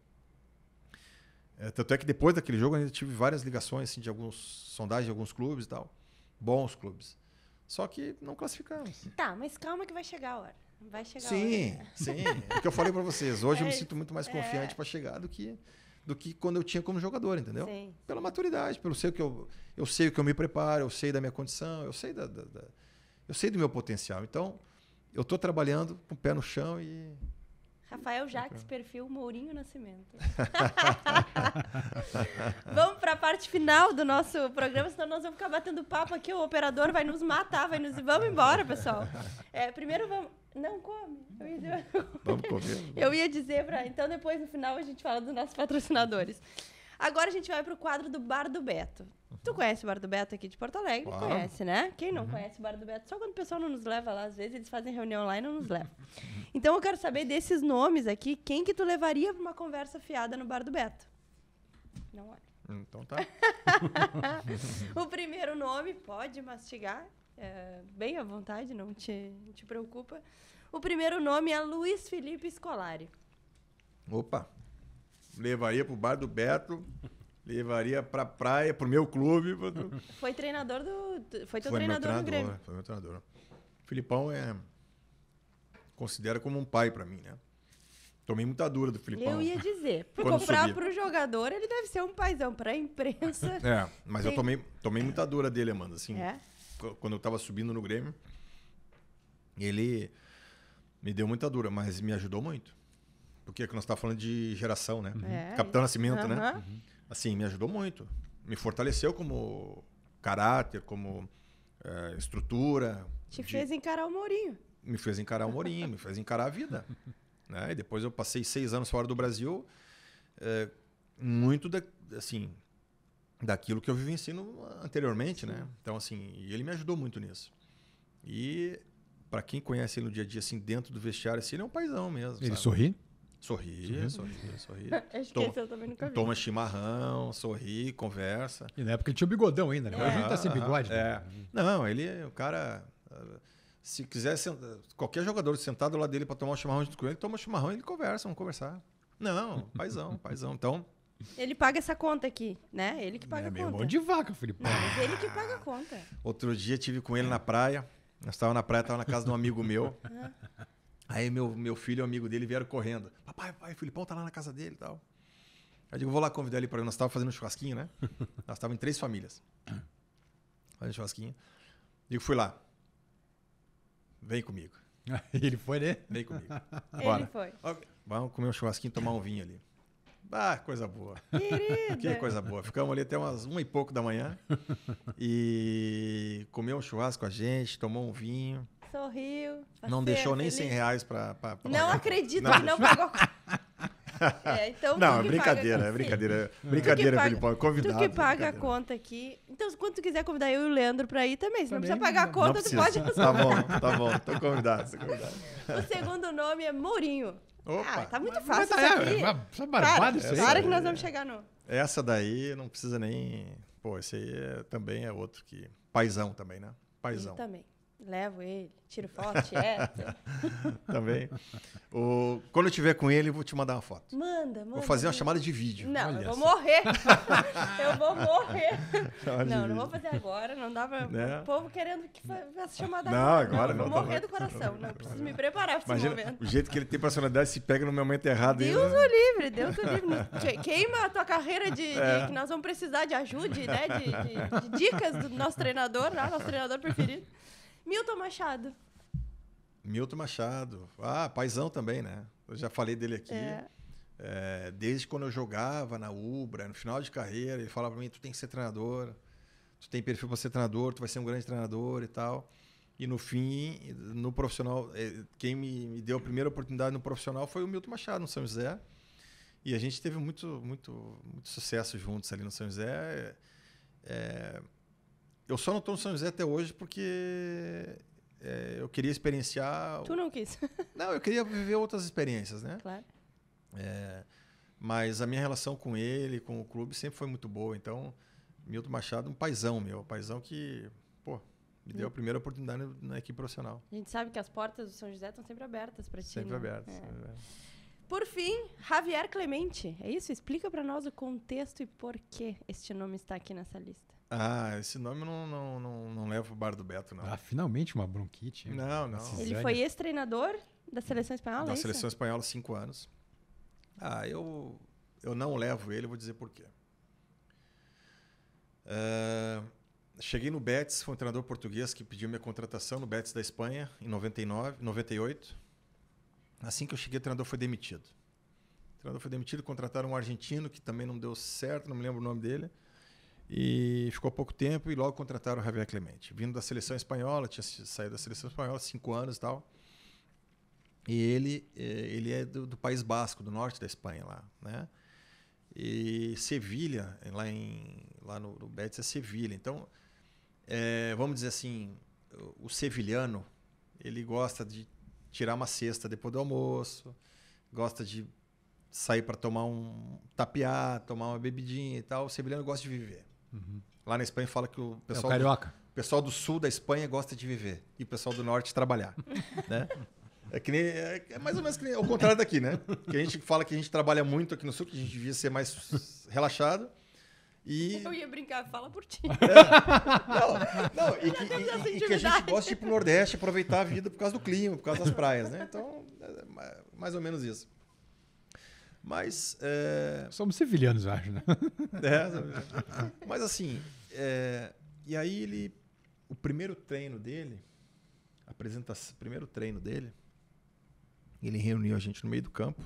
Tanto é que depois daquele jogo, eu ainda tive várias ligações assim, de sondagens de alguns clubes e tal. Bons clubes. Só que não classificamos. Tá, mas calma que vai chegar a hora. Vai chegar sim, a hora. Sim. É o que eu falei para vocês. Hoje eu me sinto muito mais confiante para chegar do que quando eu tinha como jogador, entendeu? Sim. Pela maturidade, pelo sei que eu sei o que eu me preparo, eu sei da minha condição, eu sei eu sei do meu potencial. Então, eu estou trabalhando com o pé no chão e... Rafael Jacques, perfil Mourinho Nascimento. Vamos para a parte final do nosso programa, senão nós vamos ficar batendo papo aqui, o operador vai nos matar, Vamos embora, pessoal. Primeiro vamos... Não come. Vamos comer. Eu ia dizer então depois no final a gente fala dos nossos patrocinadores. Agora a gente vai pro quadro do Bar do Beto. Tu conhece o Bar do Beto aqui de Porto Alegre? Claro. Conhece, né? Quem não conhece o Bar do Beto? Só quando o pessoal não nos leva lá, às vezes eles fazem reunião lá e não nos levam. Então eu quero saber desses nomes aqui, quem que tu levaria para uma conversa fiada no Bar do Beto? Não olha. Então tá. O primeiro nome, pode mastigar, bem à vontade, não te preocupa. O primeiro nome é Luiz Felipe Scolari. Opa! Levaria pro Bar do Beto, levaria pra praia, pro meu clube. Foi treinador Foi teu treinador no Grêmio. Foi meu treinador. O Filipão considera como um pai pra mim, né? Tomei muita dura do Filipão. Eu ia dizer, por Quando comprar subia. pro jogador, ele deve ser um paizão. Pra imprensa... Mas eu tomei muita dura dele, Amanda. Assim, É? quando eu tava subindo no Grêmio, ele me deu muita dura, mas me ajudou muito. Porque nós estávamos falando de geração, né? Capitão Nascimento, né? Assim, me ajudou muito. Me fortaleceu como caráter, como estrutura. Fez encarar o Mourinho. Me fez encarar o Mourinho, me fez encarar a vida. Né? E depois eu passei 6 anos fora do Brasil, muito daquilo que eu vivenciei anteriormente, né? Então, assim, ele me ajudou muito nisso. E para quem conhece ele no dia a dia, assim, dentro do vestiário, assim, ele é um paizão mesmo. Ele sabe? sorri? Sorri. Acho que esse eu também nunca vi. Toma chimarrão, sorri, conversa. E na época ele tinha o bigodão ainda, né? Agora a gente tá sem bigode. Né? Não, ele é o cara... Se quiser, qualquer jogador sentado lá dele para tomar um chimarrão junto com ele, toma um chimarrão e ele conversa, vamos conversar. Não, paizão. Então... Ele paga essa conta aqui, né? Ele que paga a meio conta. mão de vaca, Filipão. Mas ele que paga a conta. Outro dia tive com ele na praia. Nós estávamos na praia, estava na casa de um amigo meu. Aí meu filho e o amigo dele vieram correndo. Papai, o Filipão tá lá na casa dele e tal. Aí eu digo, vou lá convidar ele para ir. Nós estávamos fazendo um churrasquinho, né? Nós estávamos em 3 famílias. Fazendo churrasquinho. Digo, fui lá. Vem comigo. Ele foi, né? Vem comigo. Ele foi. Vamos comer um churrasquinho e tomar um vinho ali. Coisa boa. Querida. Que coisa boa. Ficamos ali até umas 1 e pouco da manhã. E comeu um churrasco com a gente, tomou um vinho. Sorriu. Não deixou nem R$100 para Não acredito que não pagou. Então não, é brincadeira, Brincadeira, Filipão. É convidado. Tu que paga a conta aqui. Então, quando tu quiser convidar eu e o Leandro pra ir também, se não precisa pagar a conta, tu pode... Tá bom. Tô convidado. O segundo nome é Mourinho. Opa. Tá muito fácil É uma barbada isso aí. Claro que nós vamos chegar no... Essa daí não precisa nem... Pô, esse aí também é outro que... Paizão também, né? Paizão. Eu também. Levo ele, tiro foto, Também. Quando eu estiver com ele, eu vou te mandar uma foto. Manda. Vou fazer uma chamada de vídeo. Não, Olha eu vou só. morrer. Eu vou morrer. Chamada de Não vídeo. vou fazer agora. Não dá pra... Né? O povo querendo que faça chamada Não, agora não, Eu vou morrer do coração. Não, preciso me preparar pra esse Imagina, momento. o jeito que ele tem personalidade se pega no momento errado. Deus aí, né? o livre, Deus o livre. Queima a tua carreira que nós vamos precisar de ajuda, né? De dicas do nosso treinador, nosso treinador preferido. Milton Machado. Milton Machado. Ah, paizão também, né? Eu já falei dele aqui. Desde quando eu jogava na Ubra, no final de carreira, ele falava pra mim, tu tem que ser treinador, tu tem perfil para ser treinador, tu vai ser um grande treinador e tal. E no fim, no profissional, quem me deu a primeira oportunidade no profissional foi o Milton Machado, no São José. E a gente teve muito sucesso juntos ali no São José. Eu só não estou no São José até hoje porque eu queria experienciar... Tu não quis. Não, eu queria viver outras experiências, né? Claro. Mas a minha relação com ele, com o clube, sempre foi muito boa. Então, Milton Machado, um paizão meu. Paizão que, me deu a primeira oportunidade na equipe profissional. A gente sabe que as portas do São José estão sempre abertas para ti. Sempre abertas. Por fim, Javier Clemente. É isso? Explica para nós o contexto e por que este nome está aqui nessa lista. Esse nome não leva o bar do Beto, não. Finalmente uma bronquite. Não. Ele foi ex-treinador da seleção espanhola, Da seleção espanhola, 5 anos. Eu não levo ele, vou dizer por quê. Cheguei no Betis, foi um treinador português que pediu minha contratação no Betis da Espanha em 98. Assim que eu cheguei, o treinador foi demitido. Contrataram um argentino que também não deu certo, não me lembro o nome dele. E ficou pouco tempo e logo contrataram o Javier Clemente. Vindo da seleção espanhola, tinha saído da seleção espanhola, 5 anos e tal. E ele é do País Basco, do norte da Espanha lá, né? E Sevilha, lá no Betis é Sevilha. Então, vamos dizer assim, o sevilhano, ele gosta de tirar uma cesta depois do almoço, gosta de sair para tomar tapear, tomar uma bebidinha e tal. O sevilhano gosta de viver. Uhum. Lá na Espanha fala que o pessoal, carioca. O pessoal do sul da Espanha gosta de viver e o pessoal do norte trabalhar, né? É mais ou menos que nem, ao contrário daqui, né? Que a gente fala que a gente trabalha muito aqui no sul, que a gente devia ser mais relaxado. Eu ia brincar, fala por ti. E que a gente gosta de ir pro Nordeste, aproveitar a vida por causa do clima, por causa das praias, né? Então, mais ou menos isso. Mas... Somos sevilhanos, eu acho, né? Mas assim, e aí o primeiro treino dele, ele reuniu a gente no meio do campo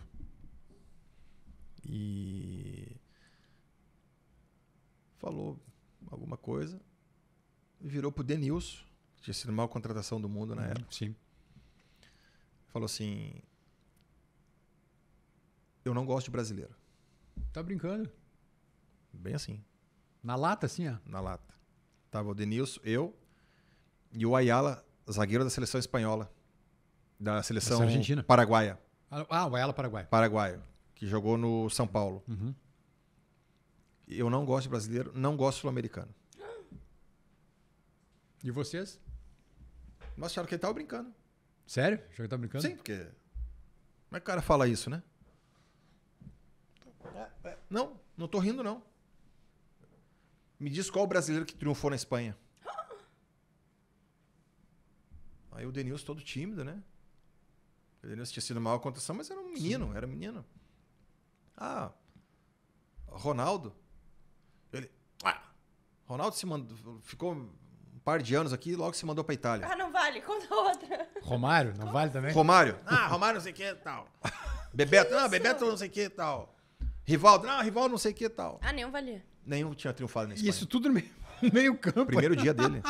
e falou alguma coisa e virou pro Denilson, que tinha sido a maior contratação do mundo na época. Sim. Falou assim, eu não gosto de brasileiro. Tá brincando? Bem assim. Na lata, assim, ó? Na lata. Tava o Denilson, eu e o Ayala, zagueiro da seleção espanhola. Da seleção argentina? Paraguaia. O Ayala Paraguai. Paraguaio, que jogou no São Paulo. Uhum. Eu não gosto de brasileiro, não gosto de sul-americano. E vocês? Nós acharam que ele tava brincando. Sério? Já que tá brincando? Sim, porque... Como é que o cara fala isso, né? Não tô rindo, não. Me diz qual o brasileiro que triunfou na Espanha. Aí o Denilson todo tímido, né? O Denilson tinha sido a maior contratação, mas era um menino, Sim. Era menino. Ronaldo. Ronaldo ficou um par de anos aqui e logo se mandou pra Itália. Não vale, conta outra. Romário, não vale também? Romário não sei o que tal. Bebeto não sei o que tal. Rivaldo não sei o que tal. Nenhum valia. Nenhum tinha triunfado na Espanha. Isso tudo no meio campo. Primeiro dia dele.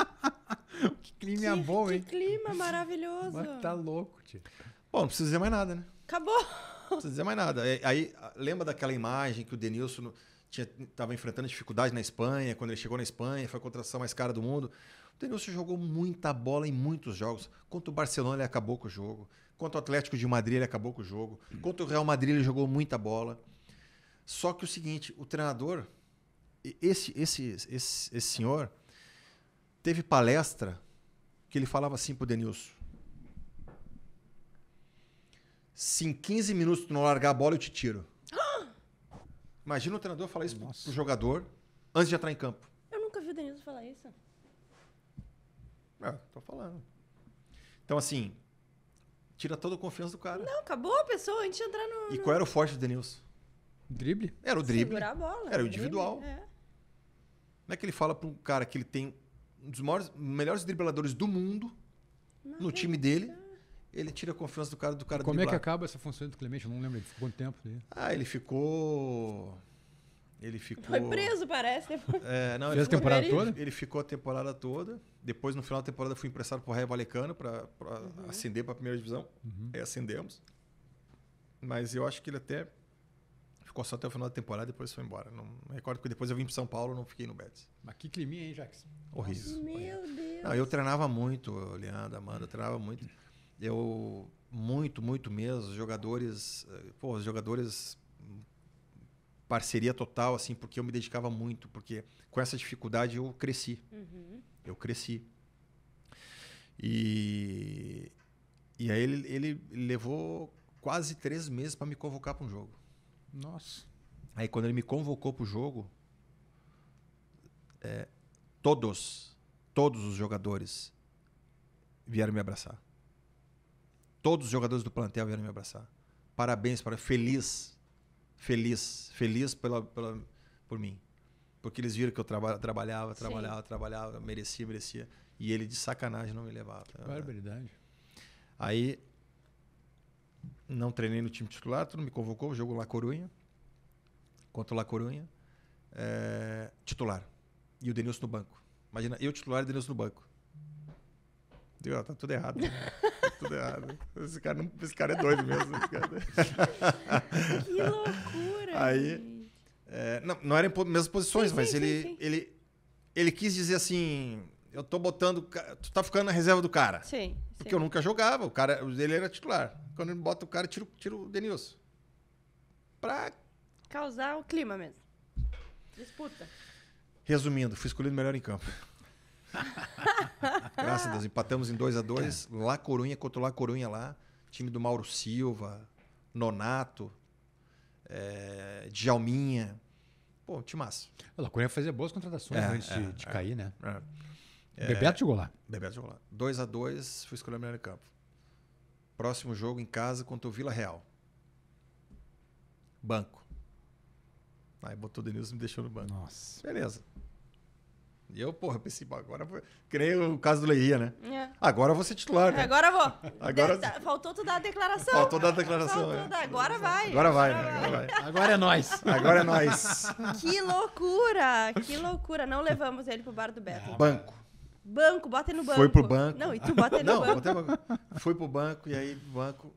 Que clima bom, hein? Que clima maravilhoso. Mas tá louco, tio. Bom, não precisa dizer mais nada, né? Acabou. Não precisa dizer mais nada. Aí, lembra daquela imagem que o Denilson estava enfrentando dificuldade na Espanha, quando ele chegou na Espanha, foi a contratação mais cara do mundo. O Denilson jogou muita bola em muitos jogos. Contra o Barcelona, ele acabou com o jogo. Contra o Atlético de Madrid, ele acabou com o jogo. Contra o Real Madrid, ele jogou muita bola. Só que o seguinte, o treinador, esse senhor, teve palestra que ele falava assim pro Denilson: se em 15 minutos tu não largar a bola, eu te tiro. Imagina o treinador falar isso pro jogador antes de entrar em campo. Eu nunca vi o Denilson falar isso. Tô falando. Então, assim, tira toda a confiança do cara. Não, acabou a pessoa, antes de entrar no... E qual era o forte do Denilson? Drible? Era o drible. Segurar a bola. Era o individual. Drible, Não é que ele fala para um cara que ele tem um dos melhores dribladores do mundo, no time dele, ele tira a confiança do cara Como é que acaba essa função do Clemente? Eu não lembro, ele ficou quanto tempo? Ele ficou... Foi preso, parece. Não, fez a temporada toda? Ele ficou a temporada toda. Depois, no final da temporada, fui emprestado para o Raio Valecano para ascender para a primeira divisão. Aí ascendemos. Mas eu acho que ele até ficou só até o final da temporada e depois foi embora. Não recordo, porque depois eu vim para São Paulo e não fiquei no Betis. Mas que climinha, hein, Jackson? Horrível. Meu Deus. Não, eu treinava muito, Leandro, Amanda, eu treinava muito. Muito mesmo. Os jogadores, parceria total, assim, porque eu me dedicava muito, porque com essa dificuldade eu cresci. Eu cresci. E aí ele levou quase 3 meses para me convocar para um jogo. Nossa. Aí quando ele me convocou para o jogo, todos os jogadores vieram me abraçar. Todos os jogadores do plantel vieram me abraçar. Parabéns, feliz por mim. Porque eles viram que eu trabalhava, merecia. E ele de sacanagem não me levava. Barbaridade. Aí, não treinei no time titular, tu não me convocou, jogo La Coruña. Contra o La Coruña. Titular. E o Denilson no banco. Imagina, eu titular e o Denilson no banco. Digo, tá tudo errado. Tá tudo errado. Esse cara é doido mesmo. Que loucura. Aí, não eram mesmas posições, mas sim. ele quis dizer assim, eu tô botando, tu tá ficando na reserva do cara. Sim. Porque eu nunca jogava, o cara, ele era titular. Quando ele bota o cara, tira o Denilson. Pra causar o clima mesmo. Disputa. Resumindo, fui escolhido melhor em campo. Graças a Deus, empatamos em 2-2. La Coruña contra o La Coruña lá. Time do Mauro Silva, Nonato, Djalminha. Pô, timaço. A La Coruña fazia boas contratações antes de cair, né? Bebeto jogou lá. 2-2, fui escolhido melhor em campo. Próximo jogo em casa contra o Vila Real. Banco. Aí botou o Denilson e me deixou no banco. Nossa. Beleza. E eu pensei, agora foi. Creio o caso do Leiria, né? Agora eu vou ser titular, né? Agora eu vou. Agora... Faltou tu dar a declaração. Faltou dar a declaração, Agora vai. Agora vai. Agora é nós. Agora é nós. Que loucura. Que loucura. Não levamos ele pro bar do Beto. Banco. Bota ele no banco. Foi pro banco. Não, e tu bota ele no banco. Botei no banco. Fui pro banco e aí, banco,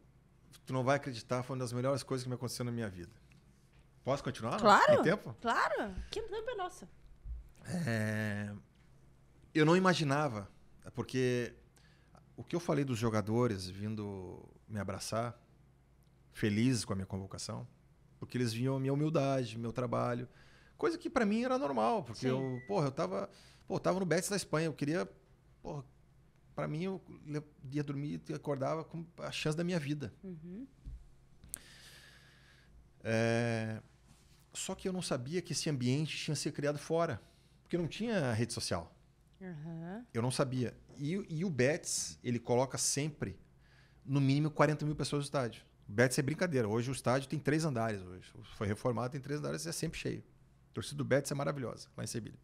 tu não vai acreditar, foi uma das melhores coisas que me aconteceu na minha vida. Posso continuar? Claro. Tem tempo? Claro. Que tempo é nosso. Eu não imaginava, porque o que eu falei dos jogadores vindo me abraçar, felizes com a minha convocação, porque eles viam a minha humildade, meu trabalho, coisa que para mim era normal, porque eu tava no Betis da Espanha, eu queria, para mim eu ia dormir e acordava com a chance da minha vida. Só que eu não sabia que esse ambiente tinha sido criado fora, porque não tinha rede social. Eu não sabia. E o Betis, ele coloca sempre, no mínimo, 40 mil pessoas no estádio. O Betis é brincadeira. Hoje o estádio tem 3 andares. Hoje foi reformado, tem 3 andares e é sempre cheio. A torcida do Betis é maravilhosa, lá em Sevilha.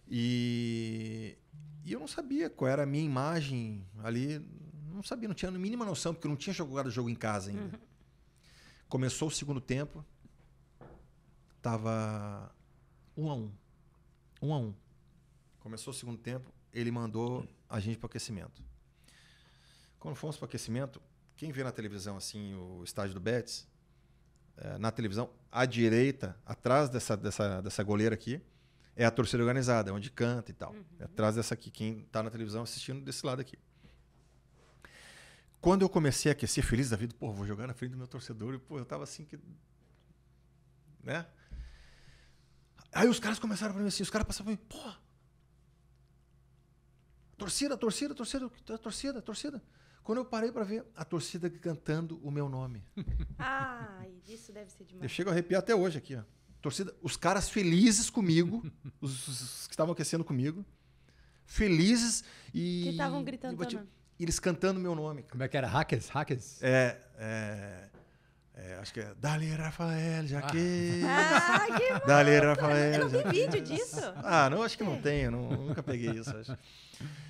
E eu não sabia qual era a minha imagem ali. Não sabia, não tinha a mínima noção, porque eu não tinha jogado o jogo em casa ainda. Começou o segundo tempo. Tava 1-1. 1-1. Começou o segundo tempo, ele mandou a gente para o aquecimento. Quando fomos para o aquecimento, quem vê na televisão assim o estádio do Betis, na televisão, à direita, atrás dessa goleira aqui, é a torcida organizada, onde canta e tal. Atrás dessa aqui, quem está na televisão assistindo desse lado aqui. Quando eu comecei a aquecer, feliz da vida, vou jogar na frente do meu torcedor, e eu tava assim que... né? Aí os caras começaram para mim assim, os caras passavam para mim, torcida. Quando eu parei para ver, a torcida cantando o meu nome. Isso deve ser demais. Eu chego a arrepiar até hoje aqui, ó. Torcida, os caras felizes comigo, os que estavam aquecendo comigo, felizes e... Que estavam gritando teu nome. Eles cantando o meu nome. Como é que era? Hackers? Acho que é Dali Rafael, Jaque. Que bom. Dali Rafael. Não tem vídeo disso? Não, acho que não tem. Nunca peguei isso. Acho.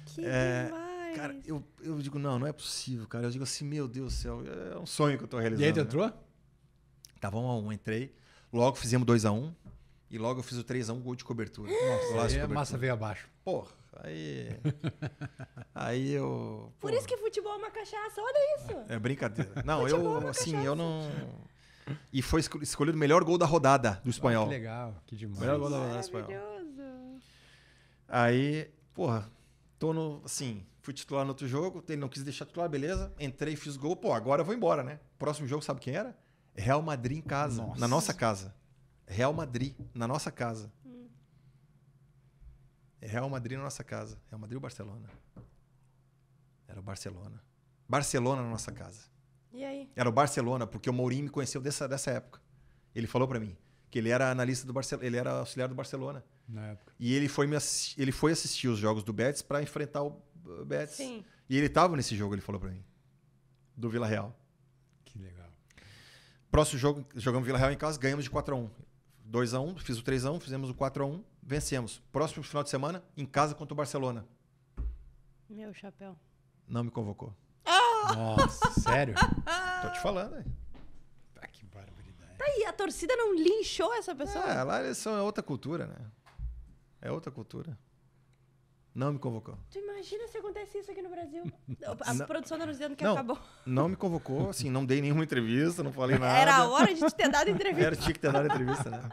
Que demais. Cara, eu digo, não é possível, cara. Eu digo assim, meu Deus do céu, é um sonho que eu tô realizando. E aí, tu né? entrou? Tava 1-1, entrei. Logo fizemos 2-1. E logo eu fiz o 3-1, gol de cobertura. Nossa, aí a massa veio abaixo. Porra, aí... aí eu... Por isso que futebol é uma cachaça, olha isso. É brincadeira. Não, Futebol é eu, uma assim, cachaça. eu não... E foi escolhido o melhor gol da rodada do espanhol. Que legal, que demais. Melhor gol da rodada do espanhol. Maravilhoso. Aí, porra, tô no... Assim, fui titular no outro jogo, ele não quis deixar titular, beleza. Entrei, fiz gol. Pô, agora eu vou embora, né? Próximo jogo, sabe quem era? Real Madrid em casa, Nossa. na nossa casa. Real Madrid, na nossa casa. Real Madrid na nossa casa. Real Madrid ou Barcelona? Era o Barcelona. Barcelona na nossa casa. E aí? Era o Barcelona, porque o Mourinho me conheceu dessa época. Ele falou pra mim que ele era analista do Barcelona, ele era auxiliar do Barcelona. Na época. E ele foi assistir os jogos do Betis pra enfrentar o Betis. Sim. E ele tava nesse jogo, ele falou pra mim. Do Vila Real. Que legal. Próximo jogo, jogamos Vila Real em casa, ganhamos de 4-1. 2-1, fiz o 3-1, fizemos o 4-1, vencemos. Próximo final de semana, em casa contra o Barcelona. Meu chapéu. Não me convocou. Nossa, sério? Tô te falando, hein? Ah, que barbaridade. Tá aí, a torcida não linchou essa pessoa? Lá eles são outra cultura, né? É outra cultura. Não me convocou. Tu imagina se acontece isso aqui no Brasil? A Não. produção tá nos dizendo que Não. acabou. Não me convocou, assim, não dei nenhuma entrevista, não falei nada. Era a hora de te ter dado entrevista. Tinha que ter dado entrevista, né?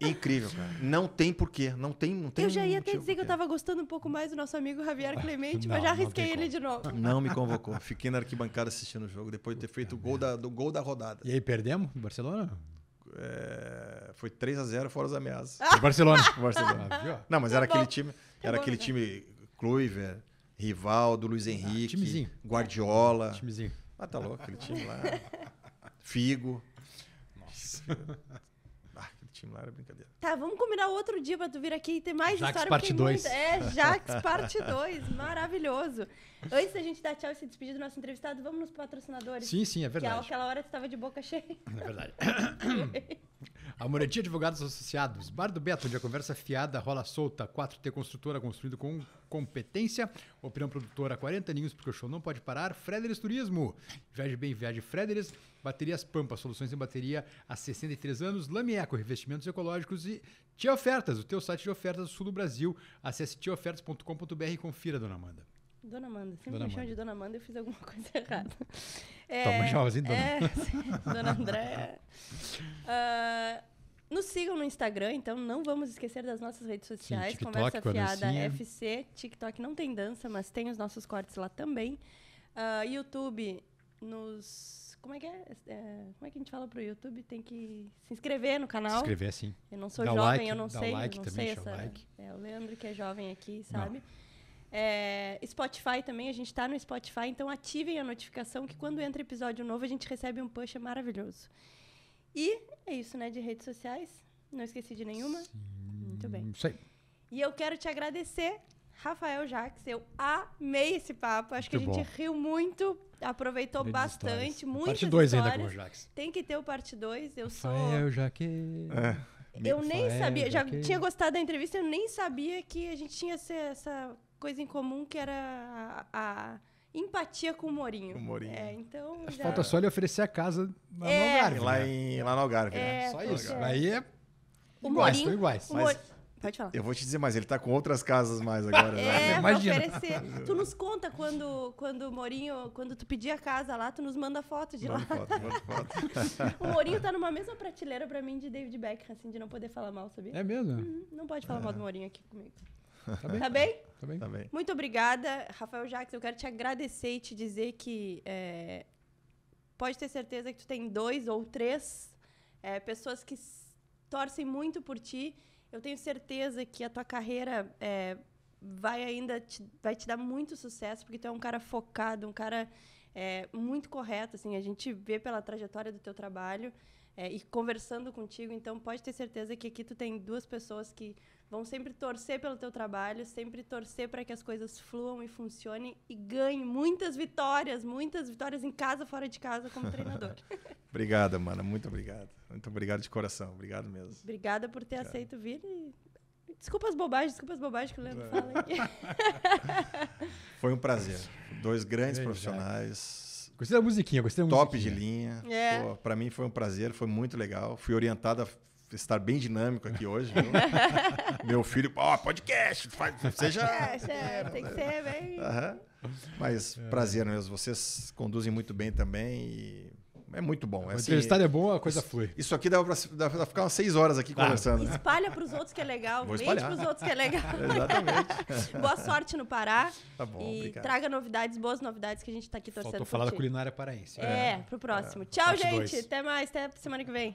Incrível, cara. Não tem porquê. Não tem Eu já ia até motivo dizer que eu porquê. tava gostando um pouco mais do nosso amigo Javier Clemente, Não, mas já não arrisquei tem ele como. de novo. Não me convocou. Fiquei na arquibancada assistindo o jogo, depois de ter feito o gol da rodada. E aí, perdemos o Barcelona? Foi 3-0 fora as ameaças. O Barcelona. O Barcelona. Ah, viu? Não, mas era Tá aquele bom. time. Tá Era bom, aquele né? time Kluivert, Rivaldo, Luiz Henrique, timezinho. Guardiola. Timezinho. Ah, tá louco, aquele time lá. Figo. Nossa. Aquele time lá era brincadeira. Tá, vamos combinar outro dia pra tu vir aqui e ter mais Jax história. parte porque tem 2. muita- É, Jax parte 2. Maravilhoso. Antes da gente dar tchau e se despedir do nosso entrevistado, vamos nos patrocinadores. Sim, sim, é Que verdade. aquela hora tu tava de boca cheia. É verdade. A Moretti Advogados Associados, Bar do Beto, onde a conversa fiada rola solta. 4T Construtora, construído com competência. Opinião Produtora, 40 aninhos, porque o show não pode parar. Frederis Turismo, viaje bem, viaje Frederis. Baterias Pampa, soluções em bateria há 63 anos. Lamieco, revestimentos ecológicos. E Tia Ofertas, o teu site de ofertas do sul do Brasil. Acesse tiaofertas.com.br e confira, dona Amanda. Dona Amanda, sempre Dona me chama Amanda. de Dona Amanda e eu fiz alguma coisa errada. Tua mãe chamava assim, Dona sim, Dona Andréa. Nos sigam no Instagram, então não vamos esquecer das nossas redes sociais. TikTok, Conversa com a Fiada dancinha. FC. TikTok não tem dança, mas tem os nossos cortes lá também. YouTube, como é que é? Como é que a gente fala pro YouTube? Tem que se inscrever no Se canal. inscrever assim. Eu não sou Dá jovem, like, eu não dá sei. like eu não também, sei deixa o like. É o Leandro que é jovem aqui, sabe? Spotify também, a gente tá no Spotify, então ativem a notificação que quando entra episódio novo a gente recebe um push maravilhoso. E é isso, né, de redes sociais. Não esqueci de nenhuma? Muito bem. Isso aí. E eu quero te agradecer, Rafael Jax. Eu amei esse papo. Acho que a Muito gente bom. riu muito, aproveitou Grandes bastante, histórias. muitas Parte 2 ainda histórias. com o Jax. Tem que ter o parte 2. Eu sou... Rafael Jaque. Eu nem Rafael sabia, já Jaque. tinha gostado da entrevista, eu nem sabia que a gente tinha essa coisa em comum, que era a empatia com o Mourinho. Com o Mourinho. Então, já... Falta só ele oferecer a casa no É. Algarve. Lá, né? lá no Algarve, né? É, Só pois isso. é. Aí é O iguais, Mourinho- estão iguais. o Mas- Mourinho- Pode falar. Eu vou te dizer mais, ele tá com outras casas mais agora. né? Vai Imagina. oferecer. Tu nos conta quando o Mourinho, quando tu pedir a casa lá, tu nos manda foto de lá. Manda foto. O Mourinho tá numa mesma prateleira pra mim de David Beckham, assim, de não poder falar mal, sabia? É mesmo? Não pode falar mal do Mourinho aqui comigo. Tá bem? Tá bem? Tá bem? Tá bem. Muito obrigada, Rafael Jax. Eu quero te agradecer e te dizer que pode ter certeza que tu tem 2 ou 3 pessoas que torcem muito por ti. Eu tenho certeza que a tua carreira vai te dar muito sucesso, porque tu é um cara focado, um cara muito correto. Assim, a gente vê pela trajetória do teu trabalho e conversando contigo. Então, pode ter certeza que aqui tu tem 2 pessoas que vão sempre torcer pelo teu trabalho, sempre torcer para que as coisas fluam e funcionem e ganhem muitas vitórias em casa, fora de casa, como treinador. Obrigado, mano. Muito obrigado. Muito obrigado de coração. Obrigado mesmo. Obrigada por ter aceito vir. Desculpa as bobagens que o Leandro fala aqui. Foi um prazer. 2 grandes profissionais. Gostei da musiquinha, Top de linha. É. Pô, pra mim foi um prazer, foi muito legal. Fui orientado a estar bem dinâmico aqui hoje, viu? Meu filho, podcast, seja... tem que ser bem... Mas prazer mesmo, vocês conduzem muito bem também e é muito bom. O assim, entrevistado é bom, a coisa flui. Isso aqui dá pra ficar umas 6 horas aqui conversando. Espalha pros outros que é legal, Vou vende espalhar. pros outros que é legal. Exatamente. Boa sorte no Pará. Tá bom, E obrigado. traga novidades, boas novidades que a gente tá aqui torcendo Faltou por falar da ti. culinária paraense. Pro próximo. Tchau, Parte gente. 2. Até mais. Até semana que vem.